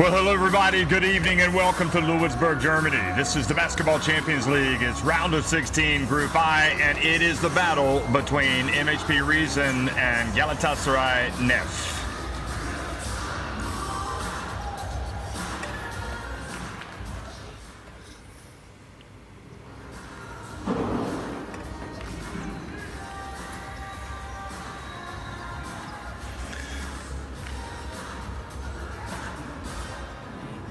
Well, hello everybody, good evening and welcome to Ludwigsburg, Germany. This is the Basketball Champions League. It's round of 16, Group I, and it is the battle between MHP Riesen and Galatasaray NEF.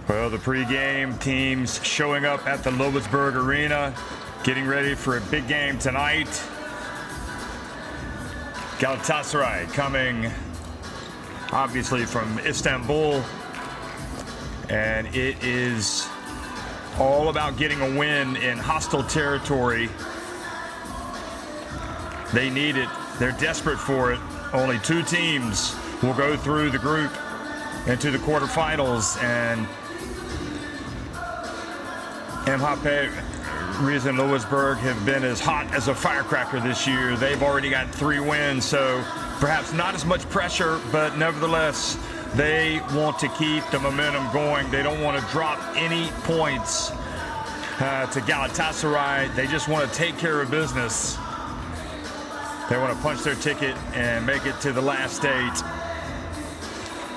Well, the pregame teams showing up at the Ludwigsburg Arena, getting ready for a big game tonight. Galatasaray coming obviously from Istanbul, and it is all about getting a win in hostile territory. They need it. They're desperate for it. Only two teams will go through the group into the quarterfinals, and MHP Riesen Ludwigsburg have been as hot as a firecracker this year. They've already got 3 wins, so perhaps not as much pressure, but nevertheless, they want to keep the momentum going. They don't want to drop any points to Galatasaray. They just want to take care of business. They want to punch their ticket and make it to the last 8.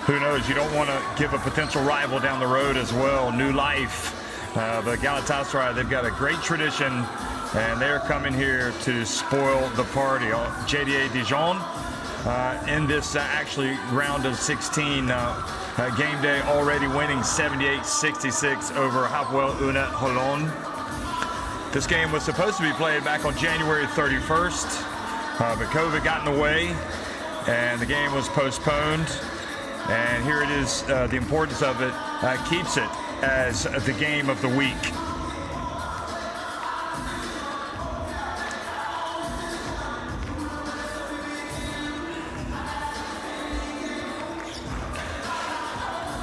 Who knows? You don't want to give a potential rival down the road as well. New life. But Galatasaray, they've got a great tradition, and they're coming here to spoil the party. JDA Dijon in this actually round of 16, Gameday already winning 78-66 over Hapoel Unet Holon. This game was supposed to be played back on January 31st, but COVID got in the way, and the game was postponed. And here it is, the importance of it keeps it as the game of the week.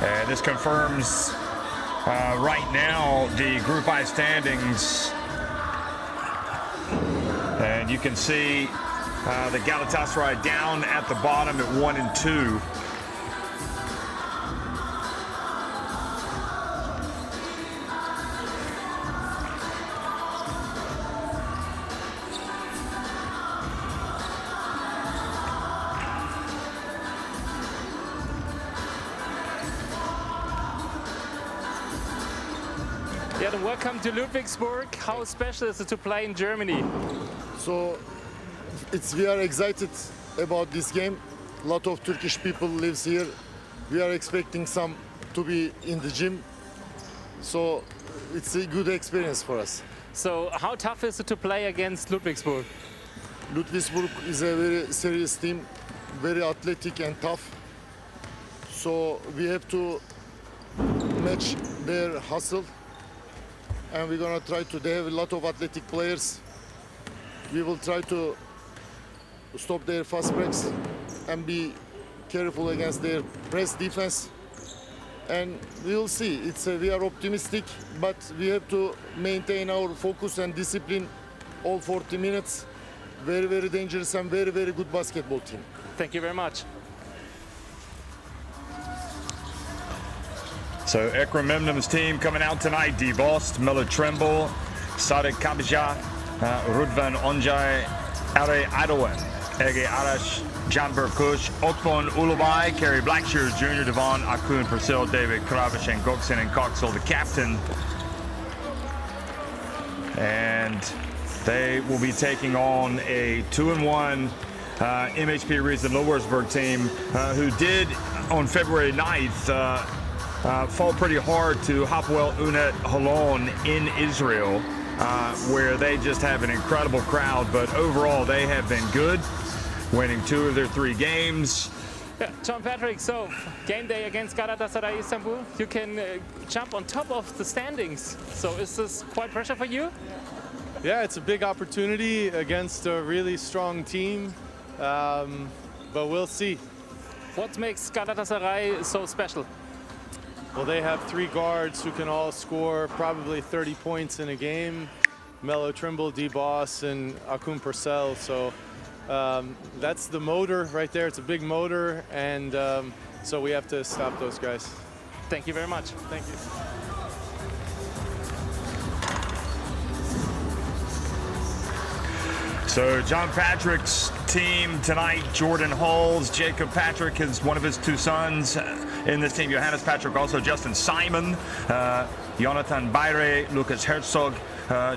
And this confirms right now the Group I standings. And you can see the Galatasaray down at the bottom at 1 and 2. Yeah, welcome to Ludwigsburg. How special is it to play in Germany? So we are excited about this game. A lot of Turkish people lives here. We are expecting some to be in the gym. So it's a good experience for us. So how tough is it to play against Ludwigsburg? Ludwigsburg is a very serious team, very athletic and tough. So we have to match their hustle. And we're gonna try to, they have a lot of athletic players. We will try to stop their fast breaks and be careful against their press defense. And we'll see, we are optimistic, but we have to maintain our focus and discipline all 40 minutes. Very, very dangerous and very, very good basketball team. Thank you very much. So Ekrem Memnum's team coming out tonight: D-Bost, Miller Trimble, Sadek Kabja, Rudvan Onjay, Are Idowen, Ege Arash, Janber Kush, Okpon Ulubai, Kerry Blackshear Jr., Devon Akun, Purcell, David Kravish, and Goksen and Coxell, the captain. And they will be taking on a 2-1 MHP Riesen Ludwigsburg team who did on February 9th fall pretty hard to Hapoel Unet Holon in Israel, where they just have an incredible crowd. But overall, they have been good, winning 2 of their 3 games. Yeah, John Patrick, so game day against Galatasaray Istanbul, you can jump on top of the standings. So is this quite pressure for you? Yeah, it's a big opportunity against a really strong team, but we'll see. What makes Galatasaray so special? Well, they have 3 guards who can all score probably 30 points in a game. Melo Trimble, D-Boss, and Akun Purcell. So that's the motor right there. It's a big motor, and so we have to stop those guys. Thank you very much. Thank you. So John Patrick's team tonight, Jordan Hulls, Jacob Patrick is one of his two sons in this team. Johannes Patrick, also Justin Simon, Jonathan Bayre, Lucas Herzog,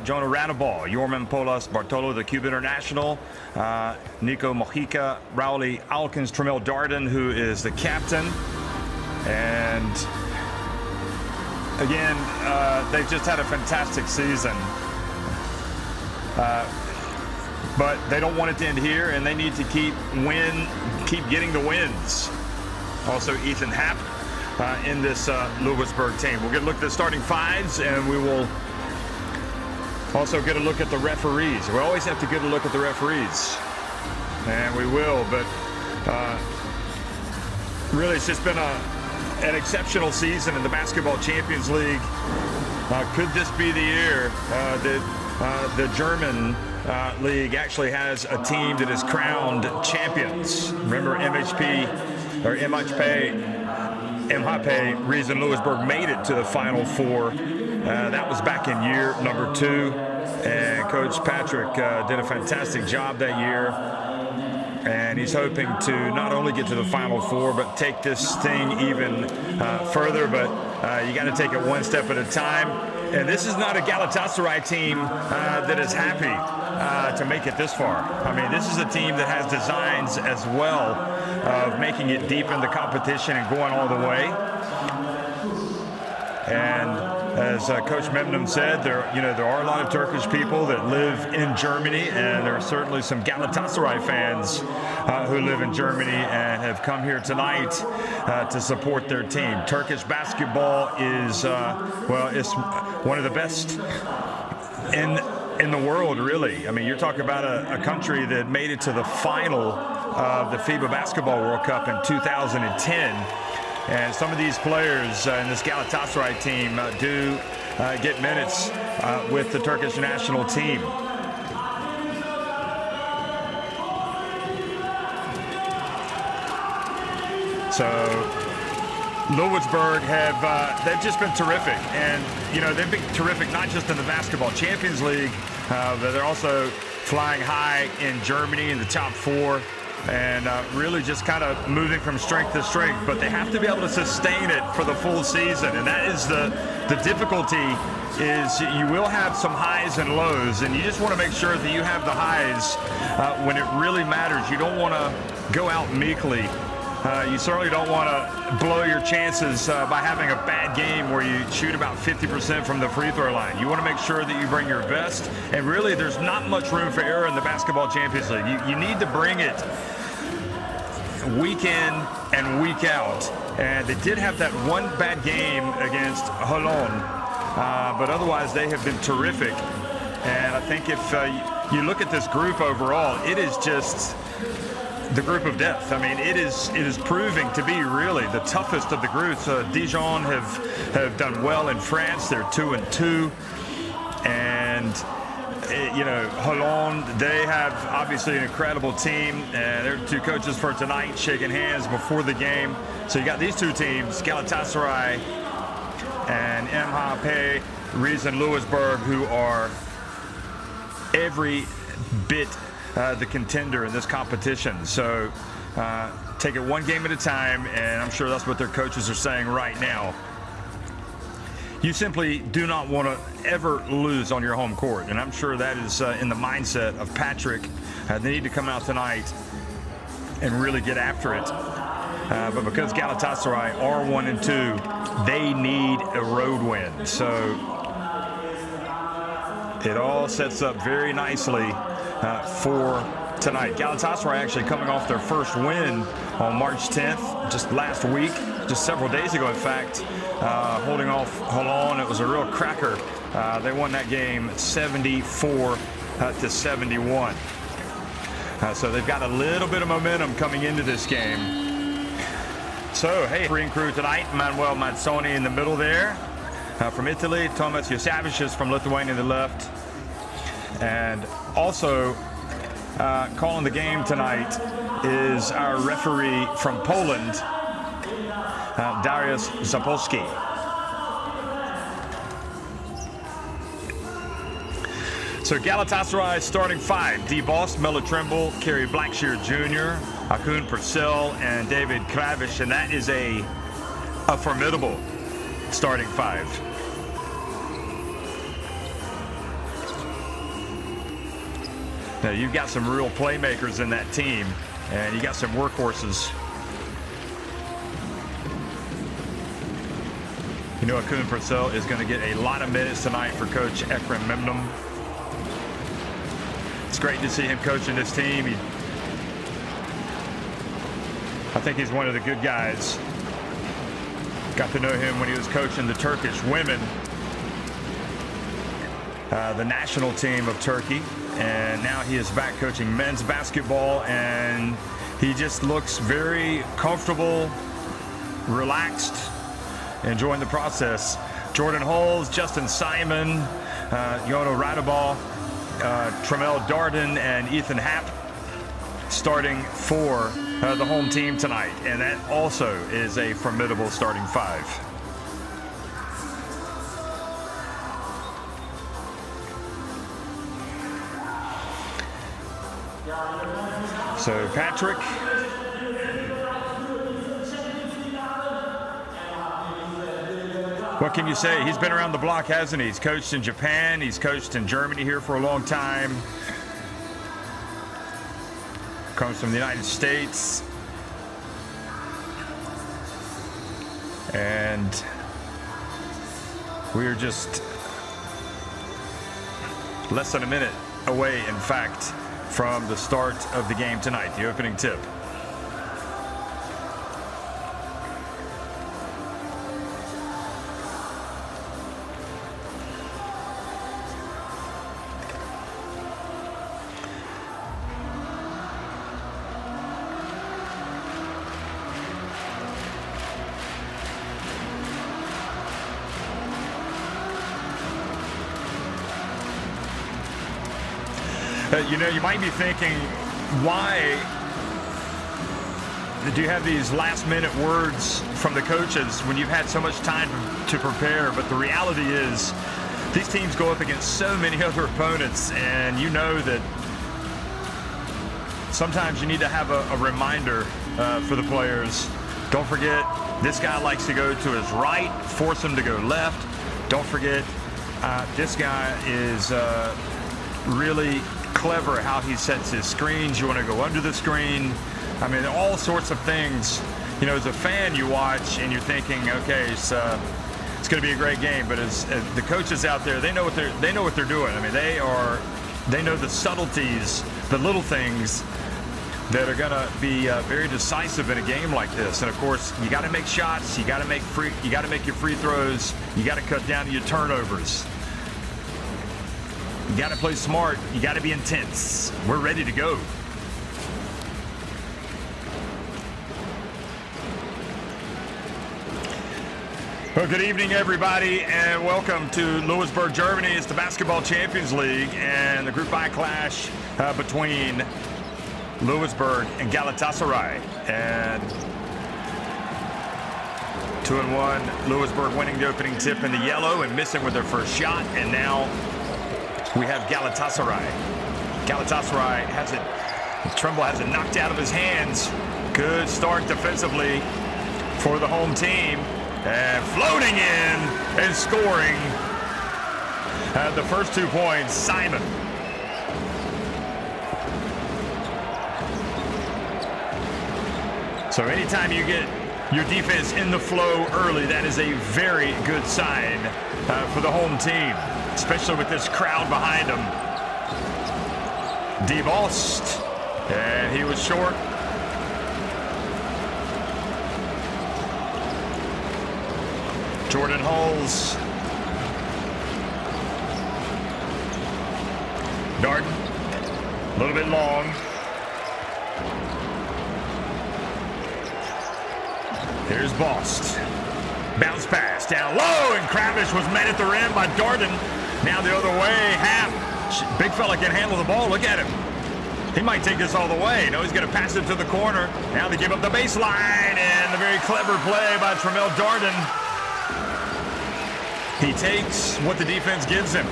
Jonah Radebal, Jorman Polas, Bartolo, the Cube International, Nico Mojica, Rowley Alkins, Tremel Darden, who is the captain. And again, they've just had a fantastic season. But they don't want it to end here, and they need to keep getting the wins. Also, Ethan Happ in this Ludwigsburg team. We'll get a look at the starting fives, and we will also get a look at the referees. We always have to get a look at the referees, and we will. But really, it's just been an exceptional season in the Basketball Champions League. Could this be the year that the German league actually has a team that is crowned champions? Remember, MHP Riesen Ludwigsburg made it to the Final Four. That was back in year number 2, and Coach Patrick did a fantastic job that year. And he's hoping to not only get to the Final Four, but take this thing even further. But you got to take it one step at a time. And this is not a Galatasaray team that is happy to make it this far. I mean, this is a team that has designs as well of making it deep in the competition and going all the way. And as Coach Memnum said, there are a lot of Turkish people that live in Germany, and there are certainly some Galatasaray fans who live in Germany and have come here tonight to support their team. Turkish basketball is, it's one of the best in the world, really. I mean, you're talking about a country that made it to the final of the FIBA Basketball World Cup in 2010. And some of these players in this Galatasaray team do get minutes with the Turkish national team. So Ludwigsburg they've just been terrific. And, they've been terrific not just in the Basketball Champions League, but they're also flying high in Germany in the top 4. And really just kind of moving from strength to strength, but they have to be able to sustain it for the full season. And that is the difficulty, is you will have some highs and lows, and you just want to make sure that you have the highs when it really matters. You don't want to go out meekly. You certainly don't want to blow your chances by having a bad game where you shoot about 50% from the free throw line. You want to make sure that you bring your best, and really there's not much room for error in the Basketball Champions League. You need to bring it week in and week out. And they did have that one bad game against Holon, but otherwise they have been terrific. And I think if you look at this group overall, it is just the group of death. I mean, it is proving to be really the toughest of the groups. Dijon have done well in France. They're 2-2, and Holon, they have obviously an incredible team. They're two coaches for tonight, shaking hands before the game. So you got these two teams, Galatasaray and MHP Riesen Ludwigsburg, who are every bit the contender in this competition. So take it one game at a time, and I'm sure that's what their coaches are saying right now. You simply do not want to ever lose on your home court, and I'm sure that is in the mindset of Patrick. They need to come out tonight and really get after it. But because Galatasaray are 1-2, they need a road win. So it all sets up very nicely for tonight. Galatasaray actually coming off their first win on March 10th, just last week, just several days ago, in fact, holding off Holon. It was a real cracker. They won that game 74-71. So they've got a little bit of momentum coming into this game. So, hey, free crew tonight, Manuel Mazzoni in the middle there. From Italy, Tomas Jusavicius from Lithuania in the left. And also calling the game tonight is our referee from Poland, Darius Zapolsky. So Galatasaray starting 5. D. Boss, Melo Trimble, Kerry Blackshear Jr., Akun Purcell, and David Kravish. And that is a formidable starting 5. Now, you've got some real playmakers in that team, and you got some workhorses. You know, Akun Purcell is going to get a lot of minutes tonight for Coach Ekrem Memnum. It's great to see him coaching this team. I think he's one of the good guys. Got to know him when he was coaching the Turkish women, the national team of Turkey. And now he is back coaching men's basketball, and he just looks very comfortable, relaxed, enjoying the process. Jordan Holes, Justin Simon, Yono Radabal, Tremel Darden, and Ethan Happ starting for the home team tonight. And that also is a formidable starting 5. So Patrick, what can you say? He's been around the block, hasn't he? He's coached in Japan. He's coached in Germany here for a long time. Comes from the United States. And we are just less than a minute away, in fact, from the start of the game tonight, the opening tip. You know, you might be thinking, why do you have these last-minute words from the coaches when you've had so much time to prepare? But the reality is, these teams go up against so many other opponents, and you know that sometimes you need to have a reminder for the players. Don't forget, this guy likes to go to his right, force him to go left. Don't forget, this guy is really clever how he sets his screens. You want to go under the screen. I mean, all sorts of things. You know, as a fan, you watch and you're thinking, okay, it's going to be a great game. But as the coaches out there, they know what they're doing. I mean, they know the subtleties, the little things that are going to be very decisive in a game like this. And of course, you got to make shots. You got to make your free throws. You got to cut down your turnovers. You got to play smart. You got to be intense. We're ready to go. Well, good evening, everybody, and welcome to Ludwigsburg, Germany. It's the Basketball Champions League and the Group I clash between Ludwigsburg and Galatasaray. And 2-1, Ludwigsburg winning the opening tip in the yellow and missing with their first shot. And now we have Galatasaray. Galatasaray has it. Trimble has it knocked out of his hands. Good start defensively for the home team. And floating in and scoring the first 2 points, Simon. So anytime you get your defense in the flow early, that is a very good sign for the home team, especially with this crowd behind him. DeBost, and he was short. Jordan Holes. Darden, a little bit long. Here's Bost. Bounce pass down low, and Kravish was met at the rim by Darden. Now the other way, Happ. Big fella can handle the ball. Look at him. He might take this all the way. No, he's going to pass it to the corner. Now they give up the baseline, and a very clever play by Tremel Darden. He takes what the defense gives him.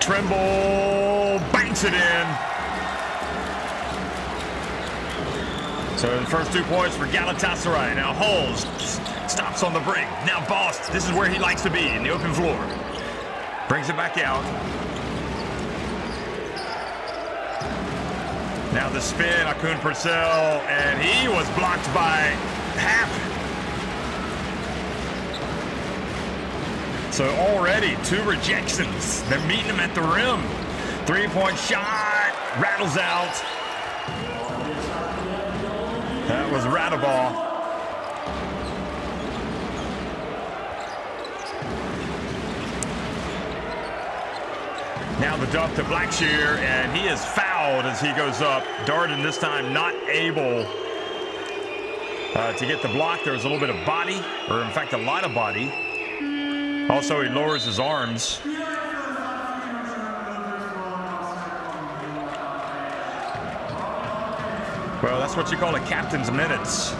Trimble banks it in. So the first 2 points for Galatasaray. Now Hulls stops on the break. Now Bost, this is where he likes to be, in the open floor. Brings it back out. Now the spin, Akun Purcell, and he was blocked by Happ. So already 2 rejections. They're meeting him at the rim. 3-point shot, rattles out. That was Radaball. Now the dump to Blackshear, and he is fouled as he goes up. Darden this time not able to get the block. There was a little bit of body, or in fact a lot of body. Also, he lowers his arms. Well, that's what you call a captain's minutes.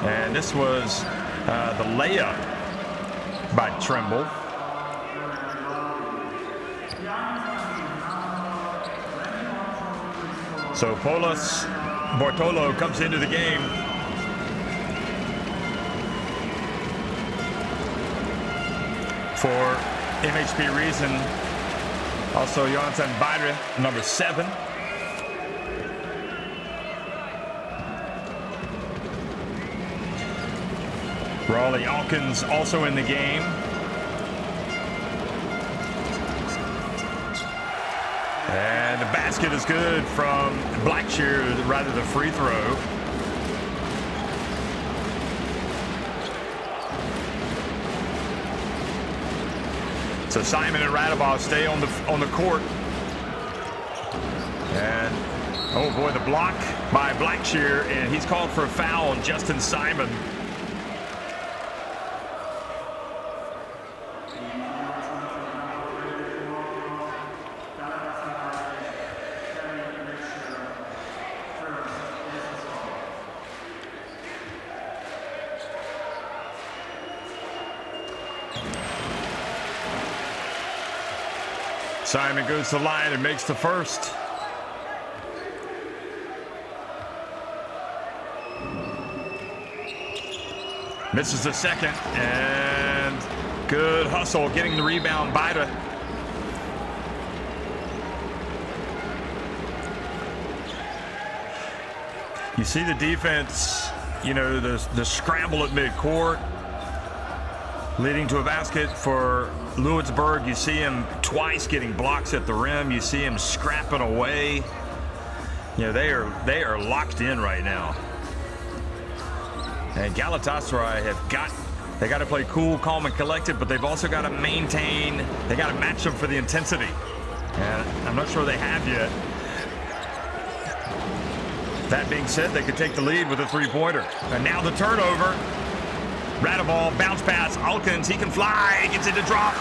And this was the layup by Trimble. So Polas Bortolo comes into the game. For MHP Riesen, also Jonathan Bayre, number 7. Raleigh Alkins also in the game. And the basket is good from Blackshear, rather the free throw. So Simon and Radabov stay on the court. And oh boy, the block by Blackshear, and he's called for a foul on Justin Simon. Simon goes to the line and makes the first. Misses the second, and good hustle getting the rebound. Bayre. You see the defense, you know, the scramble at midcourt, leading to a basket for Ludwigsburg. You see him twice getting blocks at the rim. You see him scrapping away. You know, they are locked in right now. And Galatasaray they got to play cool, calm, and collected, but they've also got to maintain. They got to match them for the intensity. And I'm not sure they have yet. That being said, they could take the lead with a 3-pointer. And now the turnover. Radaball, bounce pass, Alkins, he can fly, gets it to drop.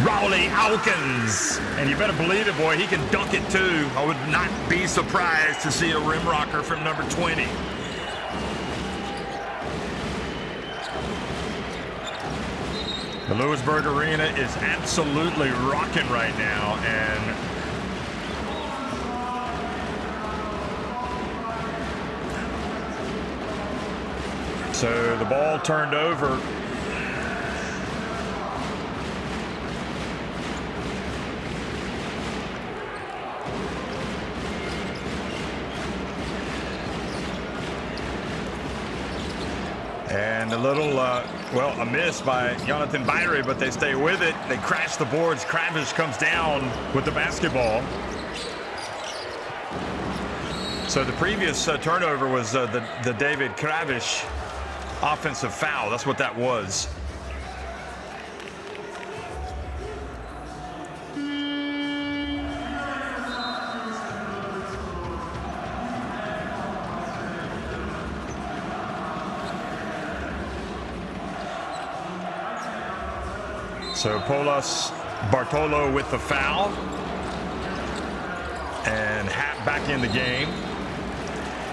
Raleigh Alkins, and you better believe it, boy, he can dunk it too. I would not be surprised to see a rim rocker from number 20. The Lewisburg Arena is absolutely rocking right now, and so the ball turned over. And a little, a miss by Jonathan Bayre, but they stay with it. They crash the boards. Kravish comes down with the basketball. So the previous turnover was the David Kravish offensive foul. That's what that was. So Polas Bartolo with the foul. And Hap back in the game.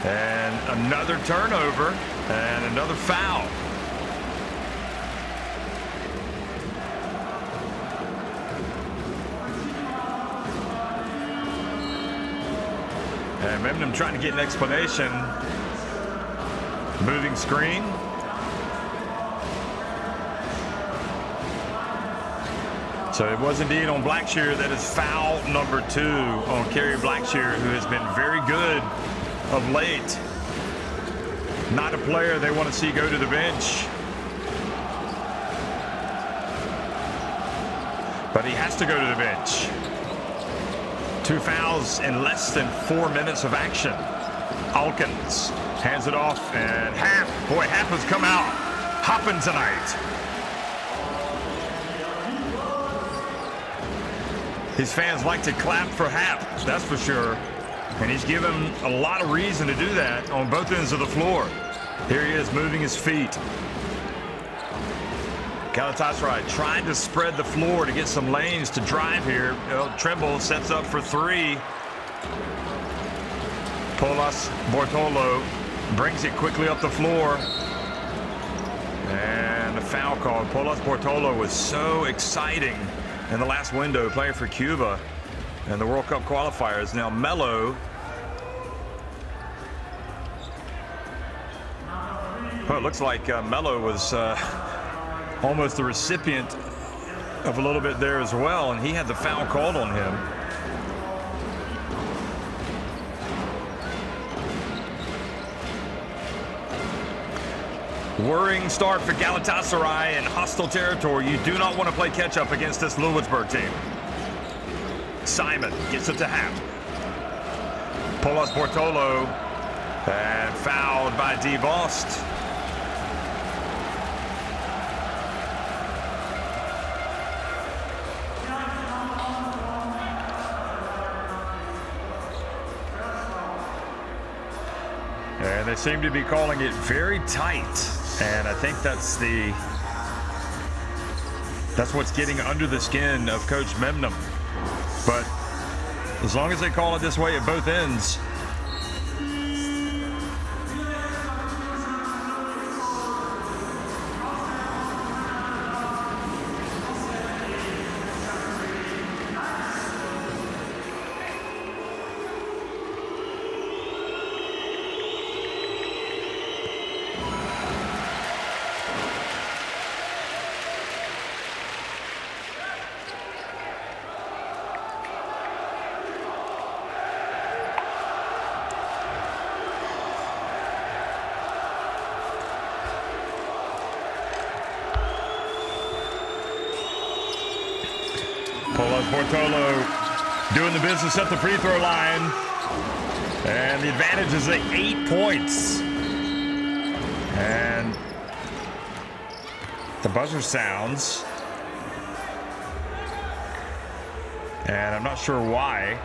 And another turnover and another foul. And Memnum trying to get an explanation. Moving screen. So it was indeed on Blackshear. That is foul number 2 on Kerry Blackshear, who has been very good of late. Not a player they want to see go to the bench. But he has to go to the bench. 2 fouls in less than 4 minutes of action. Alkins hands it off, and Hap. Boy, Hap has come out hopping tonight. His fans like to clap for Hap, that's for sure. And he's given a lot of reason to do that on both ends of the floor. Here he is moving his feet. Galatasaray trying to spread the floor to get some lanes to drive here. Trimble sets up for 3. Polas Bartolo brings it quickly up the floor. And a foul called. Polas Bartolo was so exciting in the last window, playing for Cuba and the World Cup qualifiers. Now Melo. Well, it looks like Melo was almost the recipient of a little bit there as well, and he had the foul called on him. Worrying start for Galatasaray in hostile territory. You do not want to play catch-up against this Ludwigsburg team. Simon gets it to Hap. Polas Bartolo, and fouled by DeVost. And they seem to be calling it very tight. And I think that's what's getting under the skin of Coach Memnum. But as long as they call it this way at both ends, Bartolo doing the business at the free throw line. And the advantage is at 8 points. And the buzzer sounds. And I'm not sure why.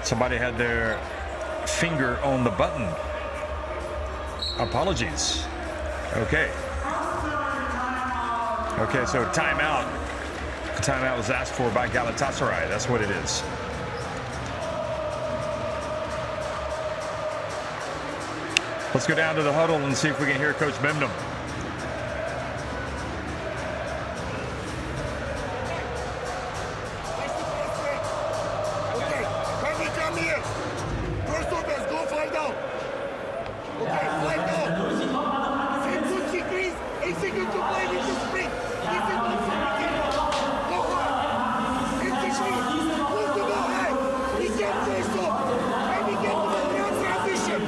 Somebody had their finger on the button. Apologies. Okay. Okay, so timeout. A timeout was asked for by Galatasaray. That's what it is. Let's go down to the huddle and see if we can hear Coach Memnum. Okay, when we come here, first offense, go fly down. Okay, fly down. Send good degrees, execute to play with the sprint. This is not something. Go hard. And teach me. Move the ball high. We get first off. And we get to the real transition.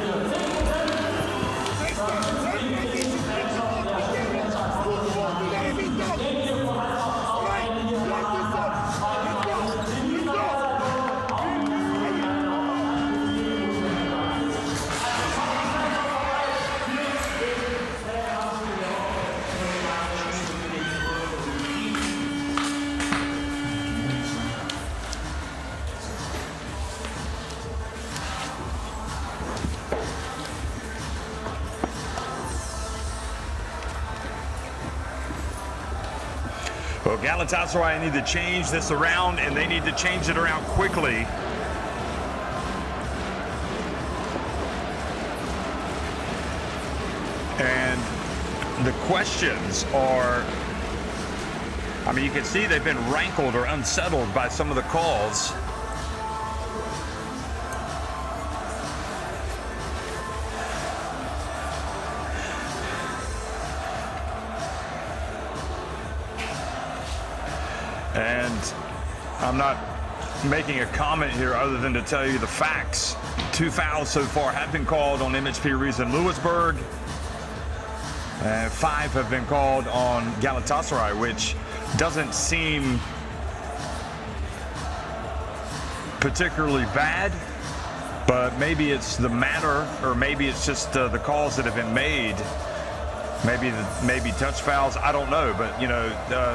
Next time, third transition. Make the ball be there. Move the ball to the heavy down. Right, drive this up. Let's go. Let's go. Well, Galatasaray need to change this around, and they need to change it around quickly. And the questions are, I mean, you can see they've been rankled or unsettled by some of the calls. And I'm not making a comment here other than to tell you the facts. 2 fouls so far have been called on MHP Riesen Ludwigsburg. 5 have been called on Galatasaray, which doesn't seem particularly bad, but maybe it's the manner, or maybe it's just the calls that have been made. Maybe touch fouls, I don't know. But, you know,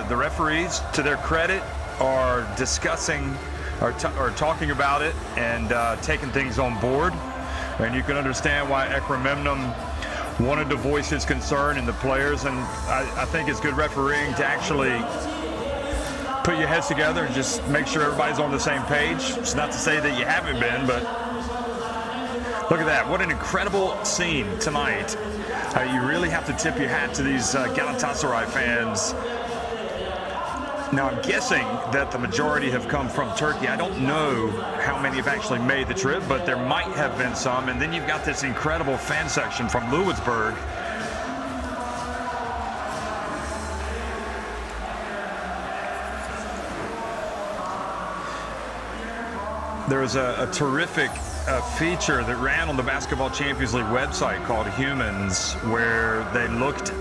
the referees, to their credit, are discussing or talking about it and taking things on board. And you can understand why Ekrememnum wanted to voice his concern in the players. And I think it's good refereeing to actually put your heads together and just make sure everybody's on the same page. It's not to say that you haven't been, but look at that. What an incredible scene tonight. You really have to tip your hat to these Galatasaray fans. Now, I'm guessing that the majority have come from Turkey. I don't know how many have actually made the trip, but there might have been some. And then you've got this incredible fan section from Ludwigsburg. There was a terrific feature that ran on the Basketball Champions League website called Humans, where they looked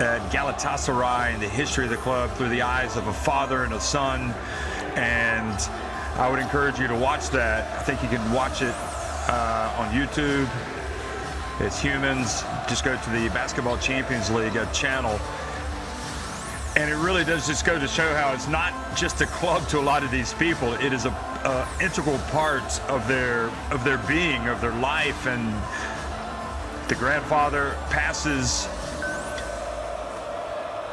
at Galatasaray and the history of the club through the eyes of a father and a son. And I would encourage you to watch that. I think you can watch it on YouTube. It's Humans. Just go to the Basketball Champions League channel. And it really does just go to show how it's not just a club to a lot of these people. It is a integral part of their being, of their life. And the grandfather passes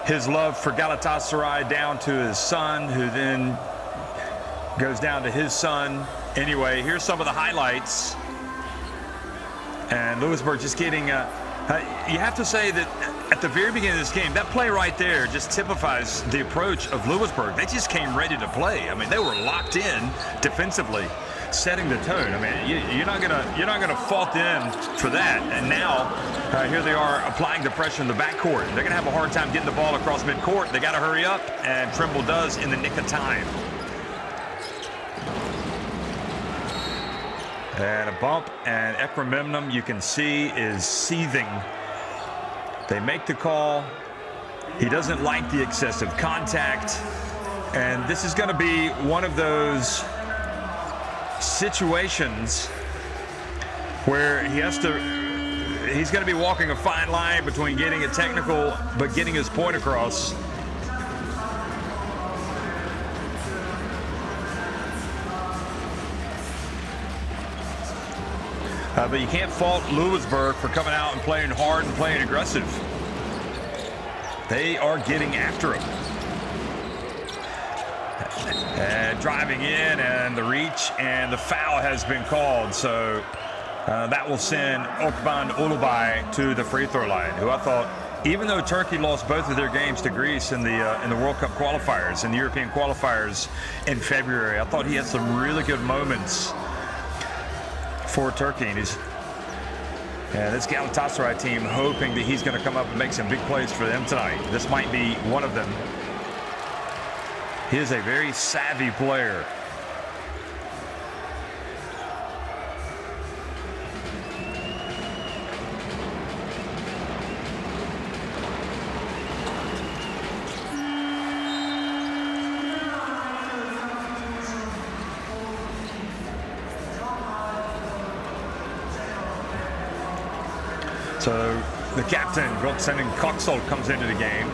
his love for Galatasaray down to his son, who then goes down to his son. Anyway, here's some of the highlights. And Ludwigsburg just getting, you have to say that at the very beginning of this game, that play right there just typifies the approach of Ludwigsburg. They just came ready to play. I mean, they were locked in defensively, setting the tone. I mean, you're not gonna fault them for that. And now here they are applying the pressure in the backcourt. They're gonna have a hard time getting the ball across midcourt. They got to hurry up, and Trimble does in the nick of time. And a bump, and Ekrememnum, you can see, is seething. They make the call. He doesn't like the excessive contact. And this is going to be one of those situations where he's going to be walking a fine line between getting it technical but getting his point across. But you can't fault Ludwigsburg for coming out and playing hard and playing aggressive. They are getting after him. And driving in, and the reach, and the foul has been called. So that will send Okban Ulubay to the free throw line, who I thought, even though Turkey lost both of their games to Greece in the World Cup qualifiers, in the European qualifiers in February, I thought he had some really good moments for Turkey. And this Galatasaray team hoping that he's going to come up and make some big plays for them tonight. This might be one of them. He is a very savvy player. So the captain, Gökçen'in Koksol, comes into the game.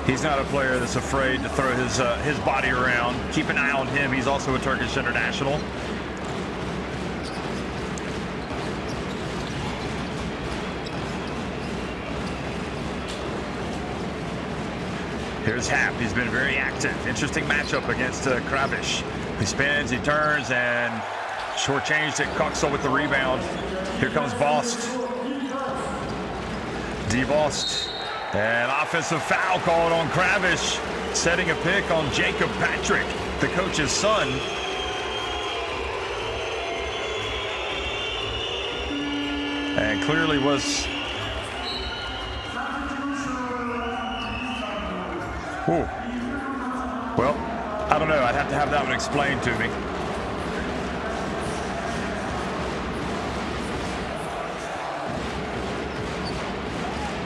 He's not a player that's afraid to throw his body around. Keep an eye on him. He's also a Turkish international. Here's Hap. He's been very active. Interesting matchup against Kravish. He spins, he turns, and shortchanged it. Coxel with the rebound. Here comes Bost. DeBost. And offensive foul called on Kravish, setting a pick on Jacob Patrick, the coach's son. And clearly was... Ooh. Well, I don't know. I'd have to have that one explained to me.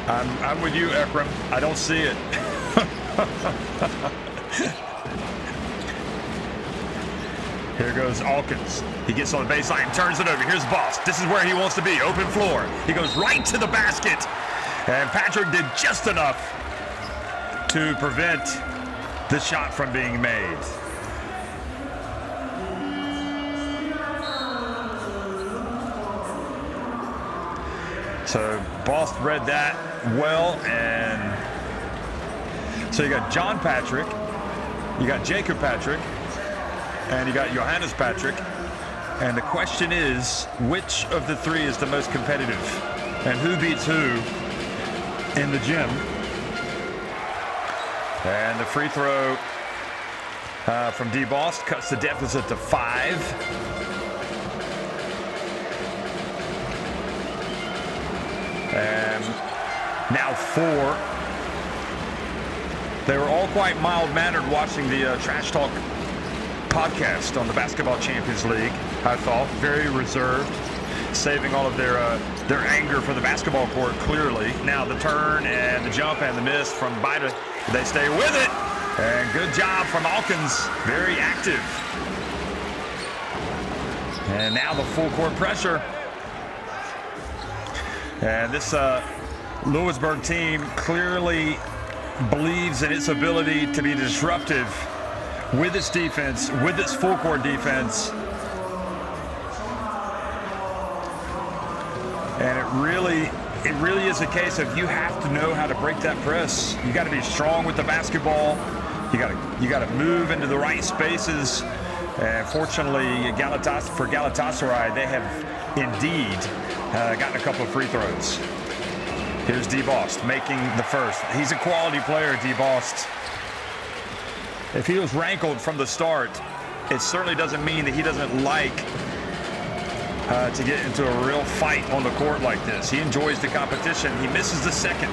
I'm with you, Ekram. I don't see it. Here goes Alkins. He gets on the baseline, turns it over. Here's Boss. This is where he wants to be, open floor. He goes right to the basket. And Patrick did just enough to prevent the shot from being made. So Boss read that well, and so you got John Patrick, you got Jacob Patrick, and you got Johannes Patrick. And the question is, which of the three is the most competitive? And who beats who in the gym? And the free throw from DeBost cuts the deficit to 5. And now 4. They were all quite mild-mannered watching the Trash Talk podcast on the Basketball Champions League, I thought. Very reserved, saving all of their anger for the basketball court, clearly. Now the turn and the jump and the miss from Bida. They stay with it. And good job from Alkins. Very active. And now the full court pressure. And this Lewisburg team clearly believes in its ability to be disruptive with its defense, with its full court defense. And it really is a case of you have to know how to break that press. You got to be strong with the basketball. You got to move into the right spaces. And fortunately, for Galatasaray, they have indeed gotten a couple of free throws. Here's DeBost making the first. He's a quality player, DeBost. If he was rankled from the start, it certainly doesn't mean that he doesn't like to get into a real fight on the court like this. He enjoys the competition. He misses the second.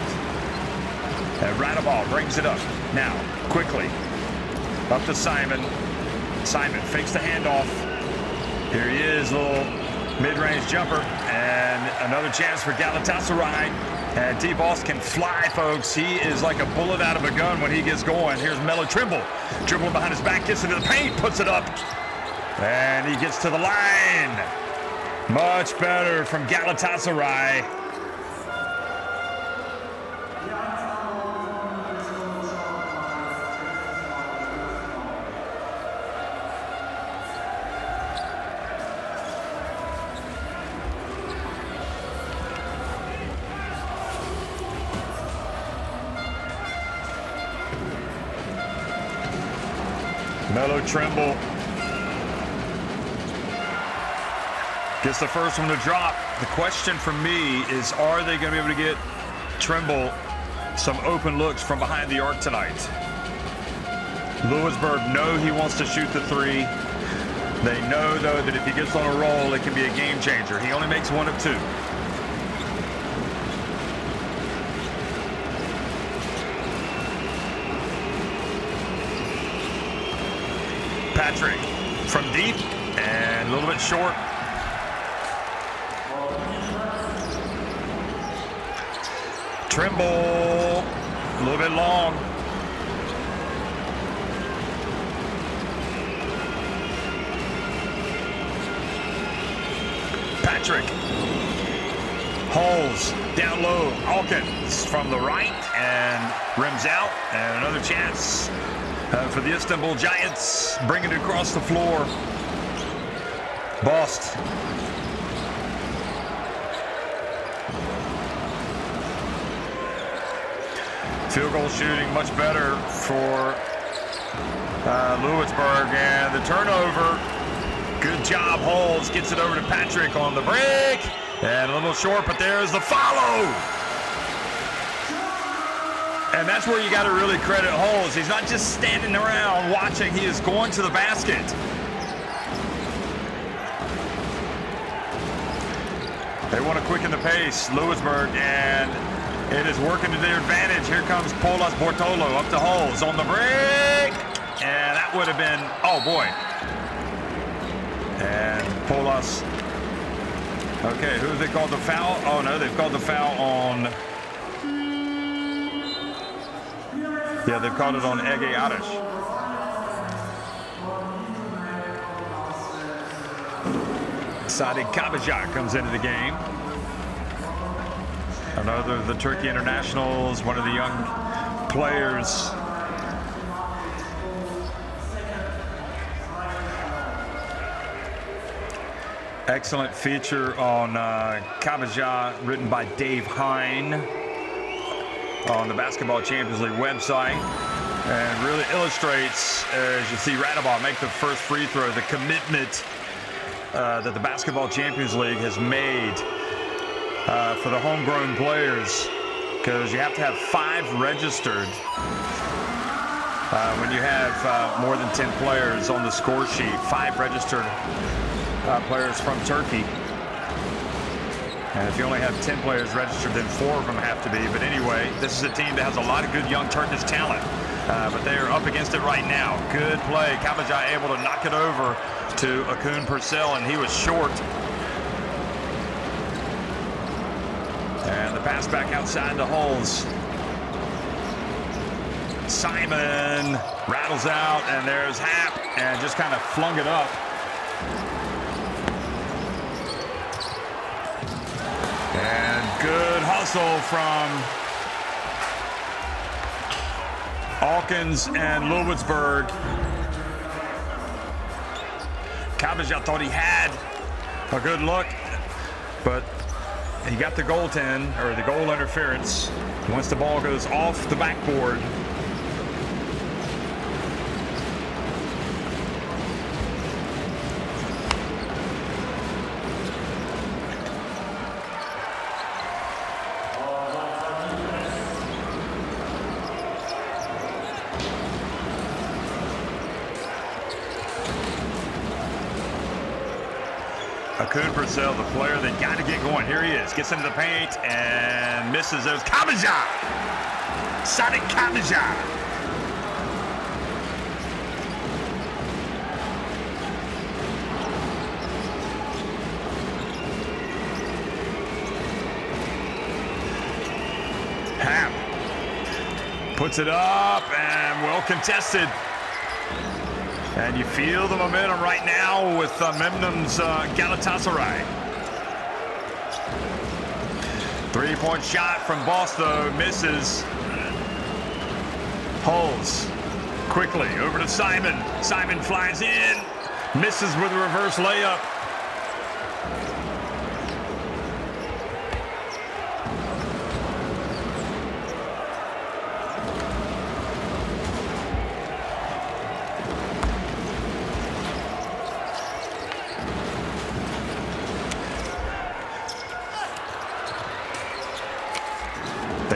And Radabal brings it up. Now, quickly, up to Simon. Simon fakes the handoff. Here he is, little mid-range jumper. And another chance for Galatasaray. And DeBost can fly, folks. He is like a bullet out of a gun when he gets going. Here's Melo Trimble. Dribbling behind his back, gets into the paint, puts it up. And he gets to the line. Much better from Galatasaray. Melo Trimble gets the first one to drop. The question for me is, are they going to be able to get Trimble some open looks from behind the arc tonight? Lewisburg know he wants to shoot the 3. They know, though, that if he gets on a roll, it can be a game changer. He only makes 1 of 2. Patrick from deep and a little bit short. Trimble, a little bit long. Patrick. Holes down low. Alkins from the right and rims out. And another chance for the Istanbul Giants, bringing it across the floor. Bost. Field goal shooting much better for Ludwigsburg, and the turnover. Good job, Holmes gets it over to Patrick on the break, and a little short, but there's the follow. And that's where you got to really credit Holmes. He's not just standing around watching, he is going to the basket. They want to quicken the pace, Ludwigsburg, and it is working to their advantage. Here comes Polas Bortolo up to Holmes on the break. And that would have been, oh boy. And Polas. Okay, who have they called the foul? Oh no, they've called the foul on. Yeah, they've called it on Ege Arish. Sadiq Kabaja comes into the game. Another of the Turkey internationals, one of the young players. Excellent feature on Kabaja, written by Dave Hine on the Basketball Champions League website, and really illustrates, as you see Radabov make the first free throw, the commitment that the Basketball Champions League has made for the homegrown players, because you have to have 5 registered when you have more than 10 players on the score sheet. 5 registered players from Turkey. And if you only have 10 players registered, then 4 of them have to be. But anyway, this is a team that has a lot of good young Turkish talent. But they are up against it right now. Good play. Kabaja able to knock it over to Akun Purcell, and he was short. And the pass back outside to Hulls. Simon rattles out, and there's Happ, and just kind of flung it up. And good hustle from Alkins and Ludwigsburg. Kabaja thought he had a good look, but he got the goaltend, or the goal interference. Once the ball goes off the backboard, Akun Purcell, the player that got to get going. Here he is. Gets into the paint and misses. There's Kabaja. Sadiq Kabaja. Happ puts it up and well contested. And you feel the momentum right now with Memnun's Galatasaray. 3-point shot from Boston, misses. Hulls quickly over to Simon. Simon flies in, misses with a reverse layup.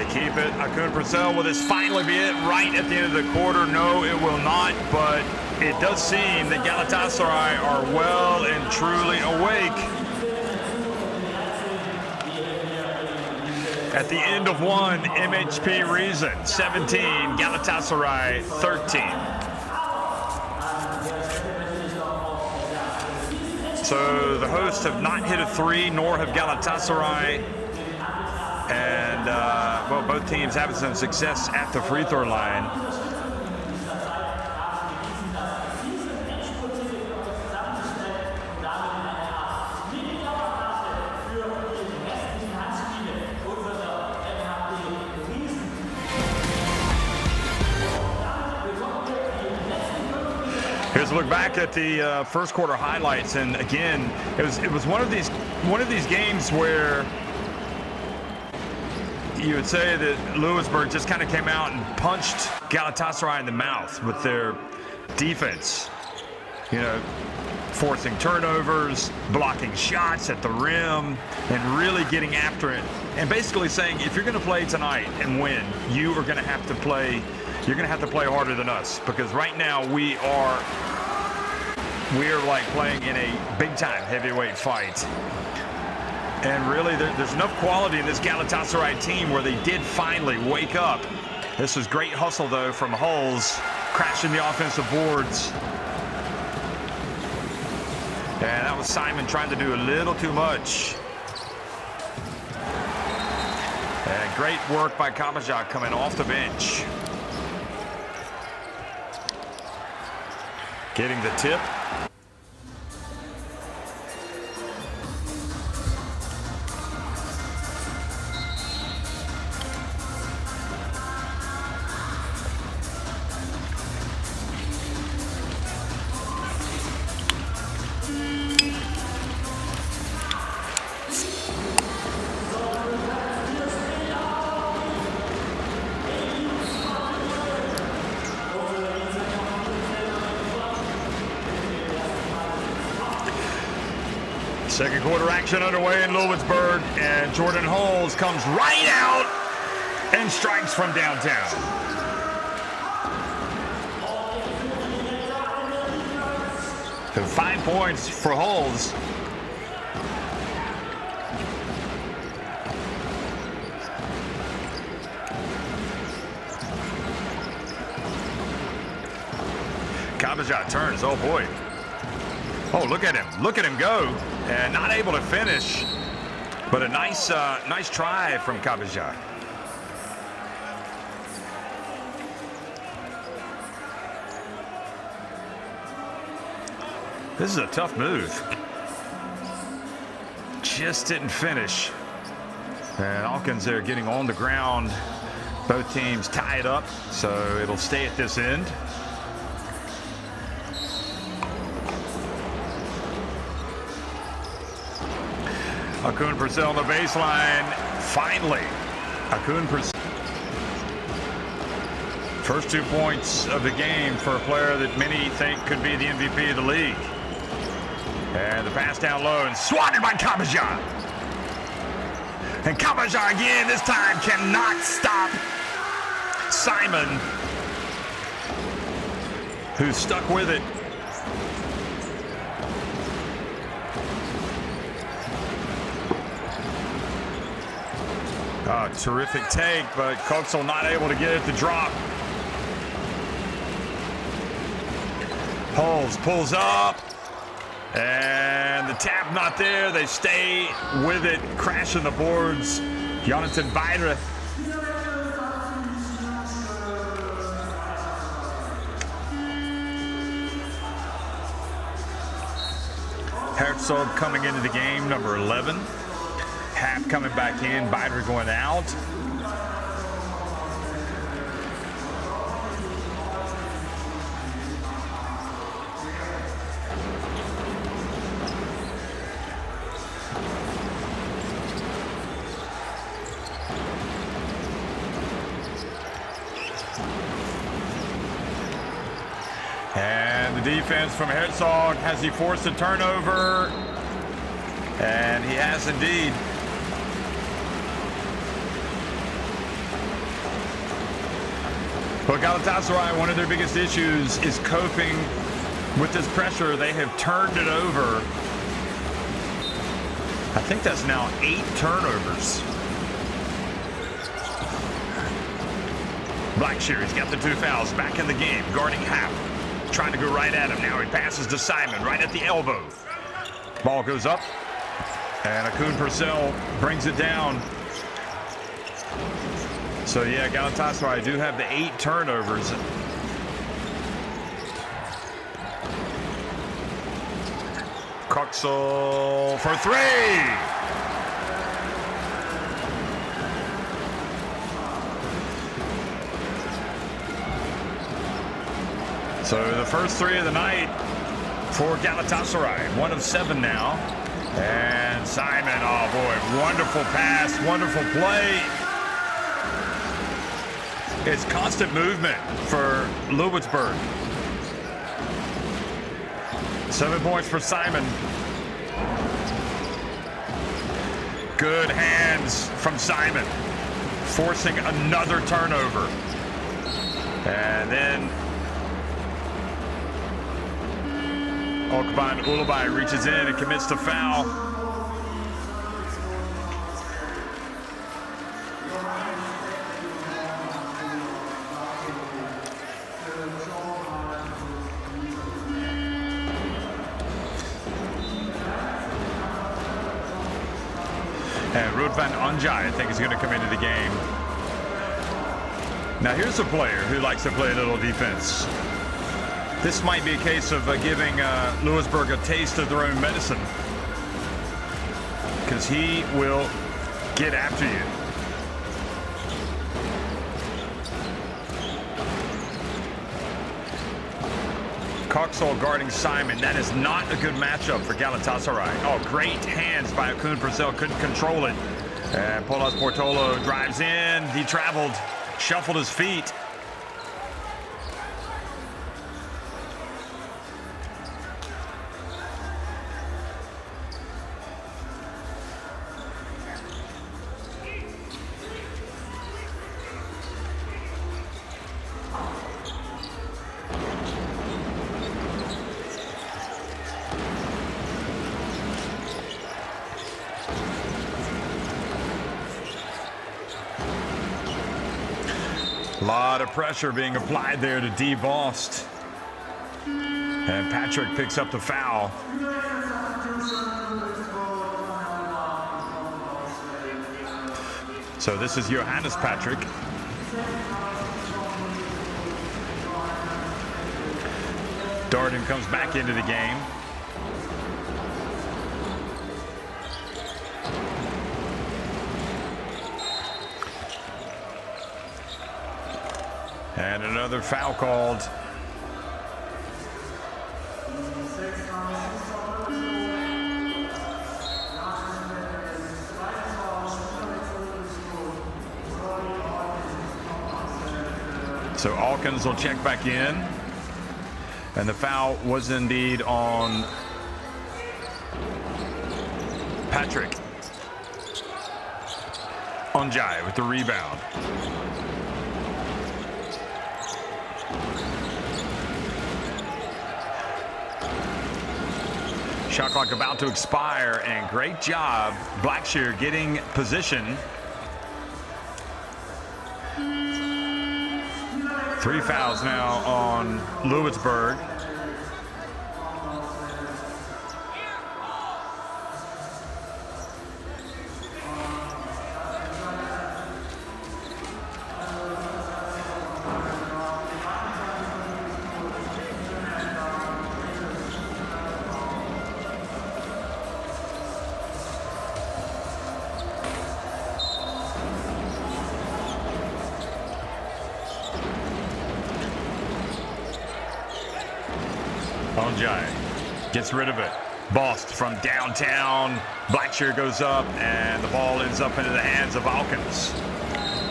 Keep it. Akun Purcell, will this finally be it right at the end of the quarter? No, it will not, but it does seem that Galatasaray are well and truly awake. At the end of one, MHP Riesen 17, Galatasaray 13. So the hosts have not hit a 3, nor have Galatasaray. And, well, both teams having some success at the free throw line. Here's a look back at the first quarter highlights, and again, it was one of these games where you would say that Ludwigsburg just kind of came out and punched Galatasaray in the mouth with their defense. You know, forcing turnovers, blocking shots at the rim, and really getting after it. And basically saying, if you're going to play tonight and win, you are going to have to play. You're going to have to play harder than us, because right now we are like playing in a big-time heavyweight fight. And really, there's enough quality in this Galatasaray team where they did finally wake up. This was great hustle, though, from Hulls, crashing the offensive boards. And that was Simon trying to do a little too much. And great work by Kabajak coming off the bench. Getting the tip. Second quarter action underway in Ludwigsburg, and Jordan Hulls comes right out and strikes from downtown. So 5 points for Hulls. Kabajat turns, oh boy. Oh, look at him go. And not able to finish, but a nice try from Kabajat. This is a tough move. Just didn't finish. And Alkins there getting on the ground. Both teams tied up, so it'll stay at this end. Akun Purcell on the baseline. Finally, Akun Purcell. First 2 points of the game for a player that many think could be the MVP of the league. And the pass down low and swatted by Kabajat. And Kabajat again, this time cannot stop Simon, who's stuck with it. Oh, terrific take, but Coxel not able to get it to drop. Hulls pulls up, and the tap not there. They stay with it, crashing the boards. Jonathan Beidre. Herzog coming into the game, number 11. Hap coming back in, Beidre going out. And the defense from Herzog, has he forced a turnover? And he has indeed. But Galatasaray, one of their biggest issues is coping with this pressure. They have turned it over. I think that's now 8 turnovers. Blackshear, he's got the 2 fouls, back in the game, guarding Hap. Trying to go right at him. Now he passes to Simon, right at the elbow. Ball goes up, and Akun Purcell brings it down. So yeah, Galatasaray do have the 8 turnovers. Coxel for 3. So the first 3 of the night for Galatasaray. 1 of 7 now. And Simon, oh boy, wonderful pass, wonderful play. It's constant movement for Ludwigsburg. 7 points for Simon. Good hands from Simon, forcing another turnover. And then Okban Ulubai reaches in and commits to foul. And Ruud van Onjai, I think, is going to come into the game. Now here's a player who likes to play a little defense. This might be a case of giving Ludwigsburg a taste of their own medicine, because he will get after you. Coxall guarding Simon. That is not a good matchup for Galatasaray. Oh, great hands by Akun Purcell. Couldn't control it. And Polas Portolo drives in. He traveled, shuffled his feet. A lot of pressure being applied there to D. Vost. And Patrick picks up the foul. So this is Johannes Patrick. Darden comes back into the game. And another foul called. So Alkins will check back in. And the foul was indeed on Patrick. Onjai with the rebound. Shot clock about to expire, and great job, Blackshear, getting position. 3 fouls now on Ludwigsburg. Onjai gets rid of it. Bost from downtown. Blackshear goes up, and the ball ends up into the hands of Alkins,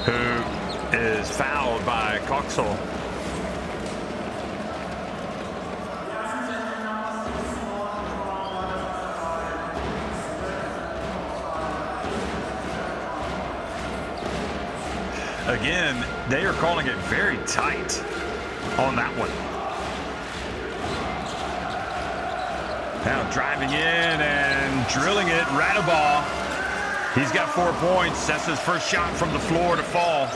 who is fouled by Coxall. Again, they are calling it very tight on that one. Now driving in and drilling it, Radabah. He's got 4 points. That's his first shot from the floor to fall.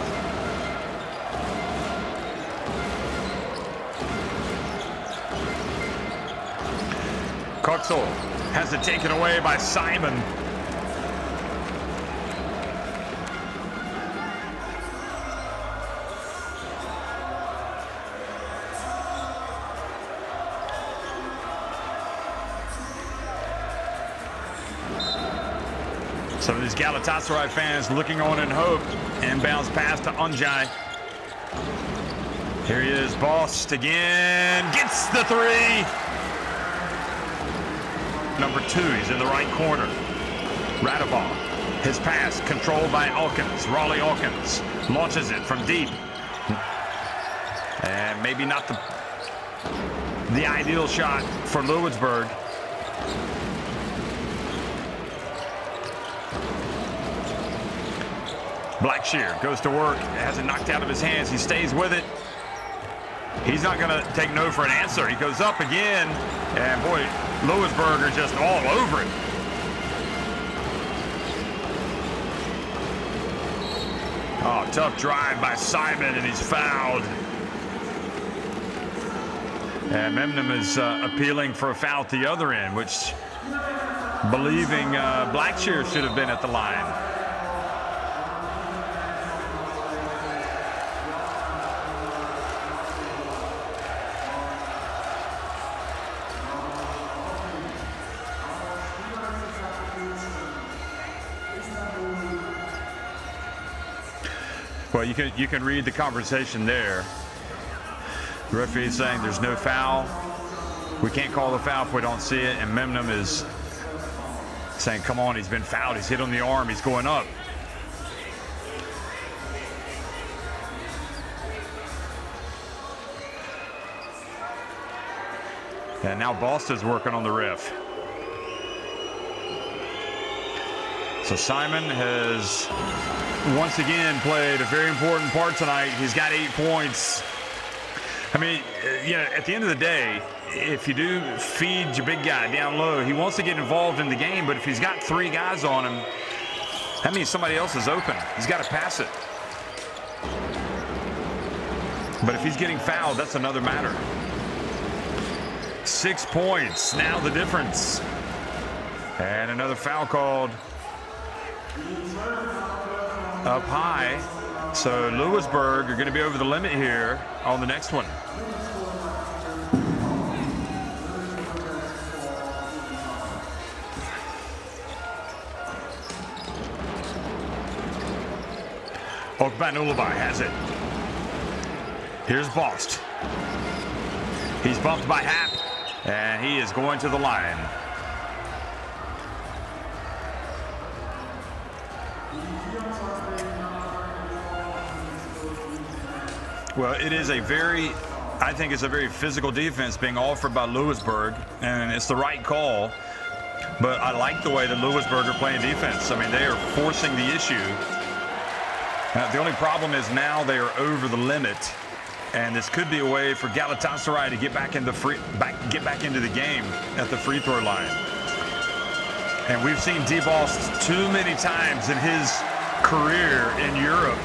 Coxall has it taken away by Simon. Some of these Galatasaray fans looking on in hope. Inbounds pass to Onjai. Here he is, Bost again. Gets the three. Number 2, he's in the right corner. Radabah. His pass controlled by Alkins. Raleigh Alkins launches it from deep. And maybe not the ideal shot for Ludwigsburg. Blackshear goes to work, has it knocked out of his hands. He stays with it. He's not going to take no for an answer. He goes up again, and boy, Ludwigsburg are just all over it. Oh, tough drive by Simon, and he's fouled. And Memnum is appealing for a foul at the other end, which believing Blackshear should have been at the line. Well, you can read the conversation there. The referee is saying there's no foul. We can't call the foul if we don't see it. And Memnum is saying, come on, he's been fouled. He's hit on the arm. He's going up. And now Boston's working on the ref. So Simon has once again played a very important part tonight. He's got 8 points. I mean, at the end of the day, if you do feed your big guy down low, he wants to get involved in the game, but if he's got 3 guys on him, that means somebody else is open. He's got to pass it. But if he's getting fouled, that's another matter. 6 points, now the difference. And another foul called up high. So Ludwigsburg are going to be over the limit here on the next one. Okbanulabai has it. Here's Bost. He's bumped by Happ, and he is going to the line. Well, it is I think it's a very physical defense being offered by Ludwigsburg, and it's the right call. But I like the way that Ludwigsburg are playing defense. I mean, they are forcing the issue. The only problem is now they are over the limit, and this could be a way for Galatasaray to get back into the game at the free throw line. And we've seen DeBost too many times in his career in Europe,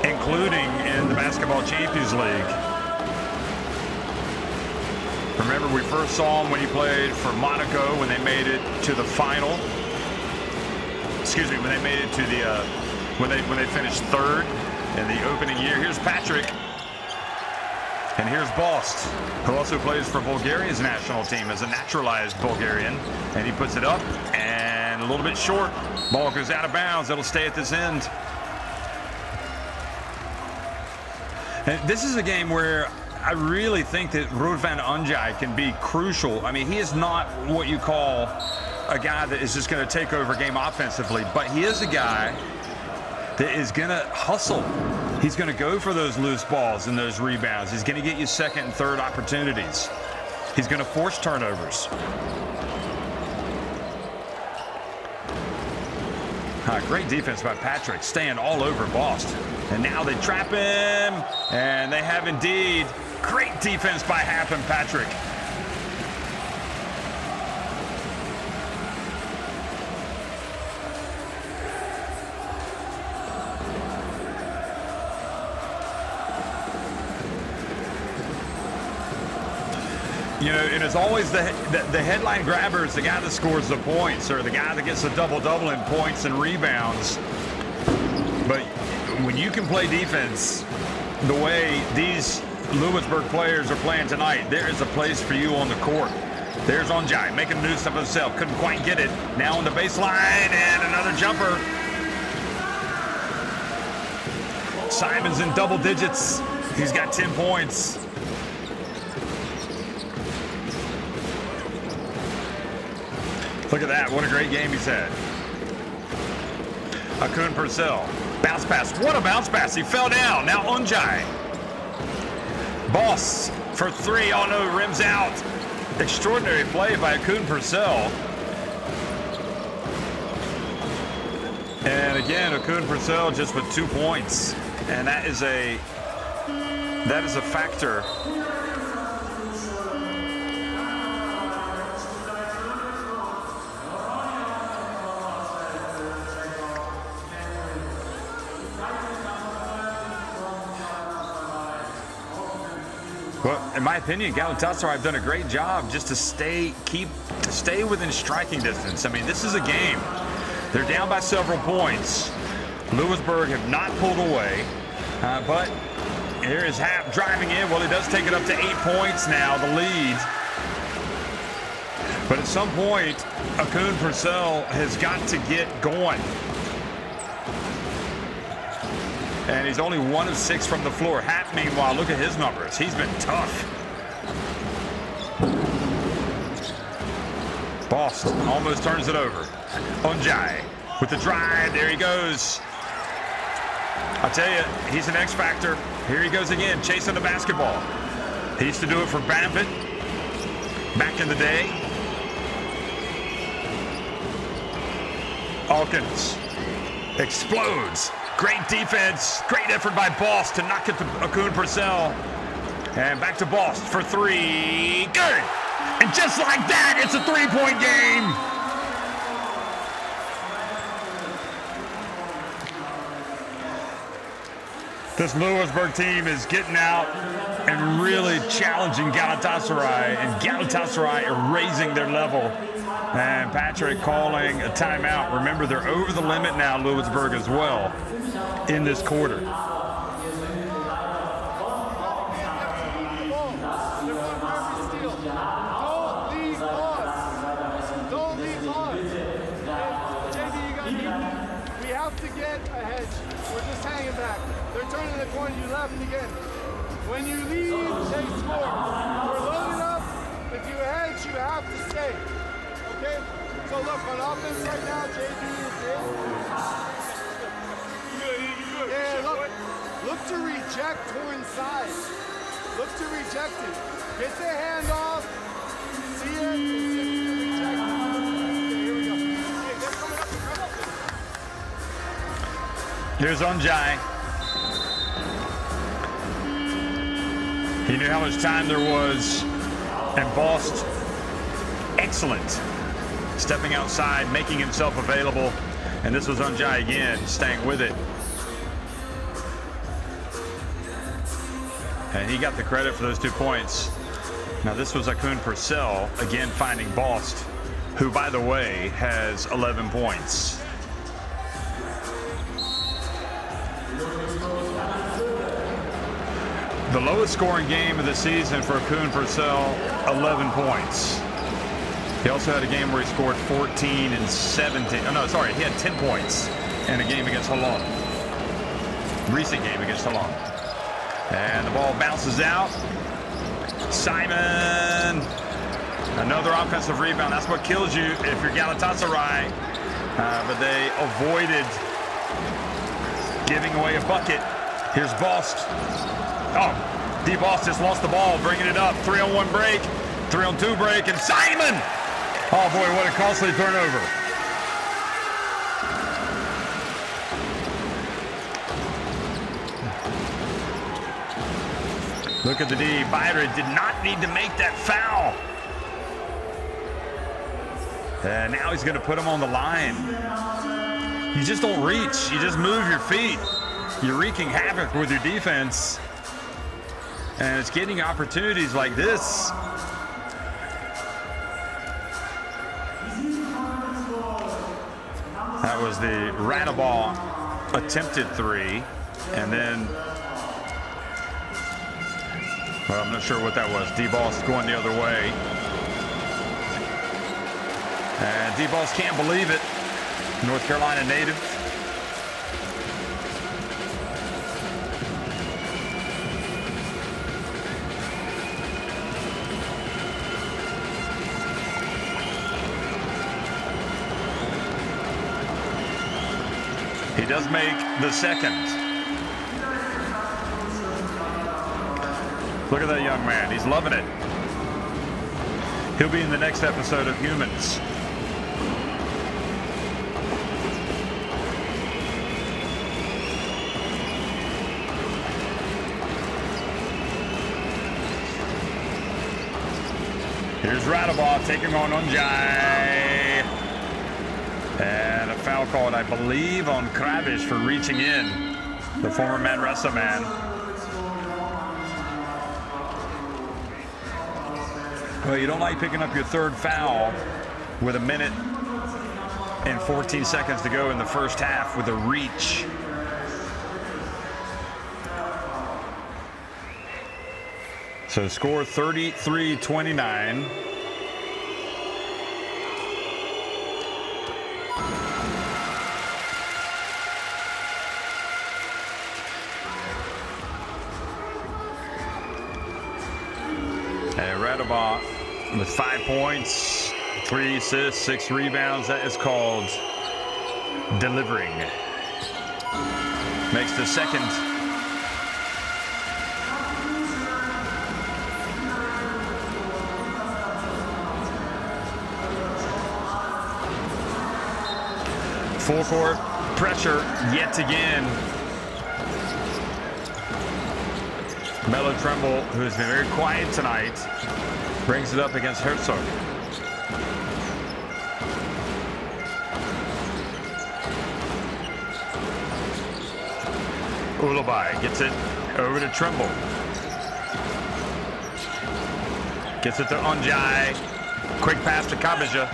including in the Basketball Champions League. Remember, we first saw him when he played for Monaco when they made it to the final. Excuse me, when they made it to the when they finished third in the opening year. Here's Patrick, and here's Bost, who also plays for Bulgaria's national team as a naturalized Bulgarian, and he puts it up and a little bit short. Ball goes out of bounds. It'll stay at this end. And this is a game where I really think that Ruud van Onjai can be crucial. I mean, he is not what you call a guy that is just going to take over a game offensively, but he is a guy that is going to hustle. He's going to go for those loose balls and those rebounds. He's going to get you second and third opportunities. He's going to force turnovers. Great defense by Patrick, staying all over Boston. And now they trap him, and they have indeed. Great defense by Happ and Patrick. You know, it is always the headline grabber is the guy that scores the points, or the guy that gets a double-double in points and rebounds. But when you can play defense the way these Ludwigsburg players are playing tonight, there is a place for you on the court. There's Onjai making a new step himself. Couldn't quite get it. Now on the baseline, and another jumper. Simon's in double digits. He's got 10 points. Look at that. What a great game he's had. Akun Purcell. Bounce pass. What a bounce pass. He fell down. Now Onjai. Boss for three. Oh no, rims out. Extraordinary play by Akun Purcell. And again, Akun Purcell just with 2 points. And that is a factor. Well, in my opinion, Galatasaray have done a great job just to stay within striking distance. I mean, this is a game. They're down by several points. Ludwigsburg have not pulled away, but here is Happ driving in. Well, he does take it up to 8 points now, the lead. But at some point, Akun Purcell has got to get going. And he's only 1 of 6 from the floor. Happ, meanwhile, look at his numbers. He's been tough. Bost almost turns it over. Onjai with the drive. There he goes. I tell you, he's an X factor. Here he goes again, chasing the basketball. He used to do it for Banford back in the day. Alkins explodes. Great defense, great effort by Bost to knock it to Akun Purcell. And back to Bost for three. Good! And just like that, it's a three-point game. This Ludwigsburg team is getting out and really challenging Galatasaray, and Galatasaray are raising their level. And Patrick calling a timeout. Remember, they're over the limit now, Ludwigsburg as well, in this quarter. Turning the corner, you left again. When you leave, they score. We're loaded up. If you hedge, you have to stay. Okay? So look, on offense right now, JB is in. Yeah, look to reject torn side. Look to reject it. Get the hand off. See it. Reject it. Okay, here we go. Okay, they're coming up. Here's Onjai. He knew how much time there was, and Bost, excellent. Stepping outside, making himself available, and this was Onjai again, staying with it. And he got the credit for those 2 points. Now this was Akun Purcell, again finding Bost, who, by the way, has 11 points. The lowest scoring game of the season for Akun Purcell, 11 points. He also had a game where he scored 14 and 17. Oh, no, sorry, he had 10 points in a game against Holland. Recent game against Holland. And the ball bounces out. Simon. Another offensive rebound. That's what kills you if you're Galatasaray. But they avoided giving away a bucket. Here's Bost. Oh, D. Bost just lost the ball, bringing it up. 3-on-1 break, 3-on-2 break, and Simon! Oh boy, what a costly turnover. Look at the D. Byron did not need to make that foul. And now he's going to put him on the line. You just don't reach. You just move your feet. You're wreaking havoc with your defense. And it's getting opportunities like this. That was the Radaball attempted three. And then, well, I'm not sure what that was. D-Boss going the other way. And D-Boss can't believe it. North Carolina native. He does make the second. Look at that young man. He's loving it. He'll be in the next episode of Humans. Here's Radabov taking on Onjai. And a foul called, I believe, on Kravish for reaching in. The former Manresa man. Well, you don't like picking up your third foul with 1 minute and 14 seconds to go in the first half with a reach. So score 33-29. And Radabov with 5 points, 3 assists, 6 rebounds. That is called delivering. Makes the second. Full court pressure yet again. Melo Trimble, who has been very quiet tonight, brings it up against Herzog. Ulubai gets it over to Trimble. Gets it to Onjai. Quick pass to Kabija.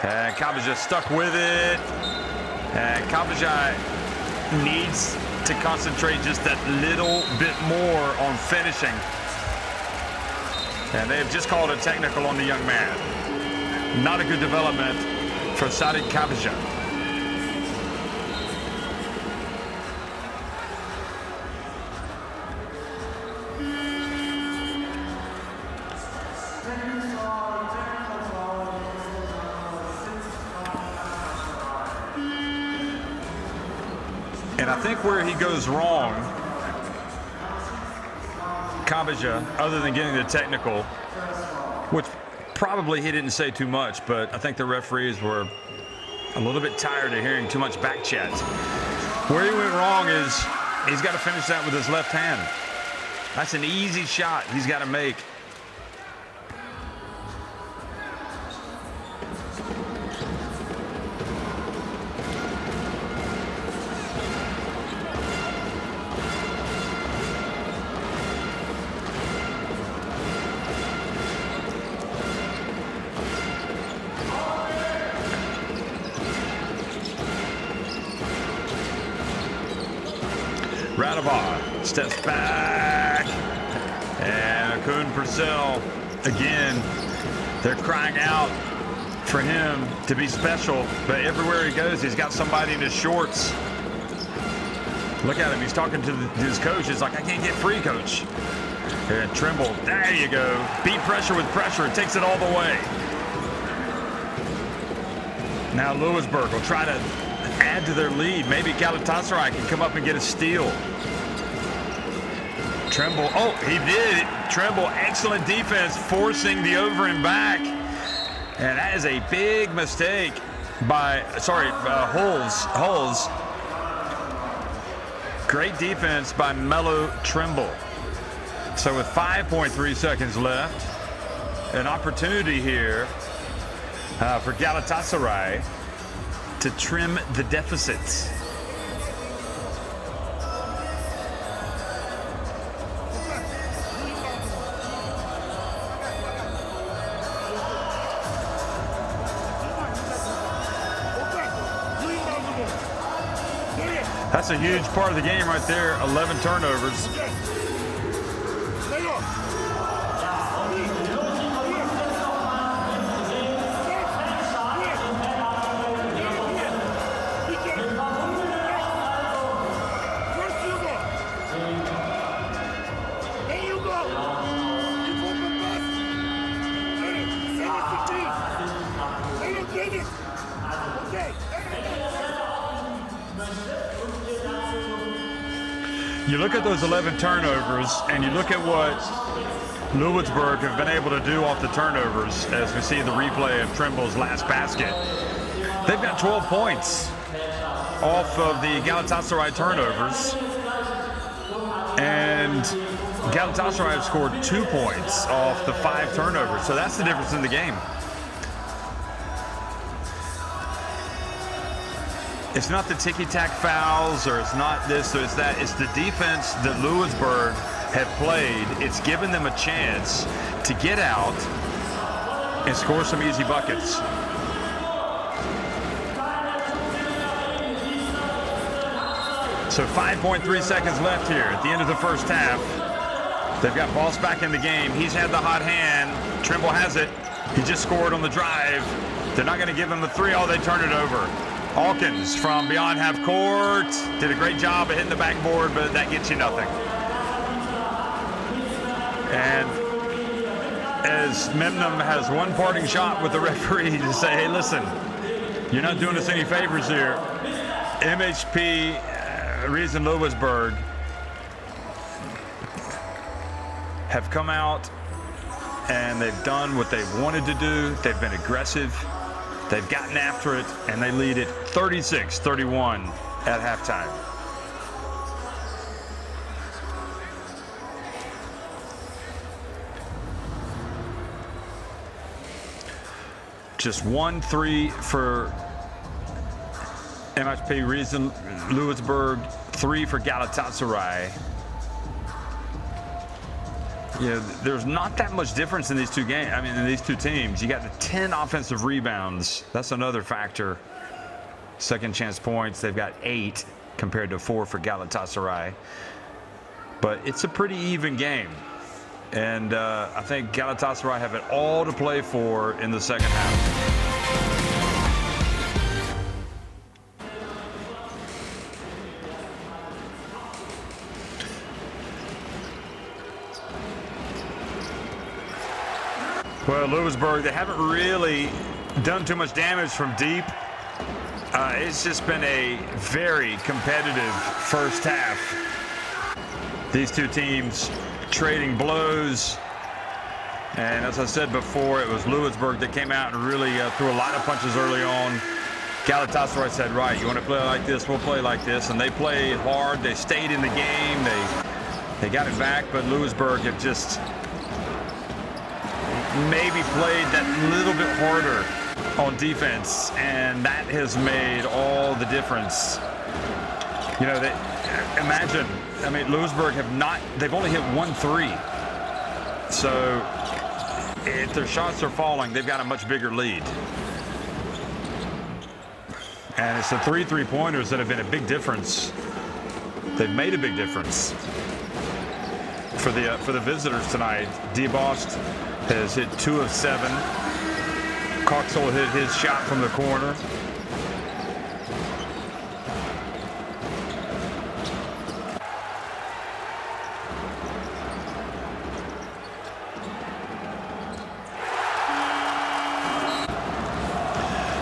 And Kabija stuck with it. And Kabija needs to concentrate just that little bit more on finishing. And they have just called a technical on the young man. Not a good development for Sadiq Kabija. And I think where he goes wrong, Kabija, other than getting the technical, which probably he didn't say too much, but I think the referees were a little bit tired of hearing too much back chat. Where he went wrong is he's got to finish that with his left hand. That's an easy shot he's got to make. Radabov steps back, and Akun Purcell, again, they're crying out for him to be special, but everywhere he goes, he's got somebody in his shorts. Look at him, he's talking to his coach. He's like, I can't get free, coach. And Trimble, there you go. Beat pressure with pressure, it takes it all the way. Now Lewisburg will try to add to their lead. Maybe Galatasaray can come up and get a steal. Trimble, oh, he did it. Trimble, excellent defense, forcing the over and back. And that is a big mistake by, Hulls. Great defense by Melo Trimble. So with 5.3 seconds left, an opportunity here for Galatasaray to trim the deficits. That's a huge part of the game right there, 11 turnovers. You look at those 11 turnovers, and you look at what Ludwigsburg have been able to do off the turnovers, as we see the replay of Trimble's last basket. They've got 12 points off of the Galatasaray turnovers, and Galatasaray have scored 2 points off the 5 turnovers, so that's the difference in the game. It's not the ticky-tack fouls, or it's not this or it's that. It's the defense that Ludwigsburg have played. It's given them a chance to get out and score some easy buckets. So 5.3 seconds left here at the end of the first half. They've got Boss back in the game. He's had the hot hand. Trimble has it. He just scored on the drive. They're not going to give him the three. Oh, they turn it over. Hawkins from beyond half court did a great job of hitting the backboard, but that gets you nothing. And as Memnum has one parting shot with the referee to say, hey, listen, you're not doing us any favors here. MHP Riesen Ludwigsburg have come out and they've done what they've wanted to do. They've been aggressive. They've gotten after it, and they lead it 36-31 at halftime. Just 1-3 for MHP Riesen Ludwigsburg, 3 for Galatasaray. Yeah, there's not that much difference in these two games. I mean, in these two teams, you got the 10 offensive rebounds. That's another factor. Second chance points, they've got 8 compared to 4 for Galatasaray. But it's a pretty even game. And I think Galatasaray have it all to play for in the second half. Well, Ludwigsburg, they haven't really done too much damage from deep. It's just been a very competitive first half. These two teams trading blows. And as I said before, it was Ludwigsburg that came out and really threw a lot of punches early on. Galatasaray said, right, you want to play like this, we'll play like this. And they played hard. They stayed in the game. They got it back, but Ludwigsburg have just maybe played that little bit harder on defense, and that has made all the difference. You know, imagine, I mean, Ludwigsburg they've only hit 1 3. So if their shots are falling, they've got a much bigger lead. And it's the 3 3-pointers that have been a big difference. They've made a big difference for the visitors tonight. DeBost has hit 2 of 7. Coxell hit his shot from the corner.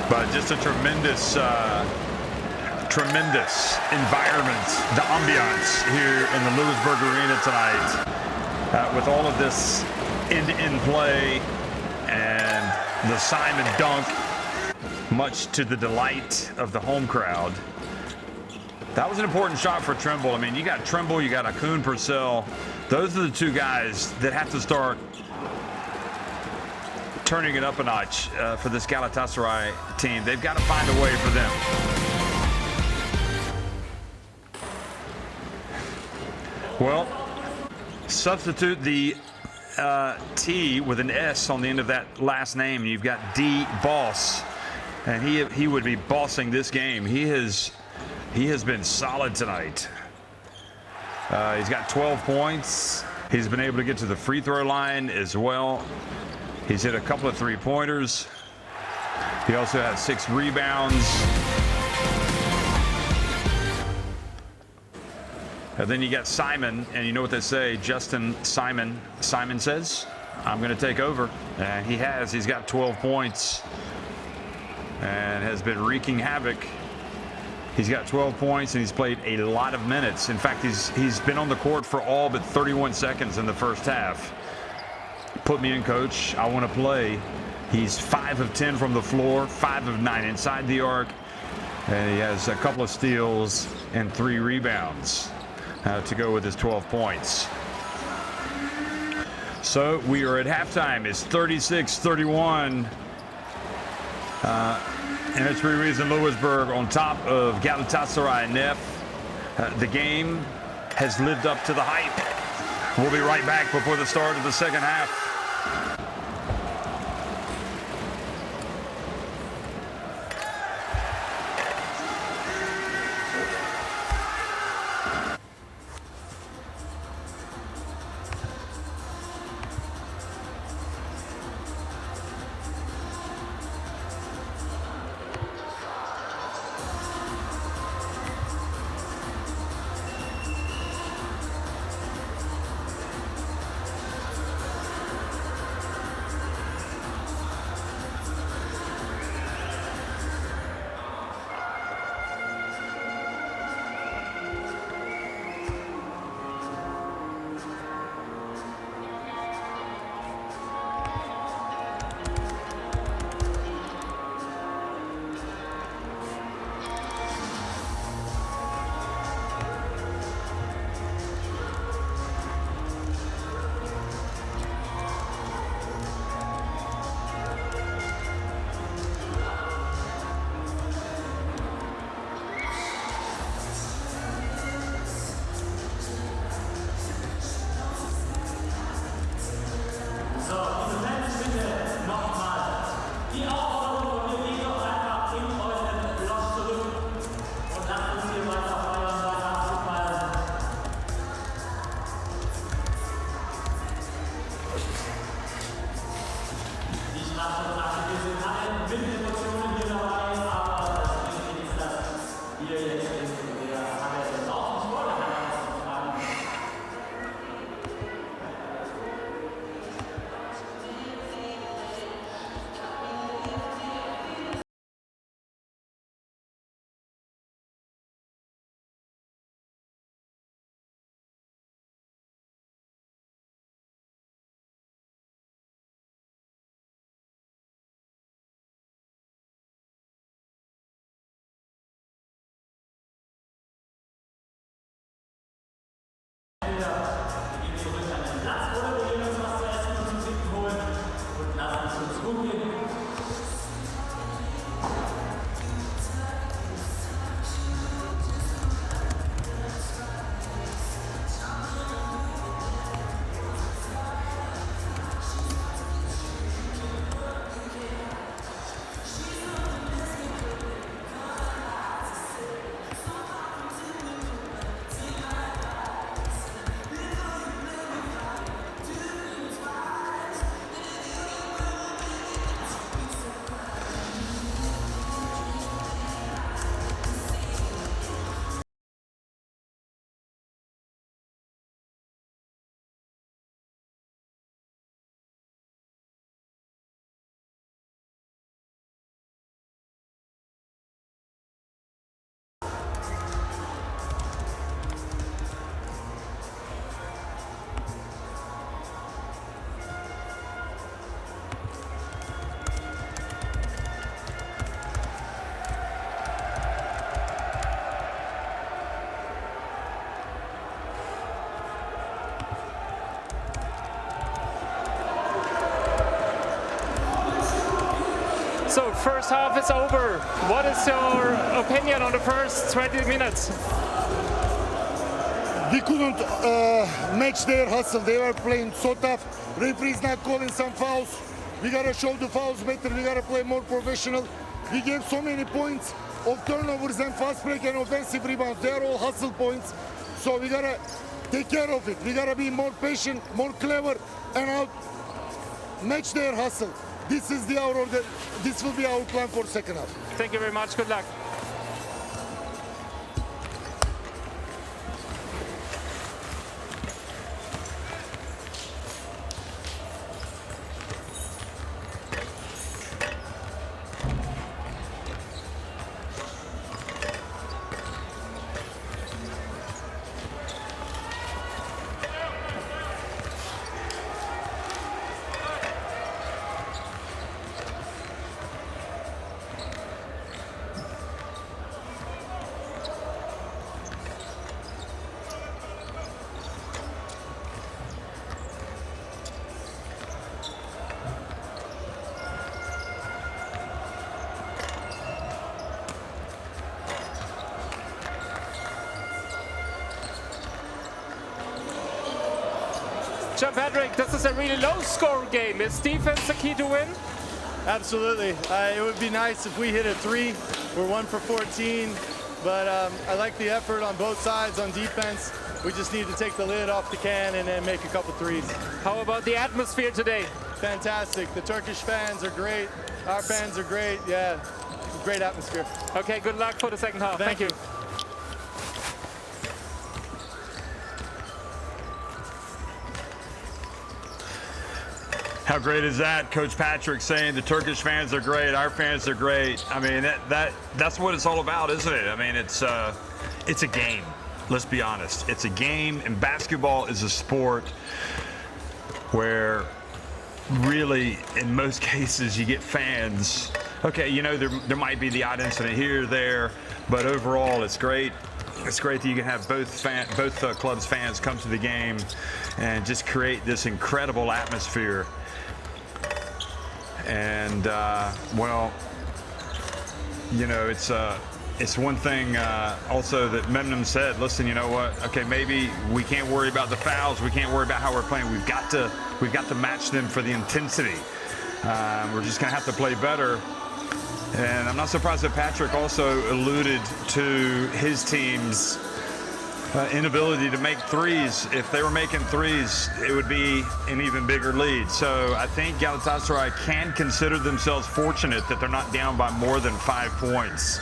But just a tremendous environment, the ambiance here in the Ludwigsburg Arena tonight, with all of this end-to-end play and the Simon dunk, much to the delight of the home crowd. That was an important shot for Trimble. I mean, you got Trimble, you got Akun Purcell. Those are the two guys that have to start turning it up a notch for this Galatasaray team. They've got to find a way for them. Well, substitute the T with an S on the end of that last name. You've got D Boss, and he would be bossing this game. He has been solid tonight. He's got 12 points. He's been able to get to the free throw line as well. He's hit a couple of 3-pointers. He also has 6 rebounds. And then you got Simon, and you know what they say, Justin Simon. Simon says, I'm going to take over. And he has. He's got 12 points and has been wreaking havoc He's got 12 points, and he's played a lot of minutes. In fact, he's been on the court for all but 31 seconds in the first half. Put me in, coach. I want to play. He's 5 of 10 from the floor, 5 of 9 inside the arc, and he has a couple of steals and 3 rebounds to go with his 12 points. So we are at halftime. It's 36-31. MHP Riesen Ludwigsburg on top of Galatasaray NEF. The game has lived up to the hype. We'll be right back before the start of the second half. So first half is over. What is your opinion on the first 20 minutes? We couldn't match their hustle. They were playing so tough. Referee's not calling some fouls. We gotta show the fouls better. We gotta play more professional. We gave so many points of turnovers and fast break and offensive rebounds. They are all hustle points. So we gotta take care of it. We gotta be more patient, more clever, and out match their hustle. This is this will be our plan for second half. Thank you very much. Good luck. John Patrick, this is a really low-score game. Is defense the key to win? Absolutely. It would be nice if we hit a 3. We're 1 for 14, but I like the effort on both sides on defense. We just need to take the lid off the can and then make a couple threes. How about the atmosphere today? Fantastic. The Turkish fans are great. Our fans are great. Yeah, great atmosphere. Okay, good luck for the second half. Thank you. How great is that? Coach Patrick saying the Turkish fans are great, our fans are great. I mean, that's what it's all about, isn't it? I mean, it's a game. Let's be honest. It's a game, and basketball is a sport where really, in most cases, you get fans. Okay, you know, there might be the odd incident here or there, but overall, it's great. It's great that you can have both clubs' fans come to the game and just create this incredible atmosphere. And well, you know, it's one thing also that Memnum said, listen, you know what, okay, maybe we can't worry about the fouls, we can't worry about how we're playing, we've got to match them for the intensity. We're just gonna have to play better. And I'm not surprised that Patrick also alluded to his team's inability to make threes. If they were making threes, it would be an even bigger lead. So I think Galatasaray can consider themselves fortunate that they're not down by more than 5 points.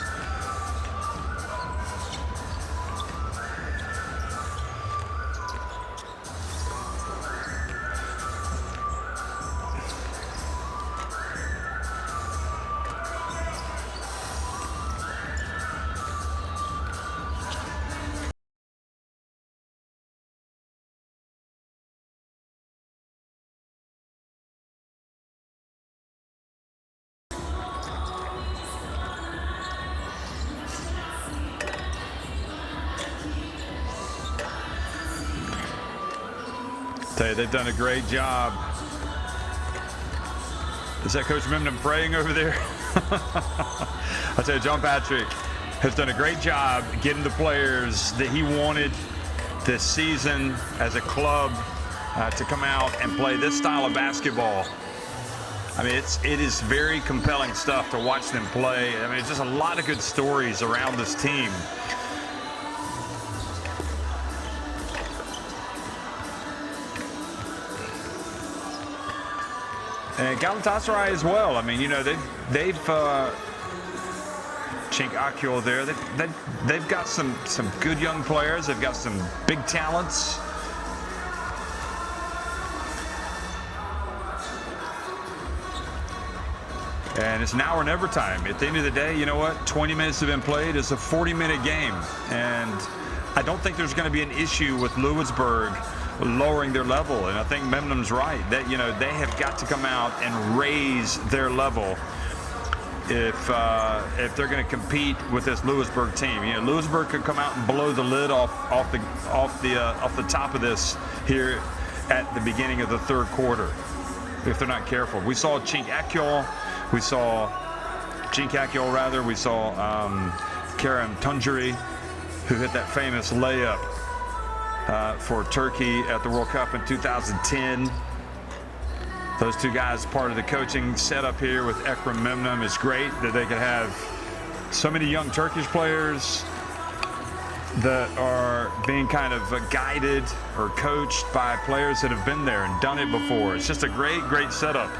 They've done a great job. Is that Coach Memnum praying over there? I tell you, John Patrick has done a great job getting the players that he wanted this season as a club to come out and play this style of basketball. I mean, it is very compelling stuff to watch them play. I mean, it's just a lot of good stories around this team. And Galatasaray as well. I mean, you know, they've Chink Akyol there. They've got some good young players. They've got some big talents. And it's now or never time. At the end of the day, you know what? 20 minutes have been played. It's a 40-minute game. And I don't think there's going to be an issue with Ludwigsburg lowering their level. And I think Memnum's right that, you know, they have got to come out and raise their level if they're going to compete with this Ludwigsburg team. You know, Ludwigsburg could come out and blow the lid off the top of this here at the beginning of the third quarter if they're not careful. We saw Chink Akyol. We saw Kerem Tunjuri, who hit that famous layup for Turkey at the World Cup in 2010. Those two guys, part of the coaching setup here with Ekrem Memnum. It's great that they could have so many young Turkish players that are being kind of guided or coached by players that have been there and done it before. It's just a great setup.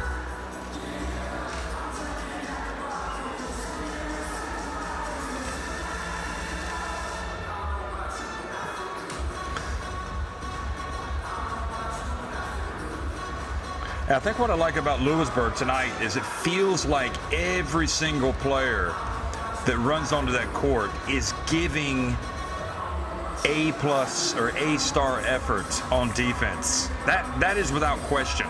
I think what I like about Ludwigsburg tonight is it feels like every single player that runs onto that court is giving A+ or A-star effort on defense. That is without question.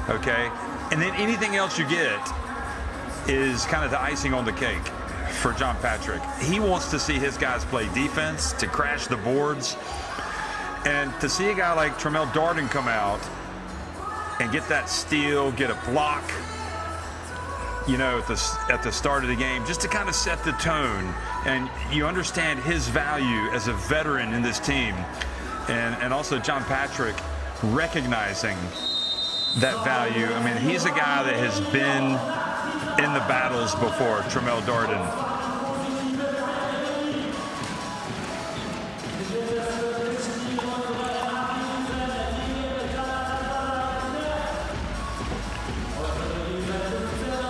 Okay? And then anything else you get is kind of the icing on the cake for John Patrick. He wants to see his guys play defense, to crash the boards, and to see a guy like Tremel Darden come out and get that steal, get a block, you know, at the start of the game, just to kind of set the tone. And you understand his value as a veteran in this team. And also John Patrick recognizing that value. I mean, he's a guy that has been in the battles before, Tremel Darden.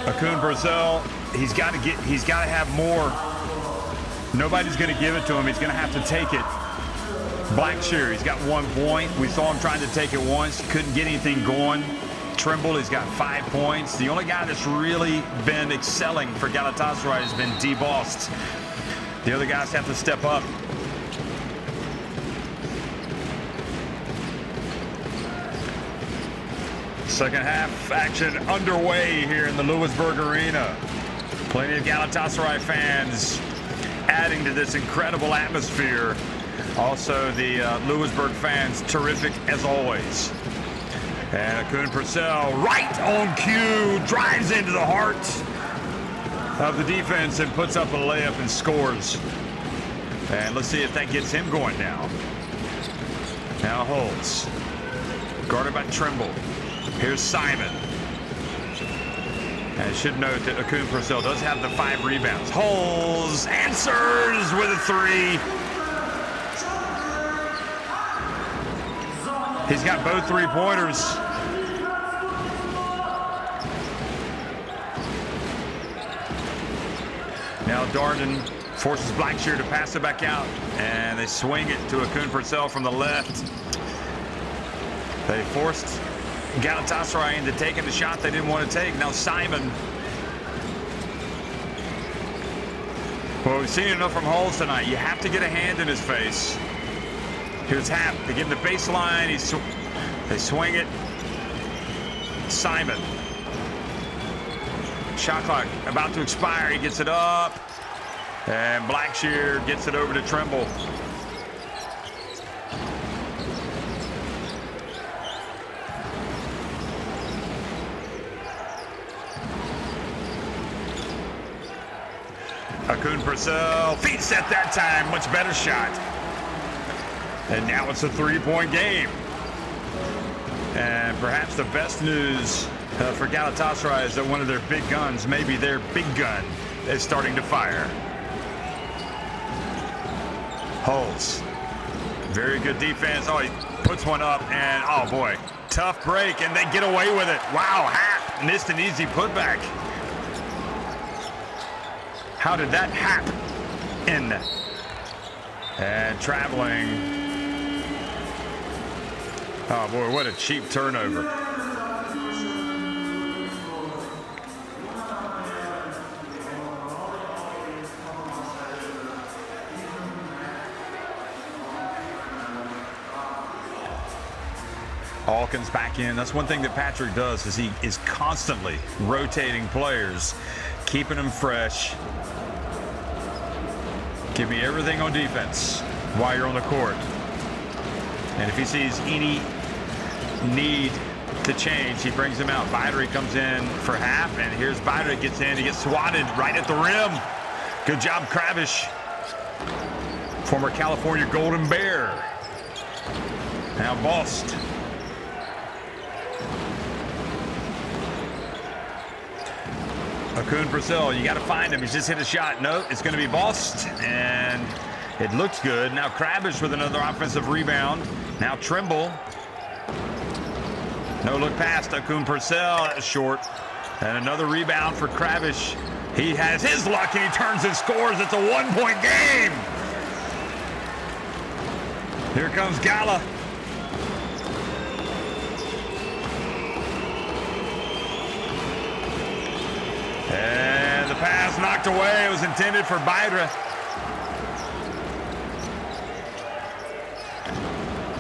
Akun Brazil, he's got to have more. Nobody's going to give it to him. He's going to have to take it. Blackshear, he's got 1 point. We saw him trying to take it once, couldn't get anything going. Trimble, he's got 5 points. The only guy that's really been excelling for Galatasaray has been DeBost. The other guys have to step up. Second half action underway here in the Ludwigsburg Arena. Plenty of Galatasaray fans adding to this incredible atmosphere. Also, the Ludwigsburg fans, terrific as always. And Akun Purcell, right on cue, drives into the heart of the defense and puts up a layup and scores. And let's see if that gets him going now. Now Holtz, guarded by Trimble. Here's Simon. And I should note that Akun Purcell does have the 5 rebounds. Holtz answers with a 3. He's got both 3-pointers. Now Darden forces Blackshear to pass it back out, and they swing it to Akun Purcell from the left. They forced Galatasaray into taking the shot they didn't want to take. Now Simon. Well, we've seen enough from Holtz tonight. You have to get a hand in his face. Here's Happ. They give him the baseline. They swing it. Simon. Shot clock about to expire. He gets it up. And Blackshear gets it over to Trimble. Akun Purcell feet set that time. Much better shot. And now it's a 3-point game. And perhaps the best news for Galatasaray is that one of their big guns, maybe their big gun, is starting to fire. Holtz. Very good defense. Oh, he puts one up, and oh boy, tough break, and they get away with it. Wow, Happ missed an easy putback. How did that happen? And traveling. Oh boy, what a cheap turnover. Alkins back in. That's one thing that Patrick does, is he is constantly rotating players, keeping them fresh. Give me everything on defense while you're on the court. And if he sees any need to change, he brings him out. Bidry comes in for half, and here's Bidry gets in. He gets swatted right at the rim. Good job, Kravish. Former California Golden Bear. Now Bost. Akun Purcell, you got to find him. He's just hit a shot. No, it's going to be Bost, and it looks good. Now Kravish with another offensive rebound. Now Trimble. No look past Akun Purcell. That was short. And another rebound for Kravish. He has his luck, and he turns and scores. It's a 1-point game. Here comes Gala. And the pass knocked away. It was intended for Bidra.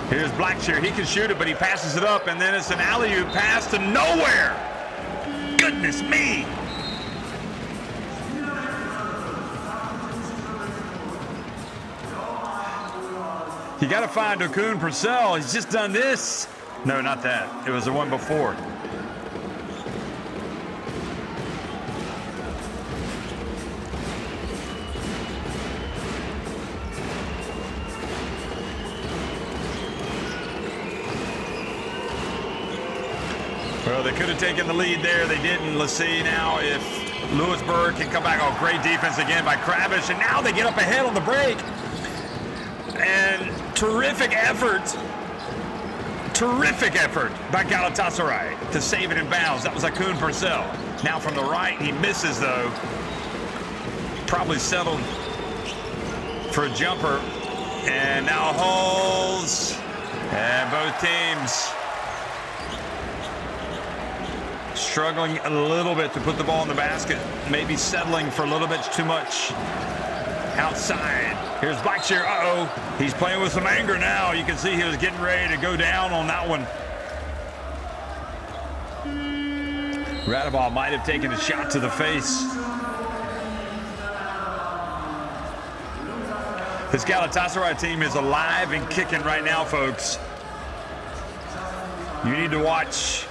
Here's Blackshear. He can shoot it, but he passes it up, and then it's an alley-oop pass to nowhere. Goodness me. You got to find Akun Purcell. He's just done this. No, not that. It was the one before. They could have taken the lead there. They didn't. Let's see now if Ludwigsburg can come back. Oh, great defense again by Kravish. And now they get up ahead on the break. And terrific effort by Galatasaray to save it in bounds. That was Akun Purcell. Now from the right, he misses though. Probably settled for a jumper. And now Hulls. And both teams struggling a little bit to put the ball in the basket. Maybe settling for a little bit too much outside. Here's Blackshear. Uh-oh. He's playing with some anger now. You can see he was getting ready to go down on that one. Radabal might have taken a shot to the face. This Galatasaray team is alive and kicking right now, folks. You need to watch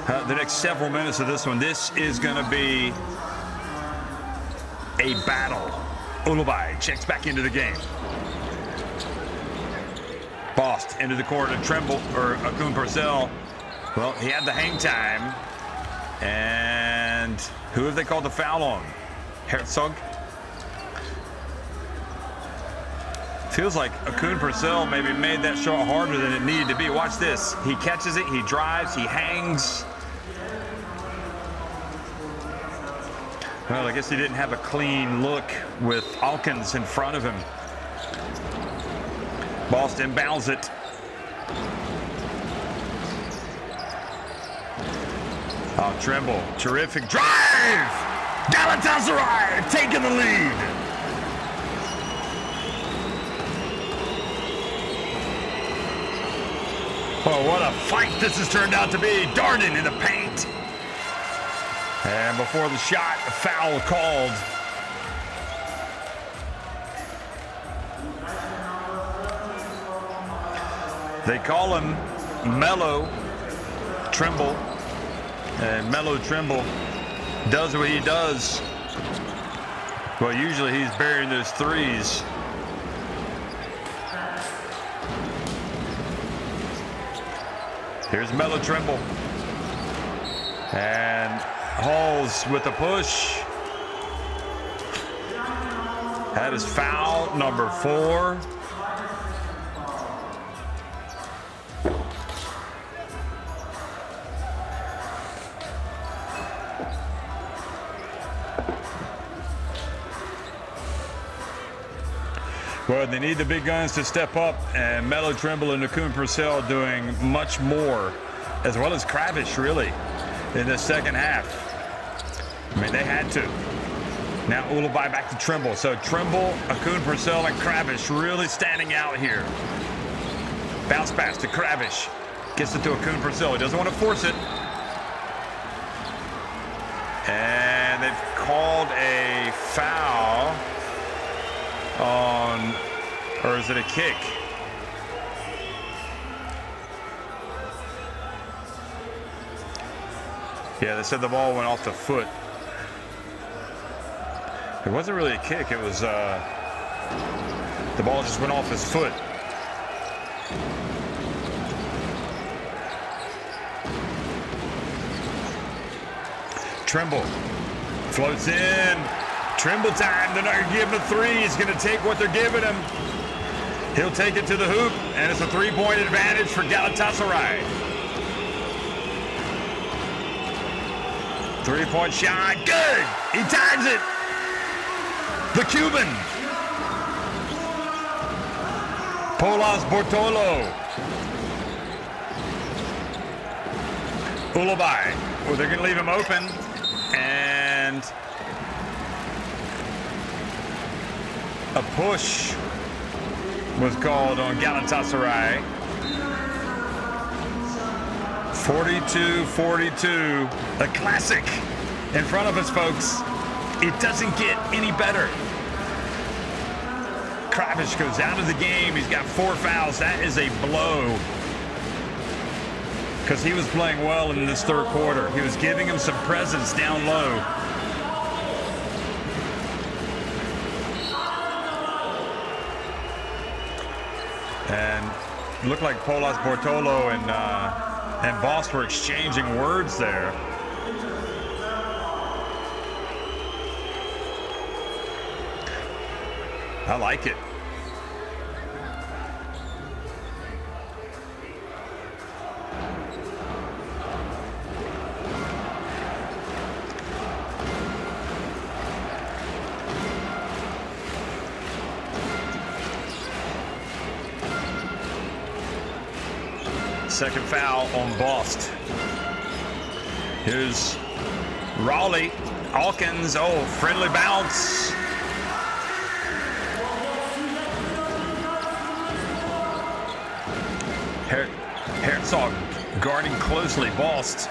the next several minutes of this one. This is going to be a battle. Ulubai checks back into the game. Bost into the corner to Tremble, or Akun Purcell. Well, he had the hang time. And who have they called the foul on? Herzog? Feels like Akun Purcell maybe made that shot harder than it needed to be. Watch this. He catches it, he drives, he hangs. Well, I guess he didn't have a clean look with Alkins in front of him. Boston inbounds it. Oh, Tremble. Terrific drive! Galatasaray taking the lead. Oh, what a fight this has turned out to be. Darden in the paint. And before the shot, a foul called. They call him Mellow Tremble. And Mellow Tremble does what he does. Well, usually he's burying those threes. Here's Mellow Tremble. And Hulls with the push. That is foul number 4. Well, they need the big guns to step up, and Mellow Tremble and Akun Purcell doing much more, as well as Kravish, really, in the second half. I mean, they had to. Now Ulubai back to Tremble. So Tremble, Akun Purcell, and Kravish really standing out here. Bounce pass to Kravish. Gets it to Akun Purcell. He doesn't want to force it. And they've called a foul on, or is it a kick? Yeah, they said the ball went off the foot. It wasn't really a kick, it was, the ball just went off his foot. Tremble floats in. Tremble time. They're not going to give him a 3. He's going to take what they're giving him. He'll take it to the hoop, and it's a 3-point advantage for Galatasaray. 3-point shot. Good. He times it. The Cuban. Polas Bortolo. Ulubai. Well, they're going to leave him open. And a push was called on Galatasaray. 42-42. A classic in front of us, folks. It doesn't get any better. Kravish goes out of the game. He's got 4 fouls. That is a blow. Because he was playing well in this third quarter. He was giving him some presence down low. And it looked like Polas Bortolo and and Boss were exchanging words there. I like it. Second foul on Bost. Here's Raleigh. Hawkins, oh, friendly bounce. Herzog guarding closely, Bost.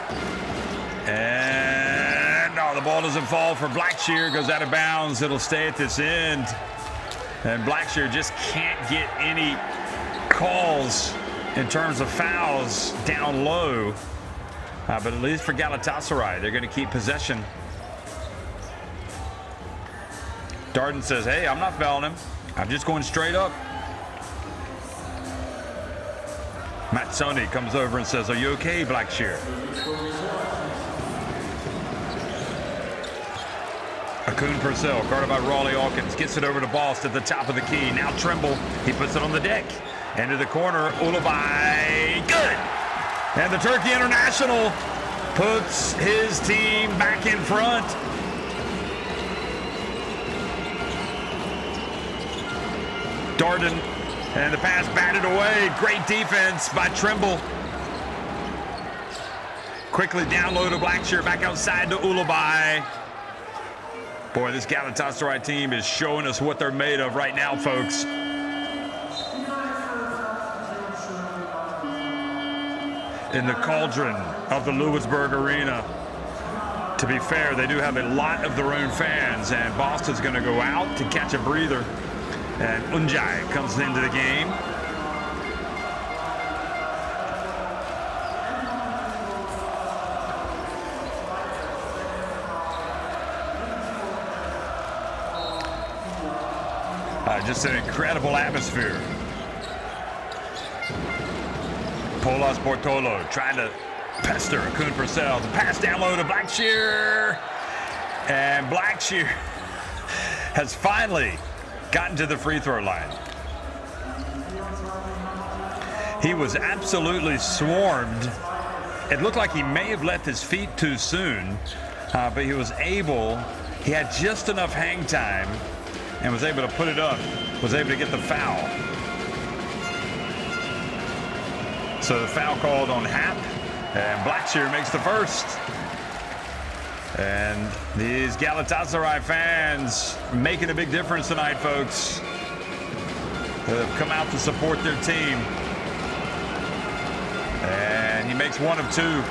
And no, the ball doesn't fall for Blackshear, goes out of bounds. It'll stay at this end. And Blackshear just can't get any calls in terms of fouls down low. But at least for Galatasaray, they're going to keep possession. Darden says, hey, I'm not fouling him. I'm just going straight up. Matsoni comes over and says, are you okay, Blackshear? Akun Purcell, guarded by Raleigh Hawkins, gets it over to Bost at the top of the key. Now Trimble, he puts it on the deck. Into the corner, Ulubai, good! And the Turkey International puts his team back in front. Darden, and the pass batted away. Great defense by Trimble. Quickly down low to Blackshear, back outside to Ulubai. Boy, this Galatasaray team is showing us what they're made of right now, folks. In the cauldron of the Ludwigsburg Arena. To be fair, they do have a lot of their own fans, and Boston's going to go out to catch a breather. And Unjai comes into the game. Just an incredible atmosphere. Polas Bortolo trying to pester Akun Purcell. The pass down low to Blackshear. And Blackshear has finally gotten to the free throw line. He was absolutely swarmed. It looked like he may have left his feet too soon, but he was able, he had just enough hang time and was able to put it up, was able to get the foul. So the foul called on Happ, and Blackshear makes the first. And these Galatasaray fans making a big difference tonight, folks. They've come out to support their team. And he makes one of two.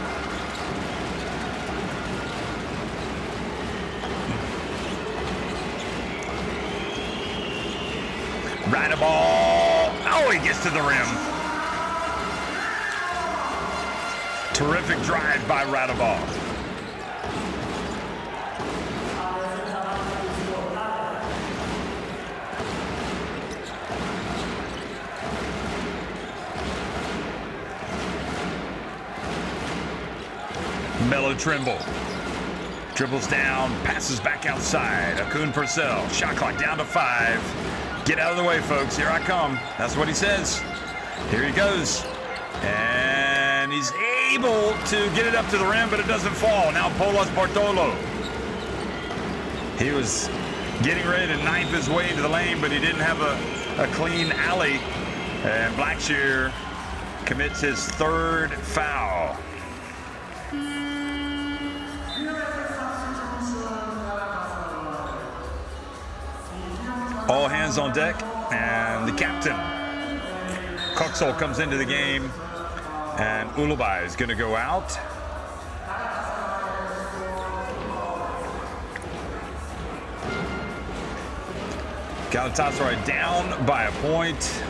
Right a ball. Oh, he gets to the rim. Terrific drive by Radabal. Mello Trimble. Dribbles down, passes back outside. Akun Purcell, shot clock down to 5. Get out of the way, folks. Here I come. That's what he says. Here he goes. And he's able to get it up to the rim, but it doesn't fall. Now Polas Bartolo. He was getting ready to knife his way into the lane, but he didn't have a clean alley. And Blackshear commits his third foul. All hands on deck, and the captain, Coxall, comes into the game, and Ulubai is going to go out. Galatasaray down by a point.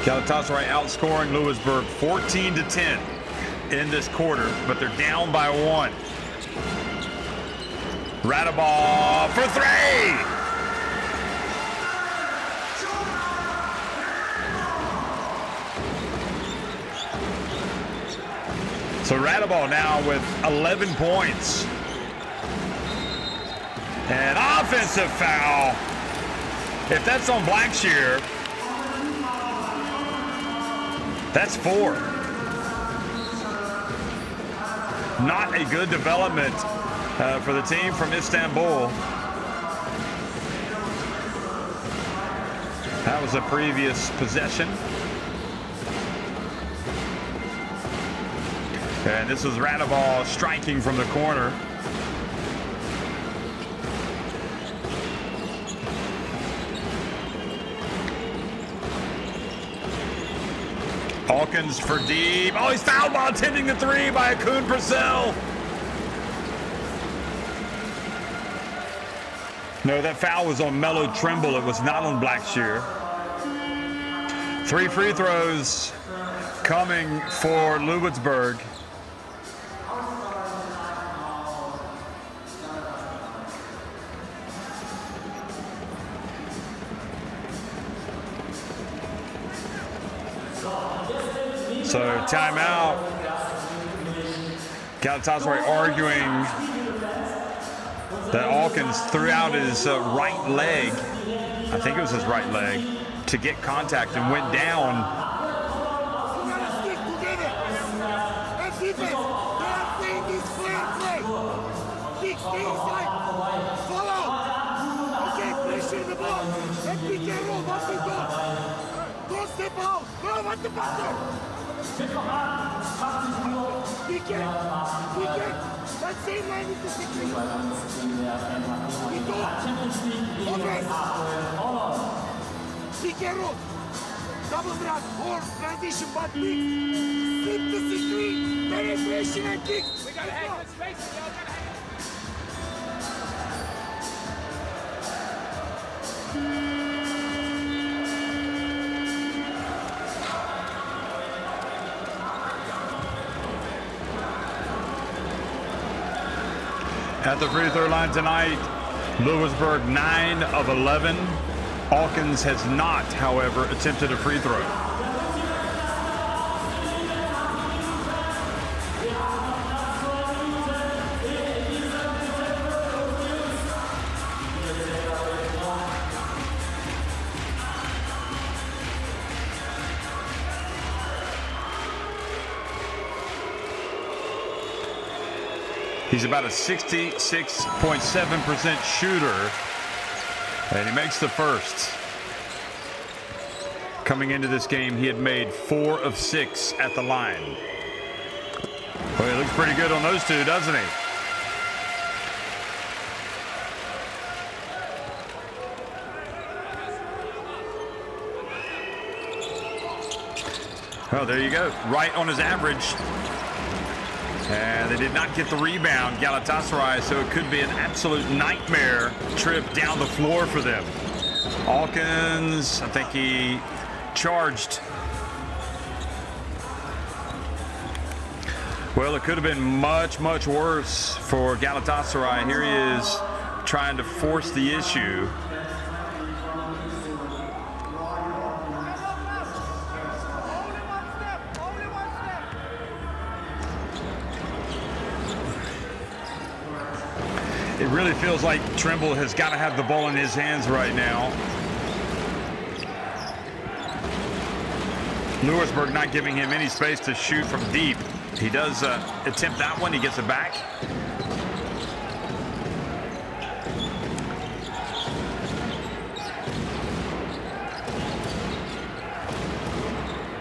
Galatasaray outscoring Ludwigsburg 14-10 in this quarter, but they're down by 1. Radabal for 3! So Radaball now with 11 points. And offensive foul. If that's on Blackshear, that's 4. Not a good development for the team from Istanbul. That was a previous possession. And this is Radaball striking from the corner. Hawkins for deep. Oh, he's fouled while attending the 3 by Akun Purcell. No, that foul was on Mello Trimble. It was not on Blackshear. 3 free throws coming for Ludwigsburg. So timeout. Galatasaray arguing that Hawkins threw out his right leg. I think it was his right leg to get contact and went down. You gotta stick together. And defense, they are playing this play. Kick, stay inside. Follow. Okay, pressure the ball. And pick and roll. What the dog? Don't step out. No, what the buzzer? Pick it. That same line is the secret. Pick and roll. Double drag or transition, but big. Flip the screen. Penetration and kick. We gotta hang good space. Y'all gotta hang. At the free throw line tonight, Ludwigsburg 9 of 11. Hawkins has not, however, attempted a free throw. He's about a 66.7% shooter, and he makes the first. Coming into this game, he had made 4 of 6 at the line. Well, he looks pretty good on those two, doesn't he? Well, there you go. Right on his average. And they did not get the rebound, Galatasaray, so it could be an absolute nightmare trip down the floor for them. Hawkins, I think he charged. Well, it could have been much, much worse for Galatasaray. Here he is trying to force the issue. It really feels like Trimble has got to have the ball in his hands right now. Ludwigsburg not giving him any space to shoot from deep. He does attempt that one. He gets it back.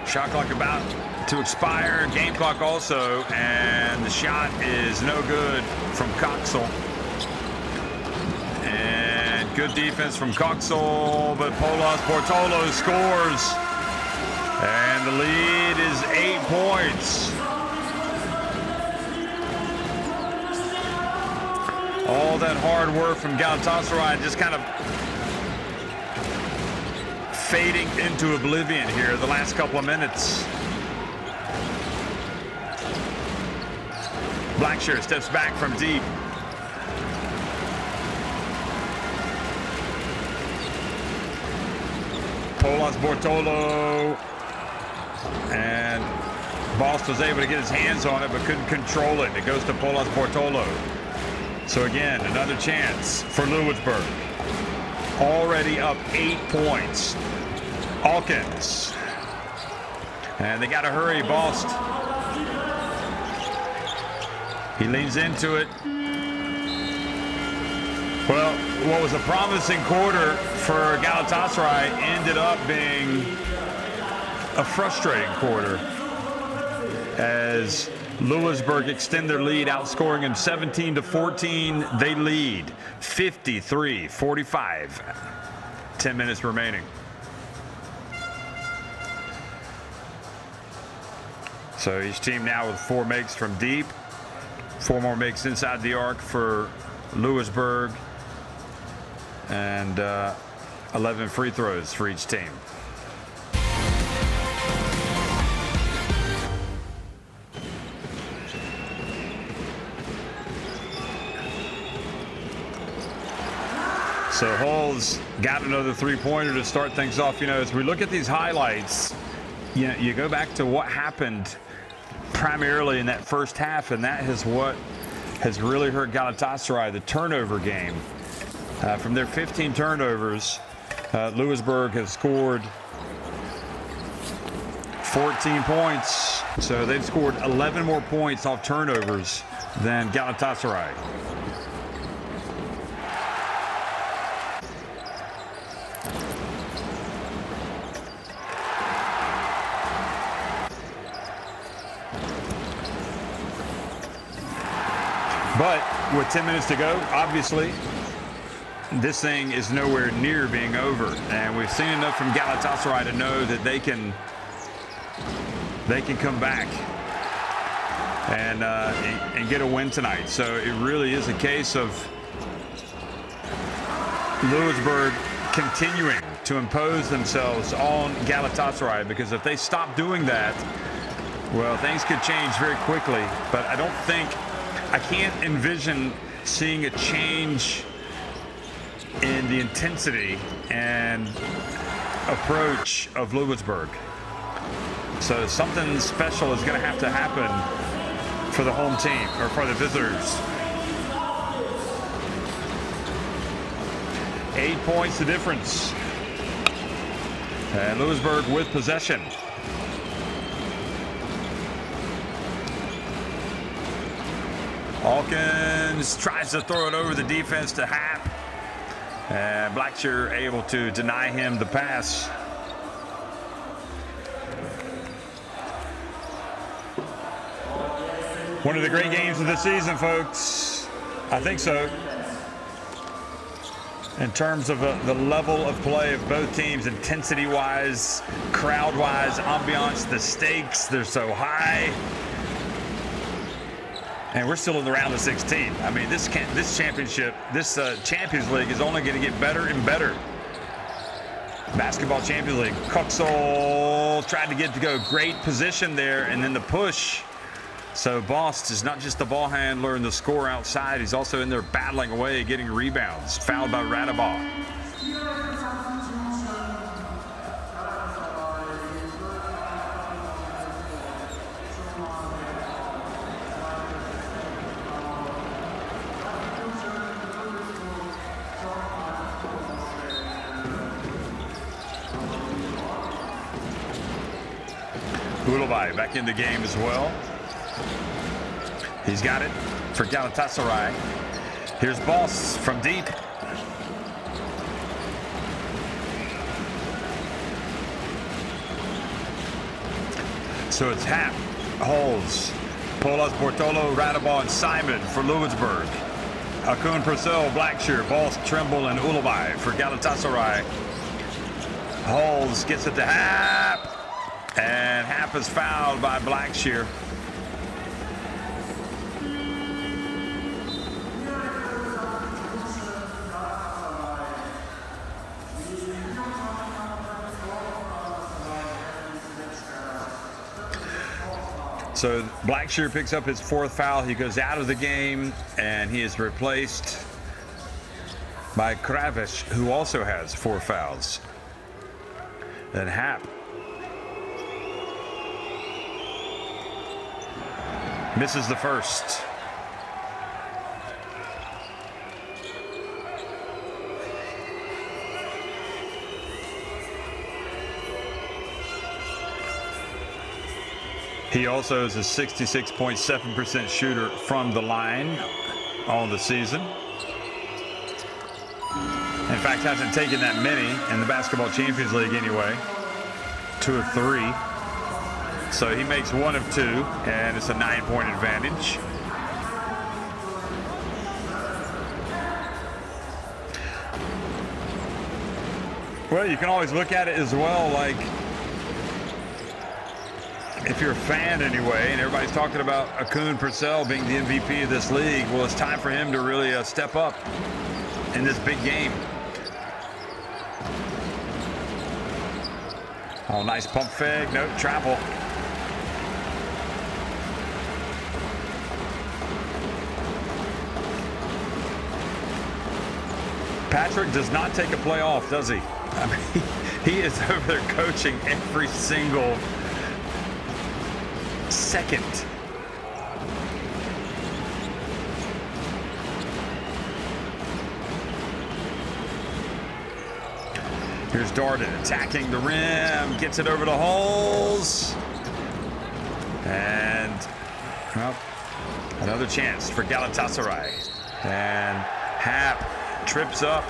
Shot clock about to expire. Game clock also. And the shot is no good from Coxel. And good defense from Coxel, but Polas Portolo scores. And the lead is 8 points. All that hard work from Galatasaray just kind of fading into oblivion here the last couple of minutes. Blackshear steps back from deep. Polas Bortolo and Bost was able to get his hands on it but couldn't control it. It goes to Polas Bortolo. So again, another chance for Ludwigsburg. Already up 8 points. Alkins. And they got to hurry, Bost. He leans into it. Well, what was a promising quarter for Galatasaray ended up being a frustrating quarter as Ludwigsburg extend their lead, outscoring them 17-14. They lead 53-45. 10 minutes remaining. So each team now with 4 makes from deep. 4 more makes inside the arc for Ludwigsburg. And 11 free throws for each team. So Hull's got another 3-pointer to start things off. You know, as we look at these highlights, you go back to what happened primarily in that first half, and that is what has really hurt Galatasaray, the turnover game. From their 15 turnovers, Ludwigsburg has scored 14 points. So they've scored 11 more points off turnovers than Galatasaray. But with 10 minutes to go, obviously, this thing is nowhere near being over. And we've seen enough from Galatasaray to know that they can come back and get a win tonight. So it really is a case of Ludwigsburg continuing to impose themselves on Galatasaray, because if they stop doing that, well, things could change very quickly. But I can't envision seeing a change in the intensity and approach of Ludwigsburg. So something special is going to have to happen for the home team, or for the visitors. 8 points the difference. And Ludwigsburg with possession. Alkins tries to throw it over the defense to Happ. And Blackshear able to deny him the pass. One of the great games of the season, folks. I think so. In terms of the level of play of both teams, intensity-wise, crowd-wise, ambiance, the stakes, they're so high. And we're still in the round of 16. I mean, this championship, this Champions League is only going to get better and better. Basketball Champions League. Kuxel tried to get to go. Great position there, and then the push. So Bost is not just the ball handler and the scorer outside. He's also in there battling away, getting rebounds. Fouled by Radabah. Ulubai back in the game as well. He's got it for Galatasaray. Here's Bost from deep. So it's Happ, Holds, Polas, Bortolo, Radabah, and Simon for Ludwigsburg. Akun, Purcell, Blackshear, Bost, Trimble, and Ulubai for Galatasaray. Holds gets it to Happ. And Happ is fouled by Blackshear. So Blackshear picks up his 4th foul. He goes out of the game, and he is replaced by Kravish, who also has 4 fouls. Then Happ Misses the first. He also is a 66.7% shooter from the line on the season. In fact, hasn't taken that many in the Basketball Champions League anyway. 2 of 3. So he makes 1 of 2, and it's a 9-point advantage. Well, you can always look at it as well, like, if you're a fan anyway, and everybody's talking about Akun Purcell being the MVP of this league, well, it's time for him to really step up in this big game. Oh, nice pump fake. Nope, travel. Patrick does not take a play off, does he? I mean, he is over there coaching every single second. Here's Darden attacking the rim, gets it over the holes. And, well, another chance for Galatasaray. And Hap trips up.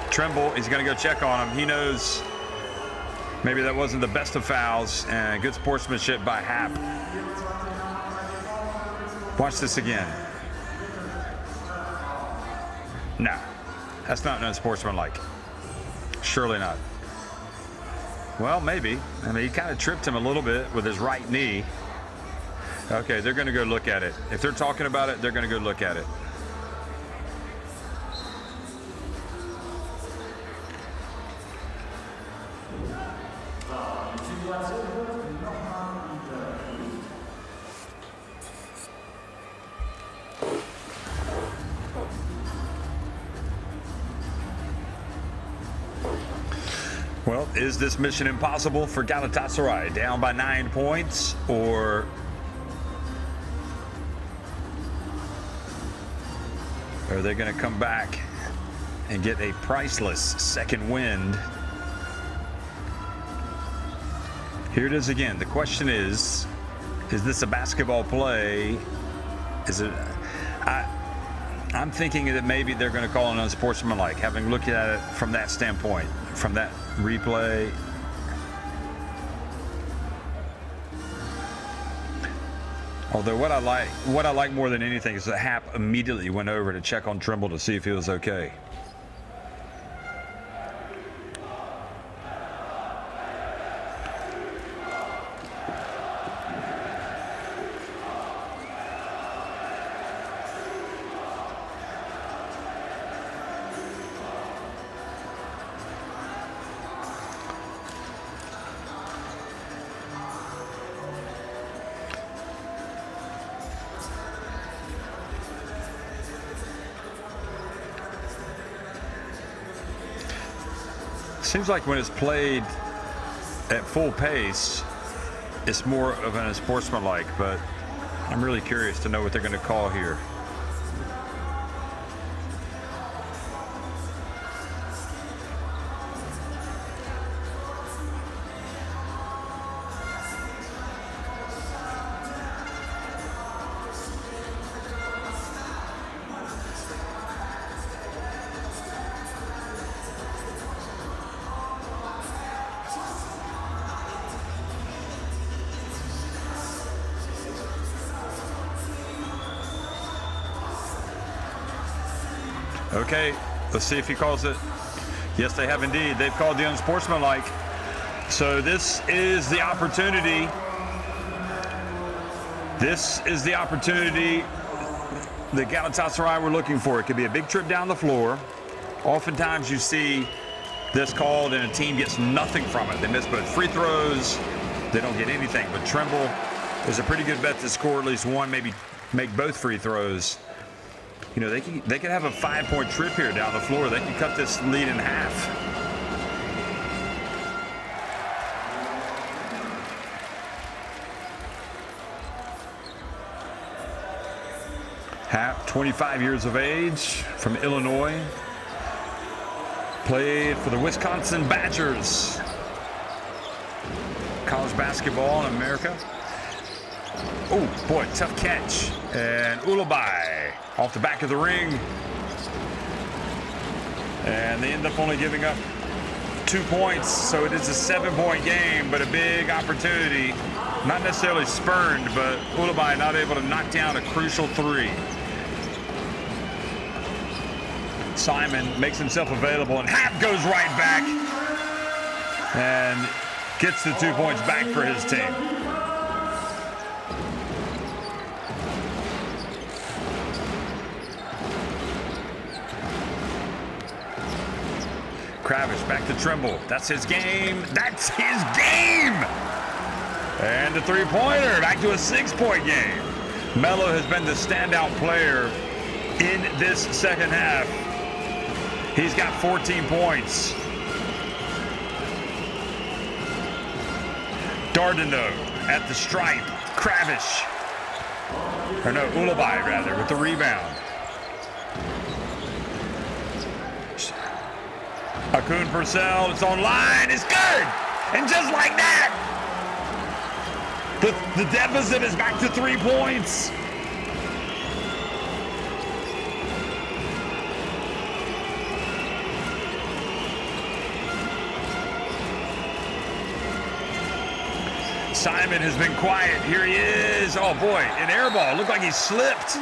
Trimble, he's going to go check on him. He knows maybe that wasn't the best of fouls, and good sportsmanship by Hap. Watch this again. No, that's not unsportsmanlike. Surely not. Well, maybe. I mean, he kind of tripped him a little bit with his right knee. Okay, they're going to go look at it. If they're talking about it, they're going to go look at it. Well, is this mission impossible for Galatasaray? Down by 9 points, or are they going to come back and get a priceless second wind? Here it is again. The question is this a basketball play? Is it? I'm thinking that maybe they're going to call it unsportsmanlike, having looked at it from that standpoint, from that replay. Although what I like more than anything is that Hap immediately went over to check on Trimble to see if he was okay. Seems like when it's played at full pace, it's more of an unsportsmanlike, but I'm really curious to know what they're going to call here. Okay, let's see if he calls it. Yes, they have indeed. They've called the unsportsmanlike. So this is the opportunity. This is the opportunity that Galatasaray were looking for. It could be a big trip down the floor. Oftentimes you see this called and a team gets nothing from it. They miss both free throws. They don't get anything. But Trimble is a pretty good bet to score at least one, maybe make both free throws. You know, they could have a 5-point trip here down the floor. They can cut this lead in half. 25 years of age, from Illinois. Played for the Wisconsin Badgers. College basketball in America. Oh, boy, tough catch. And Ulubai off the back of the ring. And they end up only giving up 2 points, so it is a 7-point game, but a big opportunity. Not necessarily spurned, but Ulubai not able to knock down a crucial three. Simon makes himself available, and Hap goes right back and gets the 2 points back for his team. Kravish back to Trimble. That's his game. That's his game! And the three-pointer, back to a 6-point game. Melo has been the standout player in this second half. He's got 14 points. Dardenau at the stripe. Kravish. Or no, Ulubai rather, with the rebound. Akun Purcell, it's online, it's good! And just like that, the deficit is back to 3 points. Simon has been quiet. Here he is. Oh boy, an air ball. Looked like he slipped.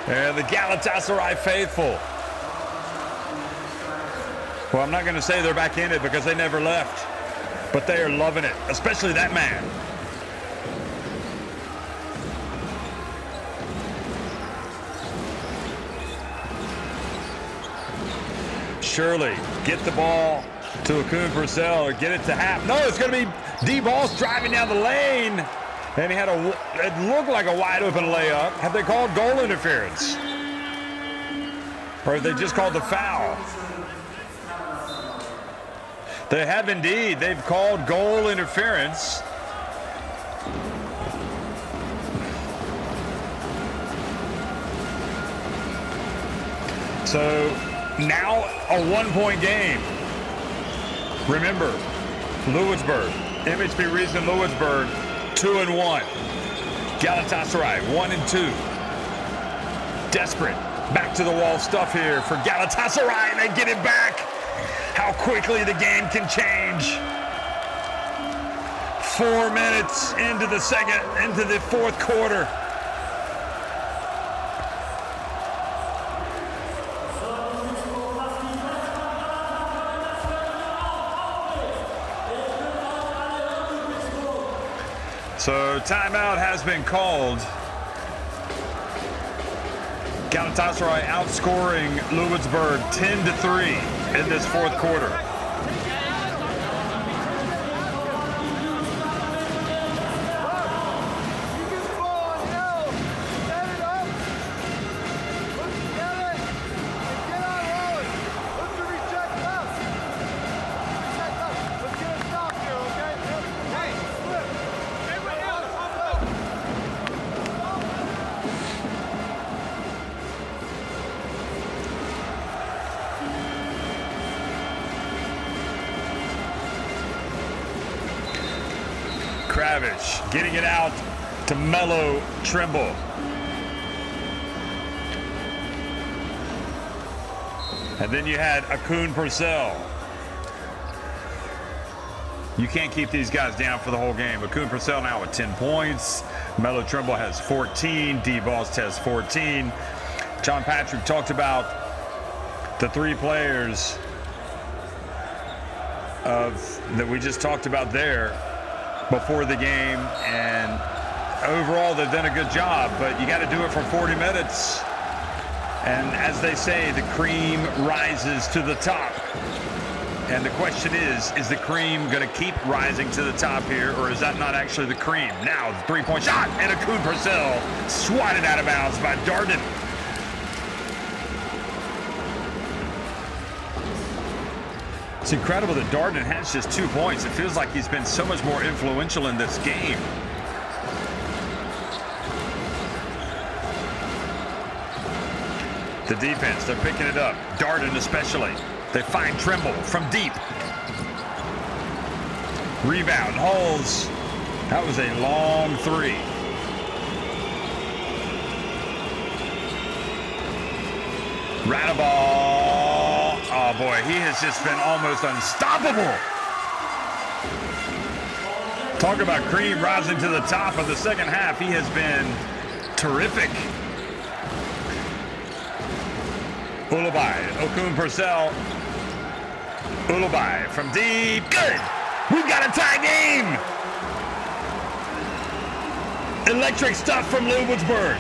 And the Galatasaray faithful. Well, I'm not going to say they're back in it because they never left, but they are loving it, especially that man. Shirley, get the ball to Akun Purcell or get it to Hap. No, it's going to be D-Boss driving down the lane. And he had it looked like a wide open layup. Have they called goal interference? Or have they just called the foul? They have indeed. They've called goal interference. So now a 1-point game. Remember, Ludwigsburg, MHP Riesen Ludwigsburg, 2-1. Galatasaray 1-2. Desperate. Back to the wall stuff here for Galatasaray, and they get it back. How quickly the game can change. 4 minutes into the fourth quarter. So timeout has been called. Galatasaray outscoring Ludwigsburg 10-3 in this fourth quarter. Kravish getting it out to Melo Trimble. And then you had Akun Purcell. You can't keep these guys down for the whole game. Akun Purcell now with 10 points. Melo Trimble has 14. D-Boss has 14. John Patrick talked about the three players that we just talked about there before the game, and overall they've done a good job, but you got to do it for 40 minutes. And as they say, the cream rises to the top. And the question is the cream going to keep rising to the top here, or is that not actually the cream? Now, the three-point shot, and Akun Purcell swatted out of bounds by Darden. It's incredible that Darden has just 2 points. It feels like he's been so much more influential in this game. The defense, they're picking it up. Darden especially. They find Trimble from deep. Rebound, Hulls. That was a long three. Radaball. Oh boy, he has just been almost unstoppable. Talk about cream rising to the top of the second half. He has been terrific. Ulubai, Okun Purcell. Ulubai from deep. Good. We've got a tie game. Electric stuff from Ludwigsburg.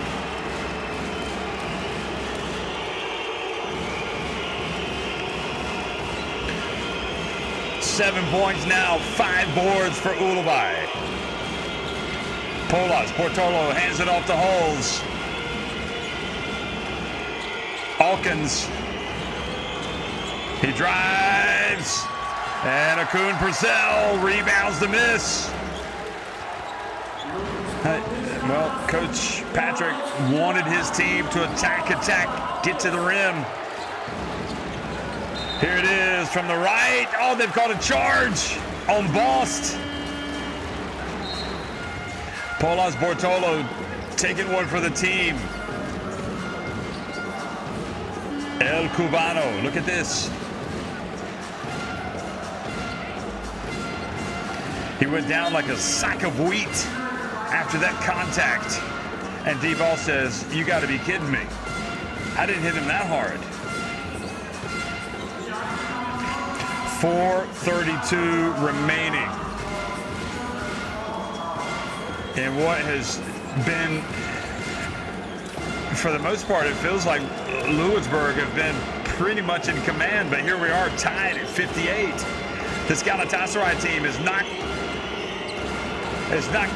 Seven points now, 5 boards for Ulubai. Portolo hands it off to Hulls. Alkins. He drives. And Okun Purcell rebounds the miss. Well, Coach Patrick wanted his team to attack, get to the rim. Here it is from the right. Oh, they've called a charge on Bost. Polas Bortolo taking one for the team. El Cubano, look at this. He went down like a sack of wheat after that contact. And D-Ball says, you got to be kidding me. I didn't hit him that hard. 4:32 remaining. And what has been, for the most part, it feels like Ludwigsburg have been pretty much in command, but here we are tied at 58. This Galatasaray team is not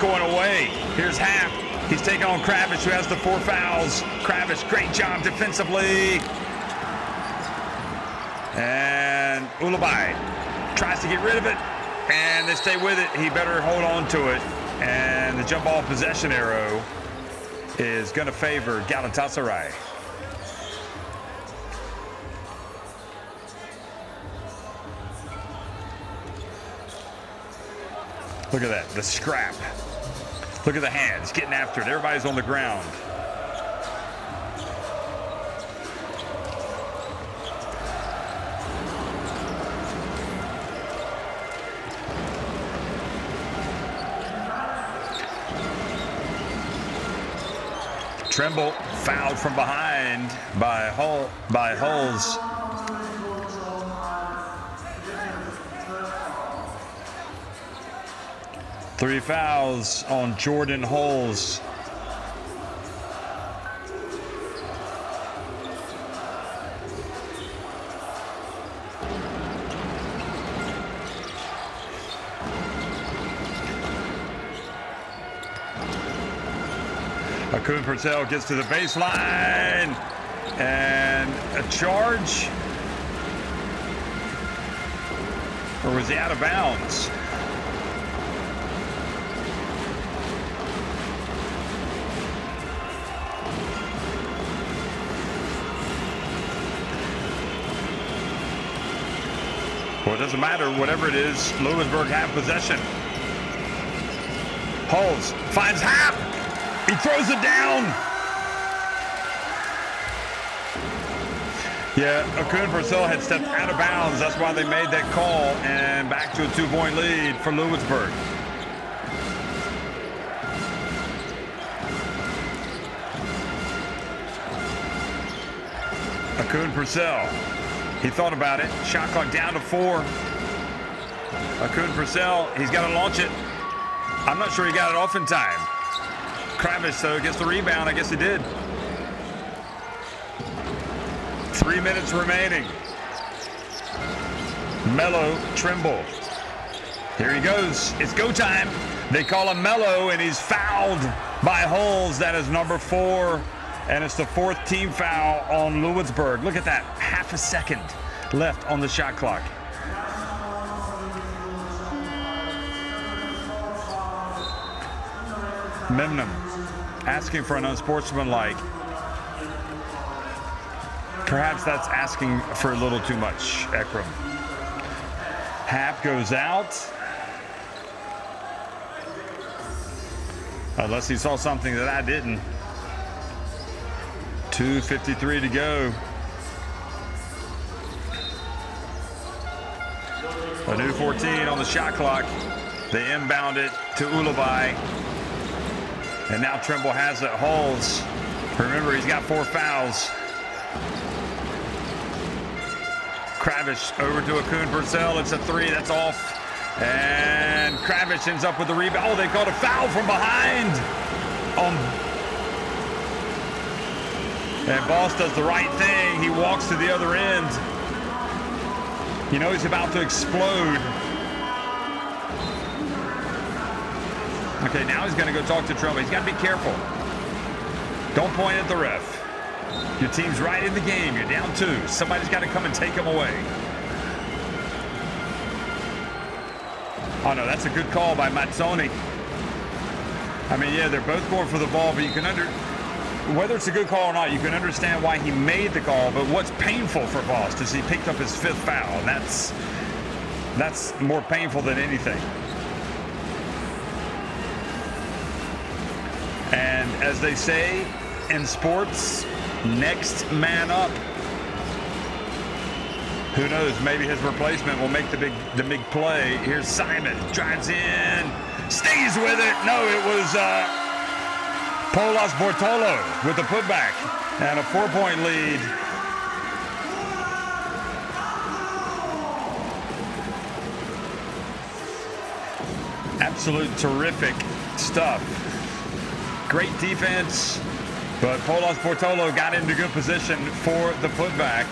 going away. Here's Hap. He's taking on Kravish, who has the 4 fouls. Kravish, great job defensively. And Ulubai tries to get rid of it, and they stay with it. He better hold on to it. And the jump ball possession arrow is going to favor Galatasaray. Look at that, the scrap. Look at the hands getting after it. Everybody's on the ground. Trimble fouled from behind by Hulls. Three fouls on Jordan Hulls. Okun Purcell gets to the baseline, and a charge, or was he out of bounds? Well, it doesn't matter. Whatever it is, Ludwigsburg have possession. Hulls finds Hap. He throws it down. Yeah, Okun Purcell had stepped out of bounds. That's why they made that call. And back to a 2-point lead for Ludwigsburg. Okun Purcell. He thought about it. Shot clock down to 4. Okun Purcell, he's got to launch it. I'm not sure he got it off in time. Kravish, though, gets the rebound. I guess he did. 3 minutes remaining. Mello, Trimble. Here he goes. It's go time. They call him Mello, and he's fouled by Hulls. That is number 4. And it's the 4th team foul on Ludwigsburg. Look at that. Half a second left on the shot clock. Memnum asking for an unsportsmanlike. Perhaps that's asking for a little too much, Ekram. Hap goes out. Unless he saw something that I didn't. 2:53 to go. A new 14 on the shot clock. They inbound it to Ulubai. And now Trimble has it. Halls. Remember, he's got 4 fouls. Kravish over to Akun Purcell. It's a 3. That's off. And Kravish ends up with the rebound. Oh, they called a foul from behind. And Boss does the right thing. He walks to the other end. You know he's about to explode. Okay, now he's going to go talk to Trimble. He's got to be careful. Don't point at the ref. Your team's right in the game. You're down 2. Somebody's got to come and take him away. Oh, no, that's a good call by Mazzoni. I mean, yeah, they're both going for the ball, but you can whether it's a good call or not, you can understand why he made the call, but what's painful for Boss is he picked up his 5th foul, and that's more painful than anything. And as they say in sports, next man up. Who knows? Maybe his replacement will make the big play. Here's Simon, drives in, stays with it. No, it was Polas Bortolo with the putback and a 4-point lead. Absolute terrific stuff. Great defense, but Polas Bortolo got into good position for the putback.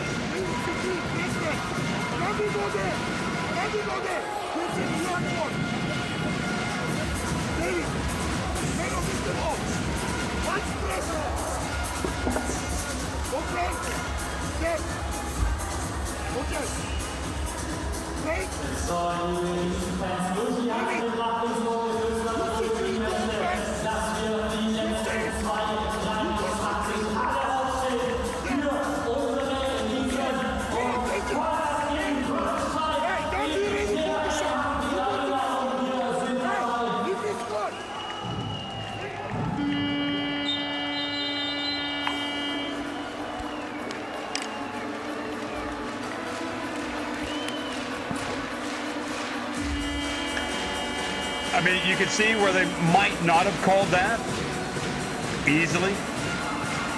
I mean, you could see where they might not have called that easily,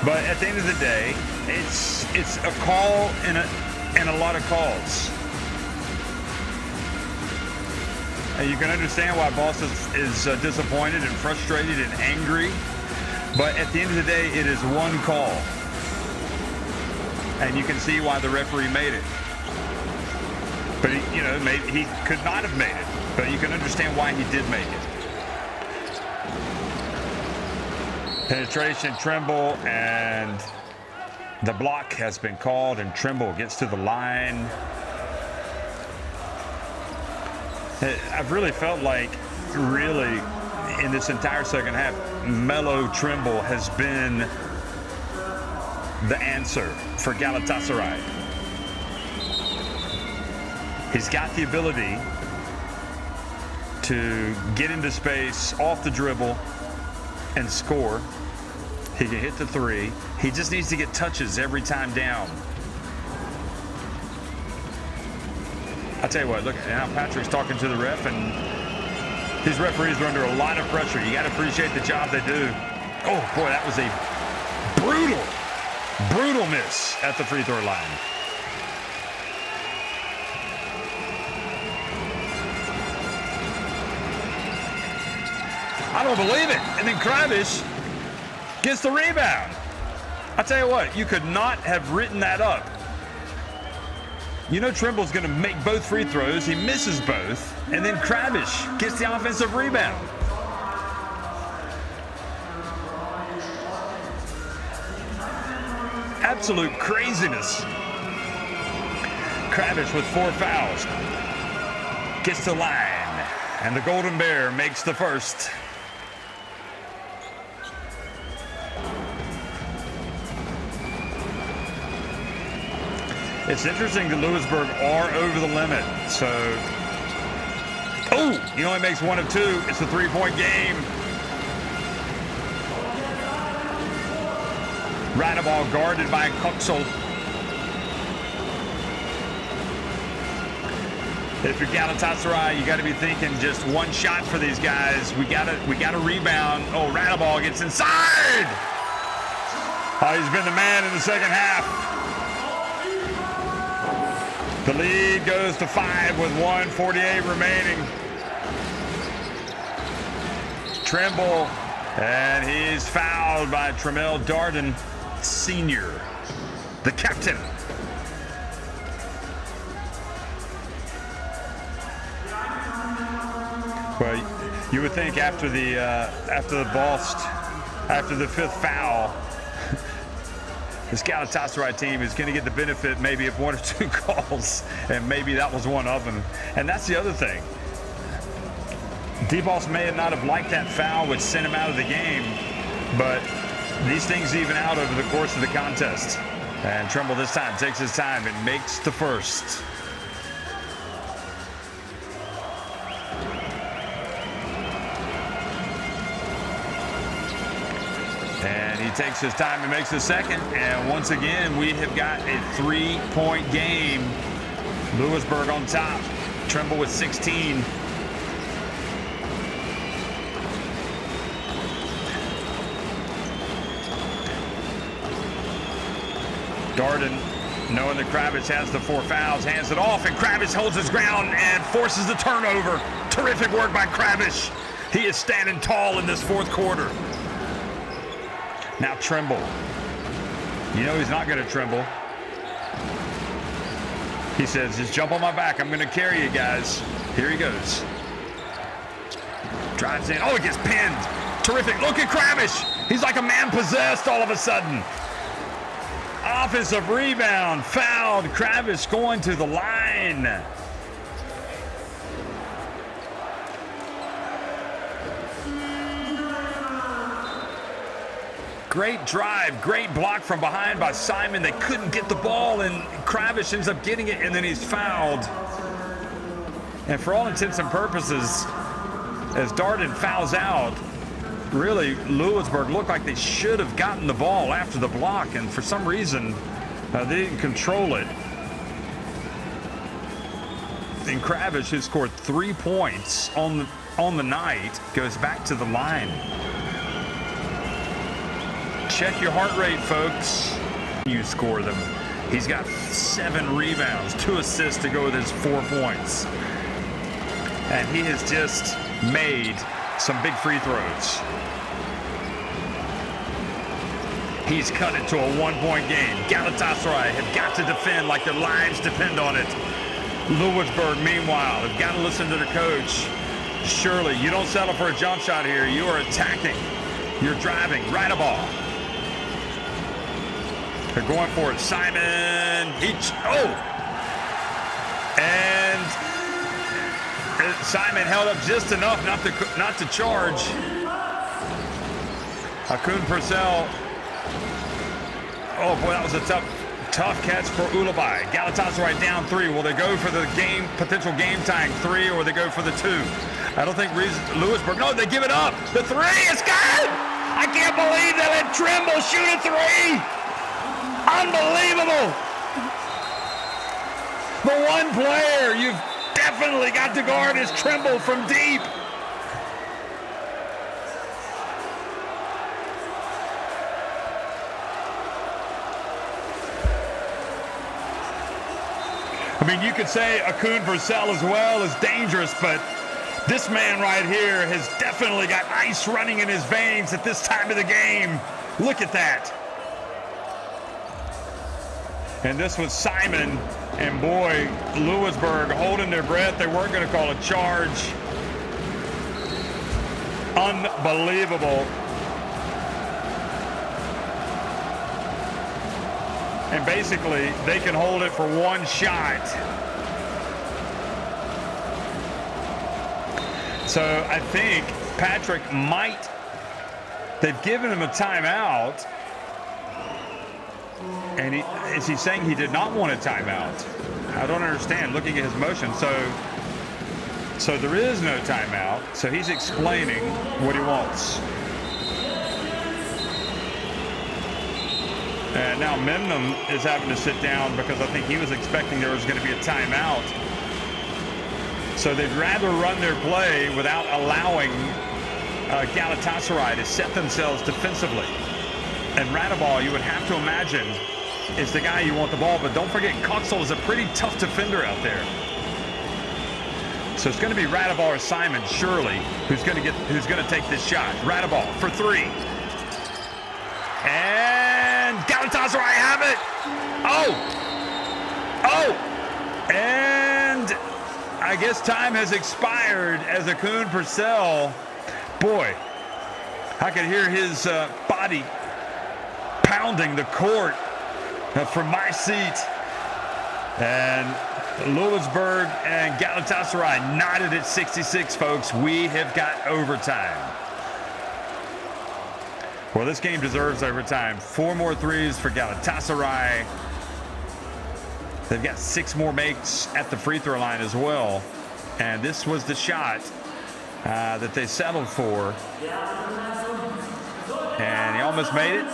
but at the end of the day, it's a call and a lot of calls. And you can understand why Boss is disappointed and frustrated and angry, but at the end of the day, it is one call, and you can see why the referee made it. But he could not have made it. But you can understand why he did make it. Penetration, Trimble, and the block has been called, and Trimble gets to the line. I've really felt like, in this entire second half, Melo Trimble has been the answer for Galatasaray. He's got the ability to get into space off the dribble and score. He can hit the 3. He just needs to get touches every time down. I'll tell you what, look, now Patrick's talking to the ref, and these referees are under a lot of pressure. You got to appreciate the job they do. Oh, boy, that was a brutal miss at the free throw line. I don't believe it. And then Kravish gets the rebound. I'll tell you what, you could not have written that up. You know Trimble's going to make both free throws. He misses both. And then Kravish gets the offensive rebound. Absolute craziness. Kravish with 4 fouls. Gets to line. And the Golden Bear makes the first. It's interesting that Lewisburg are over the limit. So, oh, he only makes 1 of 2. It's a 3-point game. Radeball guarded by Kuxel. If you're Galatasaray, you got to be thinking just one shot for these guys. We got to rebound. Oh, Radeball gets inside. Oh, he's been the man in the second half. The lead goes to 5 with 1:48 remaining. Trimble, and he's fouled by Tremel Darden, senior, the captain. Well, you would think after the fifth foul, this Galatasaray team is going to get the benefit maybe of 1 or 2 calls, and maybe that was one of them. And that's the other thing. D-Boss may not have liked that foul, which sent him out of the game, but these things even out over the course of the contest. And Trimble this time takes his time and makes the first. And he takes his time and makes the second. And once again, we have got a 3-point game. Lewisburg on top. Trimble with 16. Darden, knowing that Kravitz has the 4 fouls, hands it off, and Kravitz holds his ground and forces the turnover. Terrific work by Kravitz. He is standing tall in this fourth quarter. Now Trimble. You know he's not going to tremble. He says, just jump on my back. I'm going to carry you guys. Here he goes. Drives in. Oh, he gets pinned. Terrific. Look at Kravitz. He's like a man possessed all of a sudden. Offensive rebound. Fouled. Kravitz going to the line. Great drive, great block from behind by Simon. They couldn't get the ball, and Kravitz ends up getting it, and then he's fouled. And for all intents and purposes, as Darden fouls out, really, Lewisburg looked like they should have gotten the ball after the block, and for some reason, they didn't control it. And Kravitz, who scored 3 points on the night, goes back to the line. Check your heart rate, folks. You score them. He's got 7 rebounds, 2 assists to go with his 4 points. And he has just made some big free throws. He's cut it to a 1-point game. Galatasaray have got to defend like their lives depend on it. Lewisburg, meanwhile, have got to listen to their coach. Surely, you don't settle for a jump shot here. You are attacking. You're driving. Right a ball. They're going for it. Simon. And Simon held up just enough not to charge. Akun Purcell. Oh boy, that was a tough catch for Ulabai. Galatasaray down 3. Will they go for the potential game tying 3, or will they go for the 2? I don't think Lewisburg. No, they give it up. The 3 is good. I can't believe they let Trimble shoot a 3. Unbelievable. The one player you've definitely got to guard is Trimble from deep. I mean, you could say Akun Purcell as well is dangerous, but this man right here has definitely got ice running in his veins at this time of the game. Look at that. And this was Simon, and boy, Lewisburg holding their breath. They weren't going to call a charge. Unbelievable. And basically, they can hold it for 1 shot. So I think Patrick they've given him a timeout. And is he saying he did not want a timeout? I don't understand, looking at his motion. So there is no timeout. So he's explaining what he wants. And now Memnum is having to sit down because I think he was expecting there was going to be a timeout. So they'd rather run their play without allowing Galatasaray to set themselves defensively. And Radabal, you would have to imagine, is the guy you want the ball. But don't forget, Coxel is a pretty tough defender out there. So it's going to be Radabal or Simon, surely, who's going to take this shot. Radabal for three. And Galatasaray have it. Oh! And I guess time has expired as Akun Purcell. Boy, I could hear his body pounding the court from my seat. And Ludwigsburg and Galatasaray knotted at 66, folks. We have got overtime. Well, this game deserves overtime. 4 more threes for Galatasaray. They've got 6 more makes at the free throw line as well. And this was the shot that they settled for. And he almost made it.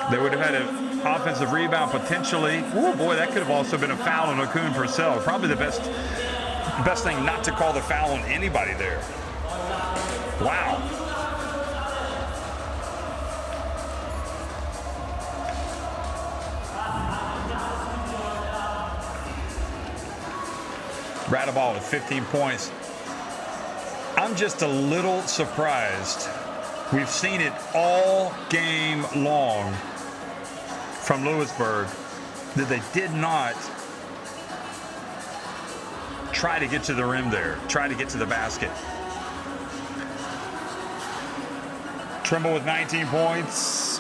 They would have had an offensive rebound potentially. Oh boy, that could have also been a foul on Akun Purcell. Probably the best thing not to call the foul on anybody there. Wow. Radabal with 15 points. I'm just a little surprised. We've seen it all game long from Ludwigsburg that they did not try to get to the rim there, try to get to the basket. Trimble with 19 points.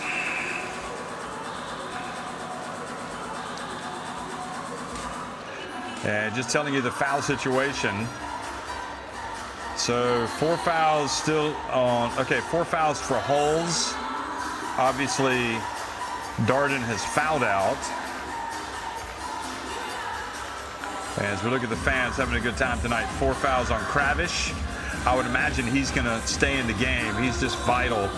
And just telling you the foul situation. So 4 fouls still on. Okay, 4 fouls for Hulls. Obviously, Darden has fouled out. And as we look at the fans having a good time tonight, 4 fouls on Kravish. I would imagine he's going to stay in the game. He's just vital.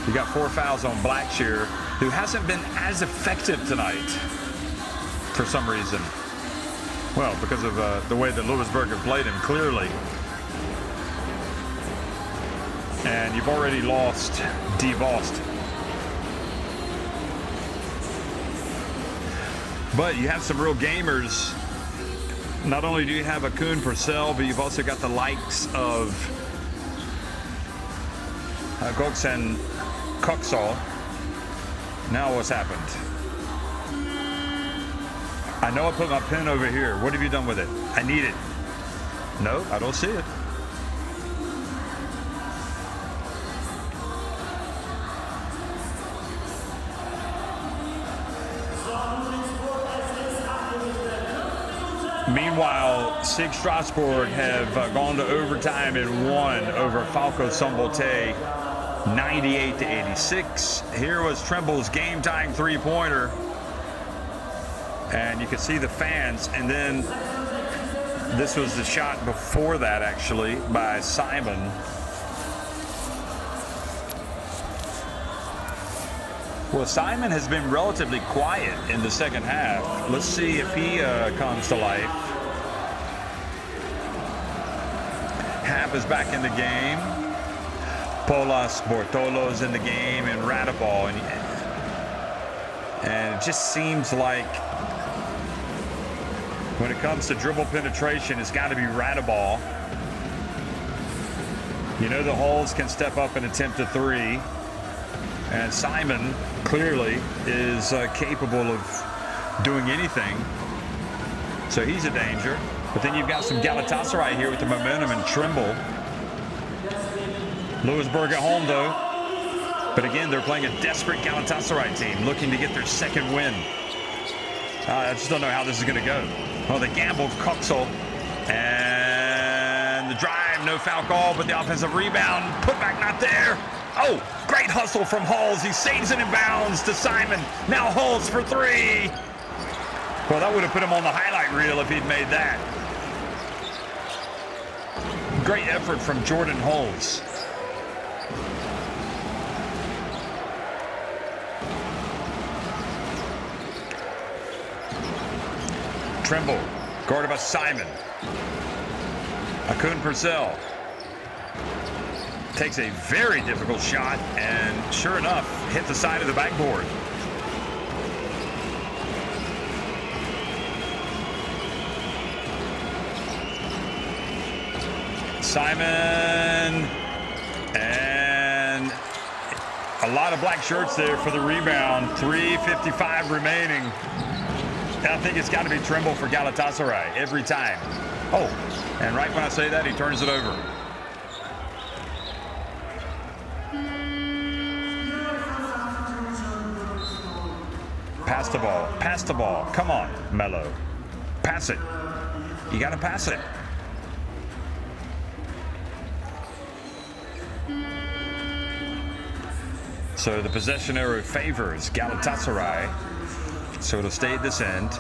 You got 4 fouls on Blackshear, who hasn't been as effective tonight for some reason. Well, because of the way that Ludwigsburg have played him, clearly. And you've already lost DeVost. But you have some real gamers. Not only do you have Akun Purcell, but you've also got the likes of Gox and Coxall. Now what's happened? I know I put my pen over here. What have you done with it? I need it. No, I don't see it. Meanwhile, SIG Strasbourg have gone to overtime and won over Falco Sombolte 98-86. Here was Trimble's game-tying three-pointer. And you can see the fans. And then this was the shot before that, actually, by Simon. Well, Simon has been relatively quiet in the second half. Let's see if he comes to life. Hap is back in the game. Polas Bortolo's in the game, and Radabal. And it just seems like when it comes to dribble penetration, it's got to be Radabal. You know the Hulls can step up and attempt a three. And Simon clearly is capable of doing anything. So he's a danger. But then you've got some Galatasaray here with the momentum and Trimble. Ludwigsburg at home, though. But again, they're playing a desperate Galatasaray team looking to get their second win. I just don't know how this is going to go. Well, they gambled Coxel. And the drive, no foul call, but the offensive rebound, put back not there. Oh! Great hustle from Hulls. He saves it in bounds to Simon. Now Hulls for three. Well, that would have put him on the highlight reel if he'd made that. Great effort from Jordan Hulls. Trimble, guarded by Simon. Akun Purcell takes a very difficult shot and sure enough hit the side of the backboard. Simon, and a lot of black shirts there for the rebound. 3:55 remaining. I think it's got to be Trimble for Galatasaray every time. Oh, and right when I say that, he turns it over. Pass the ball. Pass the ball. Come on, Melo. Pass it. You got to pass it. So the possession arrow favors Galatasaray. So it'll stay at this end.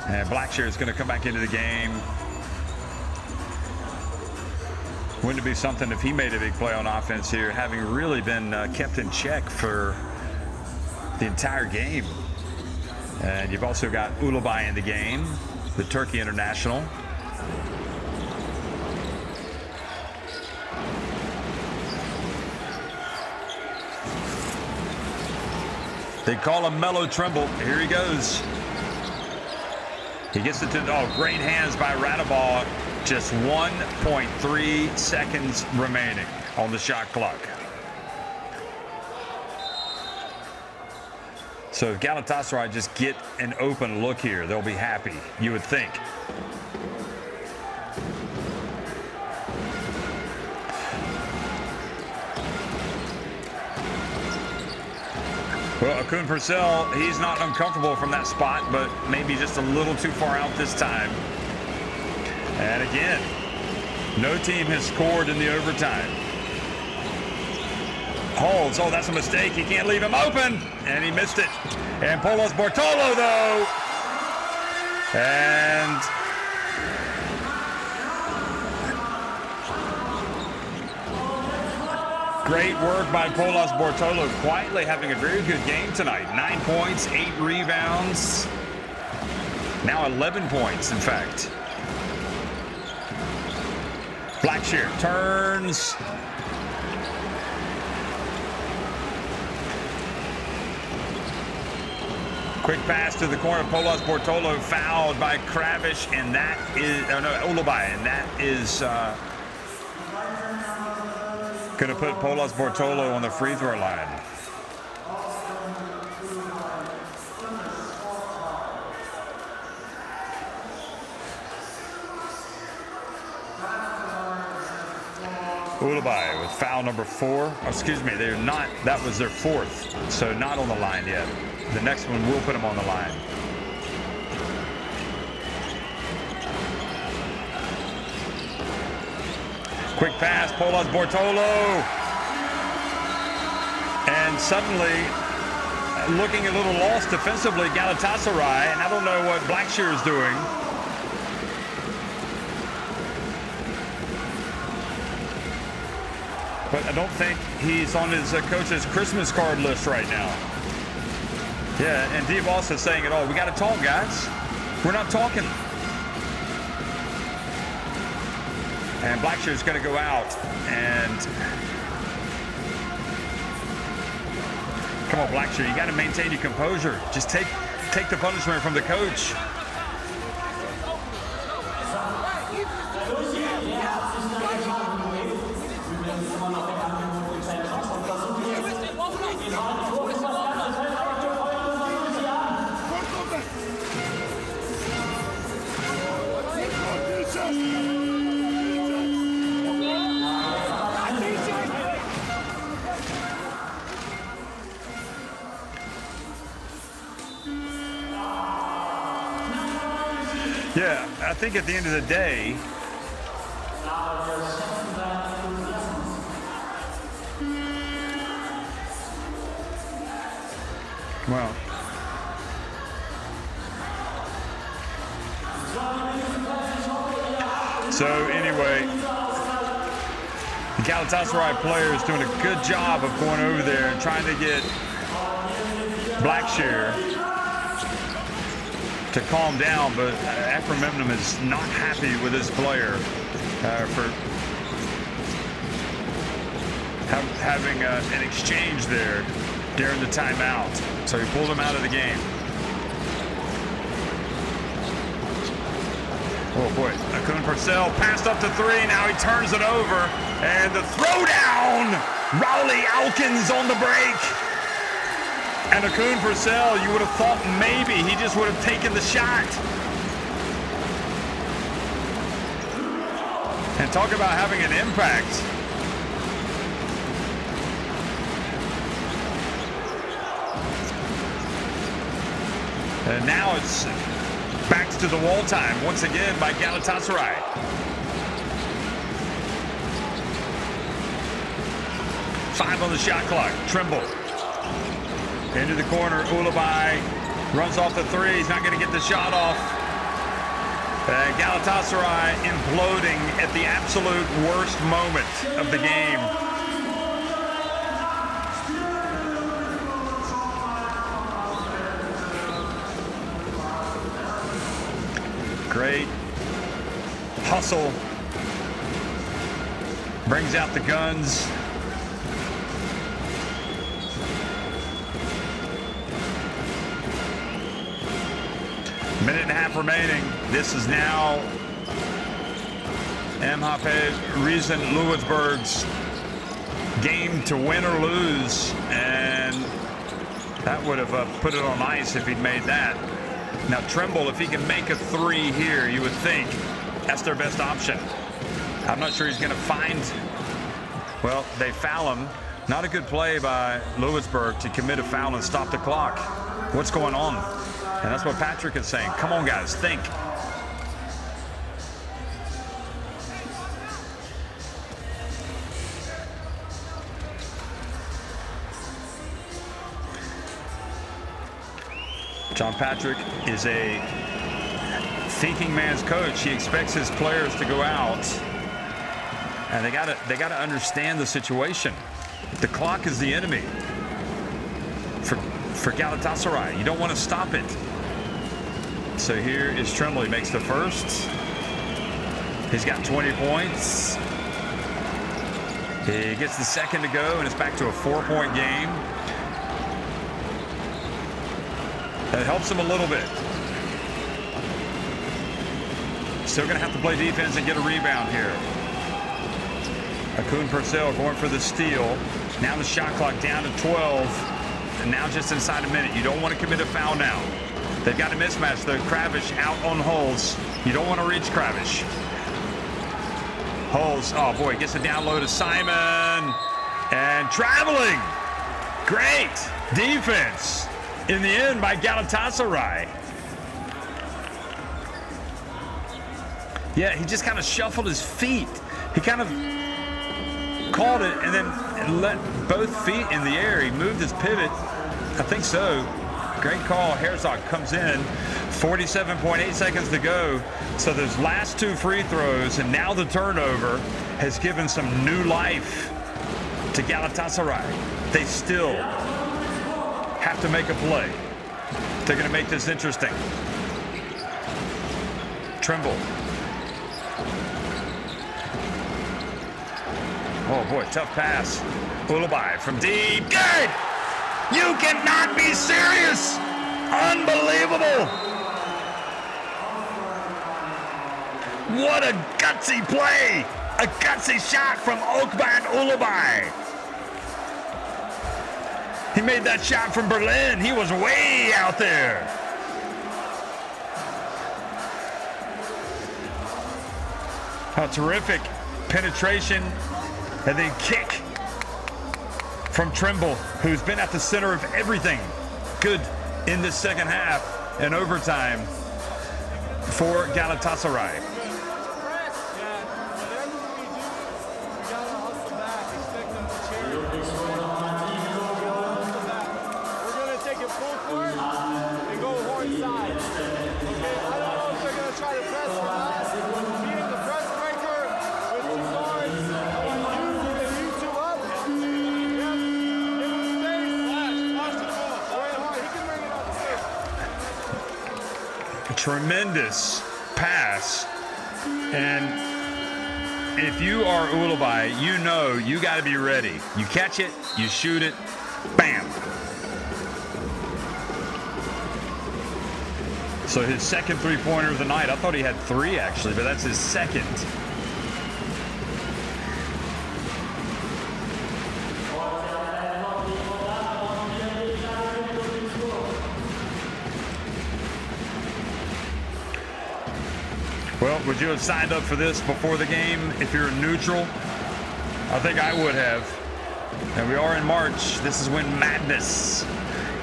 And Blackshear is going to come back into the game. Wouldn't it be something if he made a big play on offense here, having really been kept in check for the entire game. And you've also got Ulubai in the game, the Turkey international. They call him Melo Trimble. Here he goes. He gets it to, oh, great hands by Radabal. Just 1.3 seconds remaining on the shot clock. So if Galatasaray just get an open look here, they'll be happy, you would think. Well, Akun Purcell, he's not uncomfortable from that spot, but maybe just a little too far out this time. And again, no team has scored in the overtime. Holds, oh, that's a mistake. He can't leave him open, and he missed it. And Polos Bortolo, though. And great work by Polos Bortolo, quietly having a very good game tonight. 9 points, 8 rebounds. Now 11 points, in fact. Blackshear turns. Quick pass to the corner. Polos Bortolo fouled by Kravish, and that is, oh no, Ulubai, and that is going to put Polos Bortolo on the free throw line. Ulubai with foul number 4. Oh, excuse me, they're not. That was their 4th, so not on the line yet. The next one will put them on the line. Quick pass, Polos Bortolo. And suddenly, looking a little lost defensively, Galatasaray, and I don't know what Blackshear is doing. But I don't think he's on his coach's Christmas card list right now. Yeah, and DeVos is saying it all. We got to talk, guys. We're not talking. And Blackshear's going to go out. And come on, Blackshear, you got to maintain your composure. Just take the punishment from the coach. Yeah, I think at the end of the day, Well, so anyway, the Galatasaray players doing a good job of going over there and trying to get Blackshear to calm down, but Akrememnon is not happy with his player for having an exchange there during the timeout. So he pulled him out of the game. Oh boy, Akun Purcell passed up to three. Now he turns it over. And the throwdown. Rowley Alkins on the break. And Akun Purcell, you would have thought maybe he just would have taken the shot. And talk about having an impact. And now it's back to the wall time once again by Galatasaray. Five on the shot clock. Trimble. Into the corner. Ulubai runs off the three. He's not going to get the shot off. Galatasaray imploding at the absolute worst moment of the game. Great hustle, brings out the guns. Minute and a half remaining. This is now MHP Riesen Ludwigsburg's game to win or lose, and that would have put it on ice if he'd made that. Now Trimble, if he can make a three here, you would think that's their best option. I'm not sure he's going to find. Well, they foul him. Not a good play by Ludwigsburg to commit a foul and stop the clock. What's going on? And that's what Patrick is saying. Come on, guys, think. John Patrick is a thinking man's coach. He expects his players to go out, and they gotta understand the situation. The clock is the enemy for Galatasaray. You don't want to stop it. So here is Trimble. He makes the first. He's got 20 points. He gets the second to go, and it's back to a 4-point game. That helps him a little bit. Still going to have to play defense and get a rebound here. Akun Purcell going for the steal. Now the shot clock down to 12. And now just inside a minute. You don't want to commit a foul now. They've got a mismatch though. Kravish out on Holes. You don't want to reach Kravish. Holes, oh boy, gets a down low to Simon. And traveling. Great defense in the end by Galatasaray. Yeah, he just kind of shuffled his feet. He kind of caught it and then let both feet in the air. He moved his pivot. I think so. Great call. Herzog comes in. 47.8 seconds to go. So those last two free throws and now the turnover has given some new life to Galatasaray. They still have to make a play. They're going to make this interesting. Trimble. Oh boy, tough pass. Ulubai from deep. Good! You cannot be serious! Unbelievable! What a gutsy play! A gutsy shot from Okban Ulubai. He made that shot from Berlin. He was way out there. How terrific penetration and then kick from Trimble, who's been at the center of everything good in this second half and overtime for Galatasaray. We're going to take it full tremendous pass. And if you are Ulubai, you know you got to be ready. You catch it, you shoot it, bam. So his second three-pointer of the night. I thought he had 3 actually, but that's his second. Well, would you have signed up for this before the game if you're neutral? I think I would have. And we are in March. This is when madness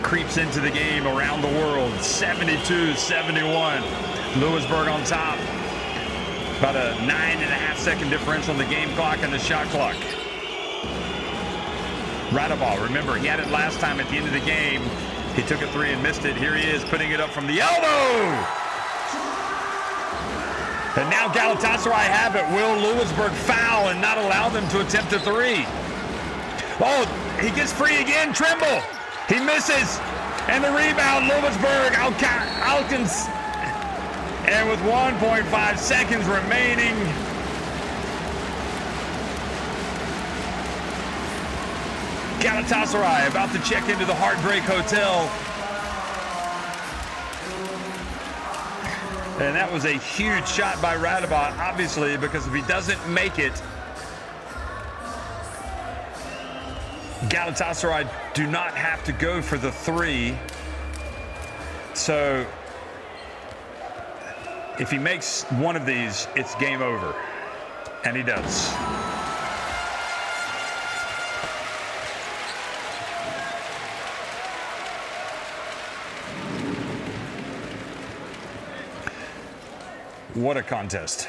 creeps into the game around the world. 72-71. Ludwigsburg on top. About a 9.5-second differential in the game clock and the shot clock. Radabal, remember, he had it last time at the end of the game. He took a 3 and missed it. Here he is putting it up from the elbow. And now Galatasaray have it. Will Ludwigsburg foul and not allow them to attempt a 3? Oh, he gets free again. Trimble. He misses. And the rebound, Ludwigsburg. Alkins. And with 1.5 seconds remaining, Galatasaray about to check into the Heartbreak Hotel. And that was a huge shot by Radabot, obviously, because if he doesn't make it, Galatasaray do not have to go for the 3. So if he makes one of these, it's game over. And he does. What a contest.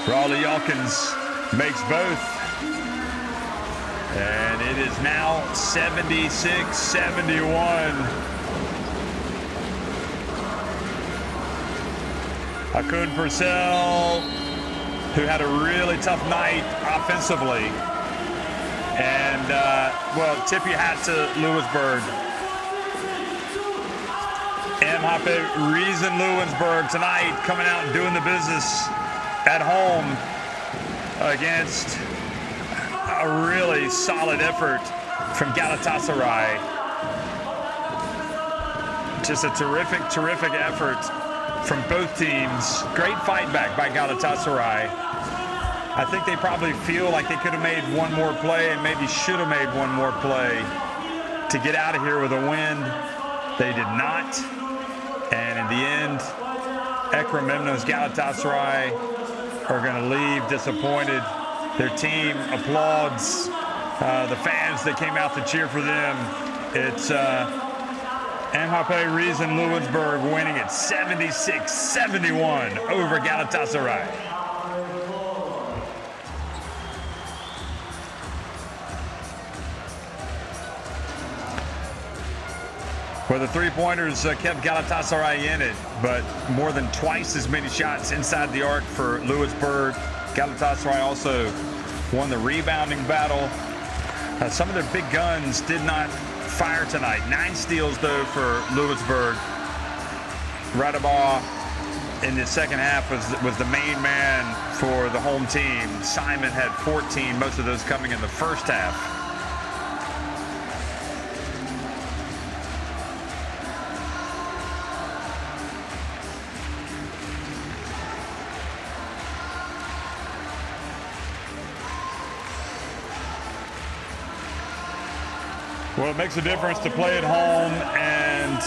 Raleigh Yalkins makes both. And it is now 76-71. Akun Purcell, who had a really tough night offensively. And, well, tip your hat to Ludwigsburg. MHP Riesen Ludwigsburg tonight coming out and doing the business at home against a really solid effort from Galatasaray. Just a terrific, terrific effort from both teams. Great fight back by Galatasaray. I think they probably feel like they could have made one more play and maybe should have made one more play to get out of here with a win. They did not. And in the end, Ekremimnos Galatasaray are going to leave disappointed. Their team applauds the fans that came out to cheer for them. It's MHP Riesen Ludwigsburg winning at 76-71 over Galatasaray. Well, the three-pointers kept Galatasaray in it, but more than twice as many shots inside the arc for Ludwigsburg. Galatasaray also won the rebounding battle. Some of their big guns did not fire tonight. 9 steals, though, for Ludwigsburg. Radabah in the second half was the main man for the home team. Simon had 14, most of those coming in the first half. Well, it makes a difference to play at home, and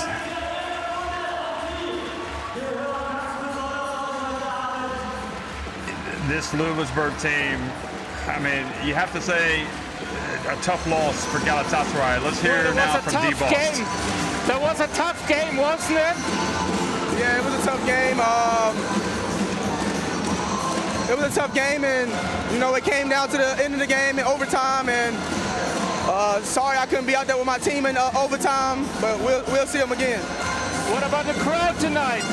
this Ludwigsburg team, I mean, you have to say a tough loss for Galatasaray. Let's hear now from D-Boss. That was a tough game, wasn't it? Yeah, it was a tough game. It was a tough game, and, you know, it came down to the end of the game in overtime, and sorry I couldn't be out there with my team in overtime, but we'll see them again. What about the crowd tonight?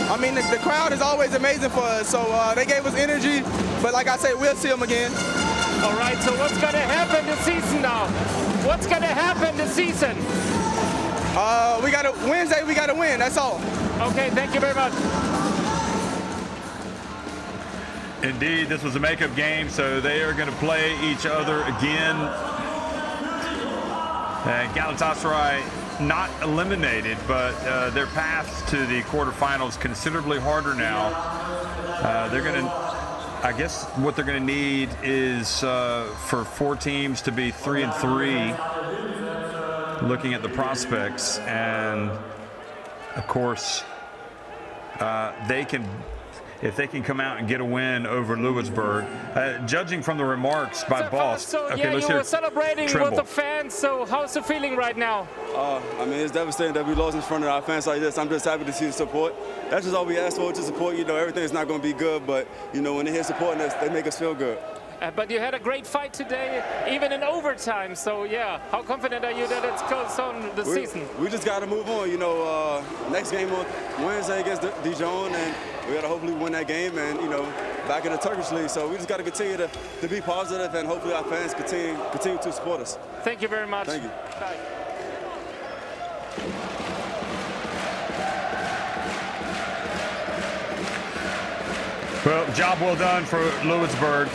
I mean, the crowd is always amazing for us, so they gave us energy, but like I said, we'll see them again. All right, so what's going to happen this season now? What's going to happen this season? Wednesday, we got to win. That's all. Okay, thank you very much. Indeed, this was a makeup game, so they are going to play each other again. Galatasaray not eliminated, but their path to the quarterfinals considerably harder now. They're going to, I guess, what they're going to need is for 4 teams to be 3-3, looking at the prospects, and of course, if they can come out and get a win over Ludwigsburg, judging from the remarks by Boss. So, okay, yeah, let's you hear were celebrating Trimble. with the fans, so how's the feeling right now? I mean, it's devastating that we lost in front of our fans like this. I'm just happy to see the support. That's just all we ask for, just support. You know, everything's not going to be good, but, you know, when they hear supporting us, they make us feel good. But you had a great fight today, even in overtime. So, yeah, how confident are you that it goes on the season? We just got to move on. You know, next game on Wednesday against Dijon, and we got to hopefully win that game and, you know, back in the Turkish League. So we just got to continue to be positive, and hopefully our fans continue to support us. Thank you very much. Thank you. Bye. Well, job well done for Ludwigsburg,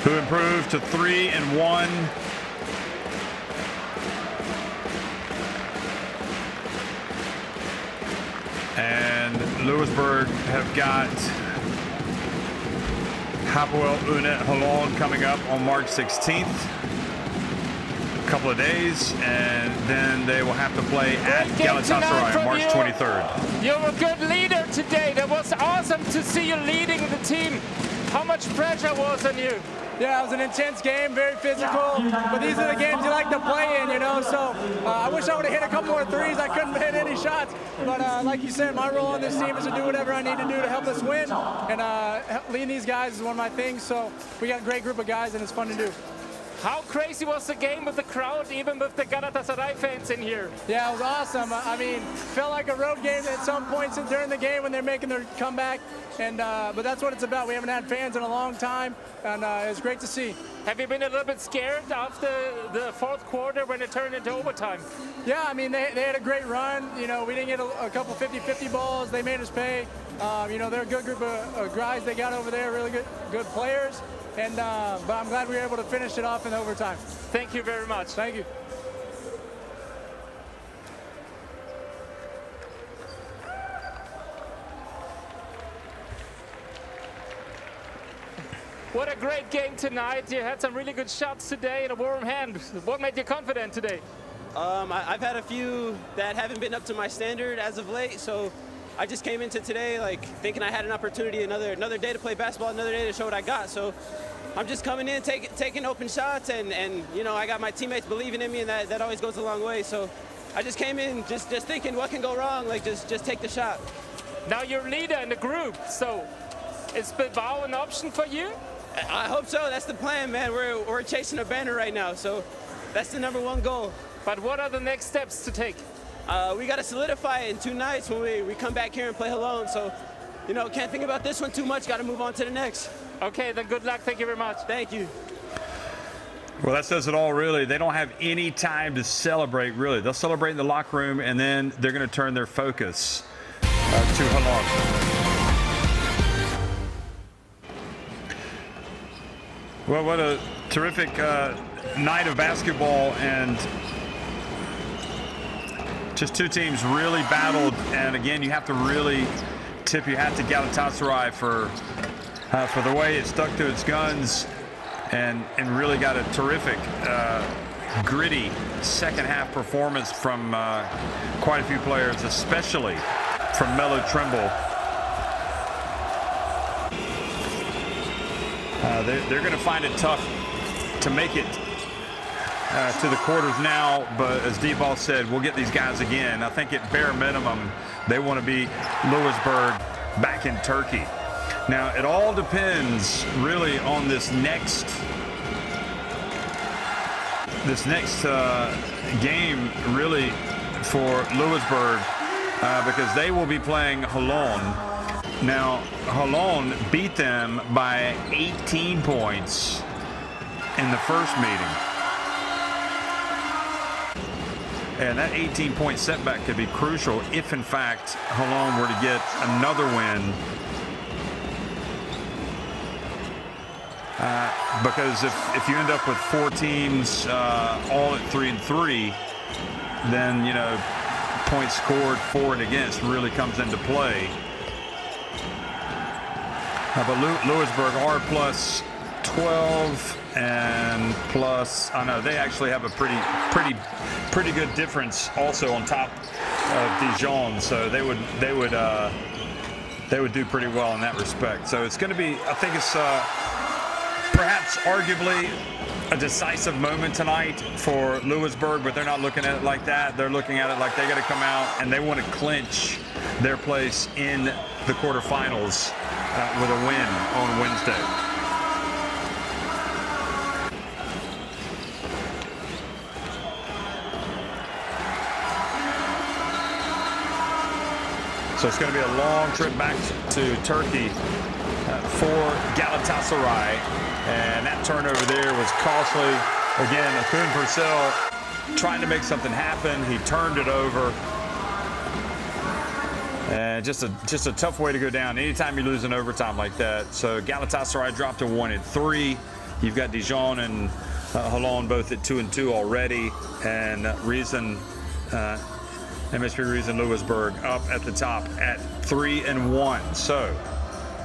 who improved to 3-1. And Ludwigsburg have got Hapoel Unet Holon coming up on March 16th. A couple of days, and then they will have to play at Galatasaray on March 23rd. You're a good leader today. That was awesome to see you leading the team. How much pressure was on you? Yeah, it was an intense game, very physical, but these are the games you like to play in, you know, so I wish I would have hit a couple more threes. I couldn't hit any shots, but like you said, my role on this team is to do whatever I need to do to help us win, and leading these guys is one of my things, so we got a great group of guys, and it's fun to do. How crazy was the game with the crowd, even with the Galatasaray fans in here? Yeah, it was awesome. I mean, felt like a road game at some points during the game when they're making their comeback. And but that's what it's about. We haven't had fans in a long time, and it was great to see. Have you been a little bit scared after the fourth quarter when it turned into overtime? Yeah, I mean, they had a great run. You know, we didn't get a couple 50-50 balls. They made us pay. You know, they're a good group of guys they got over there, really good players. And but I'm glad we were able to finish it off in overtime. Thank you very much. Thank you. What a great game tonight. You had some really good shots today and a warm hand. What made you confident today? I've had a few that haven't been up to my standard as of late, so I just came into today like thinking I had an opportunity, another day to play basketball, another day to show what I got. So I'm just coming in, taking open shots, and you know, I got my teammates believing in me, and that always goes a long way. So I just came in just thinking what can go wrong, like just take the shot. Now you're leader in the group, so is Bilbao an option for you? I hope so. That's the plan, man. We're chasing a banner right now, so that's the #1 goal. But what are the next steps to take? We got to solidify it in 2 nights when we come back here and play alone. So, you know, can't think about this one too much. Got to move on to the next. Okay, then good luck. Thank you very much. Thank you. Well, that says it all, really. They don't have any time to celebrate, really. They'll celebrate in the locker room, and then they're going to turn their focus to Holon. Well, what a terrific night of basketball, and just 2 teams really battled. And again, you have to really tip your hat to Galatasaray for the way it stuck to its guns and really got a terrific, gritty second half performance from quite a few players, especially from Melo Trimble. They're going to find it tough to make it to the quarters now, but as D-Ball said, we'll get these guys again. I think at bare minimum, they want to beat Ludwigsburg back in Turkey. Now, it all depends really on this next game, really, for Ludwigsburg, because they will be playing Holon. Now, Holon beat them by 18 points in the first meeting. And that 18-point setback could be crucial if, in fact, Holon were to get another win. Because if you end up with 4 teams all at 3-3, then, you know, points scored for and against really comes into play. But Lewisburg are plus 12 and plus, I know they actually have a pretty good difference also on top of Dijon, so they would do pretty well in that respect. So it's going to be, I think it's perhaps arguably a decisive moment tonight for Lewisburg, but they're not looking at it like that. They're looking at it like they got to come out and they want to clinch their place in the quarterfinals with a win on Wednesday. So it's going to be a long trip back to Turkey for Galatasaray. And that turnover there was costly. Again, Akun Purcell trying to make something happen. He turned it over. And just a tough way to go down anytime you lose in overtime like that. So Galatasaray dropped to 1-3. You've got Dijon and Holon both at 2-2 already. And MHP Riesen Ludwigsburg up at the top at 3-1. So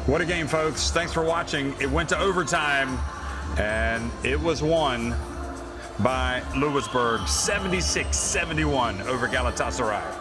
what a game, folks. Thanks for watching. It went to overtime, and it was won by Lewisburg 76-71 over Galatasaray.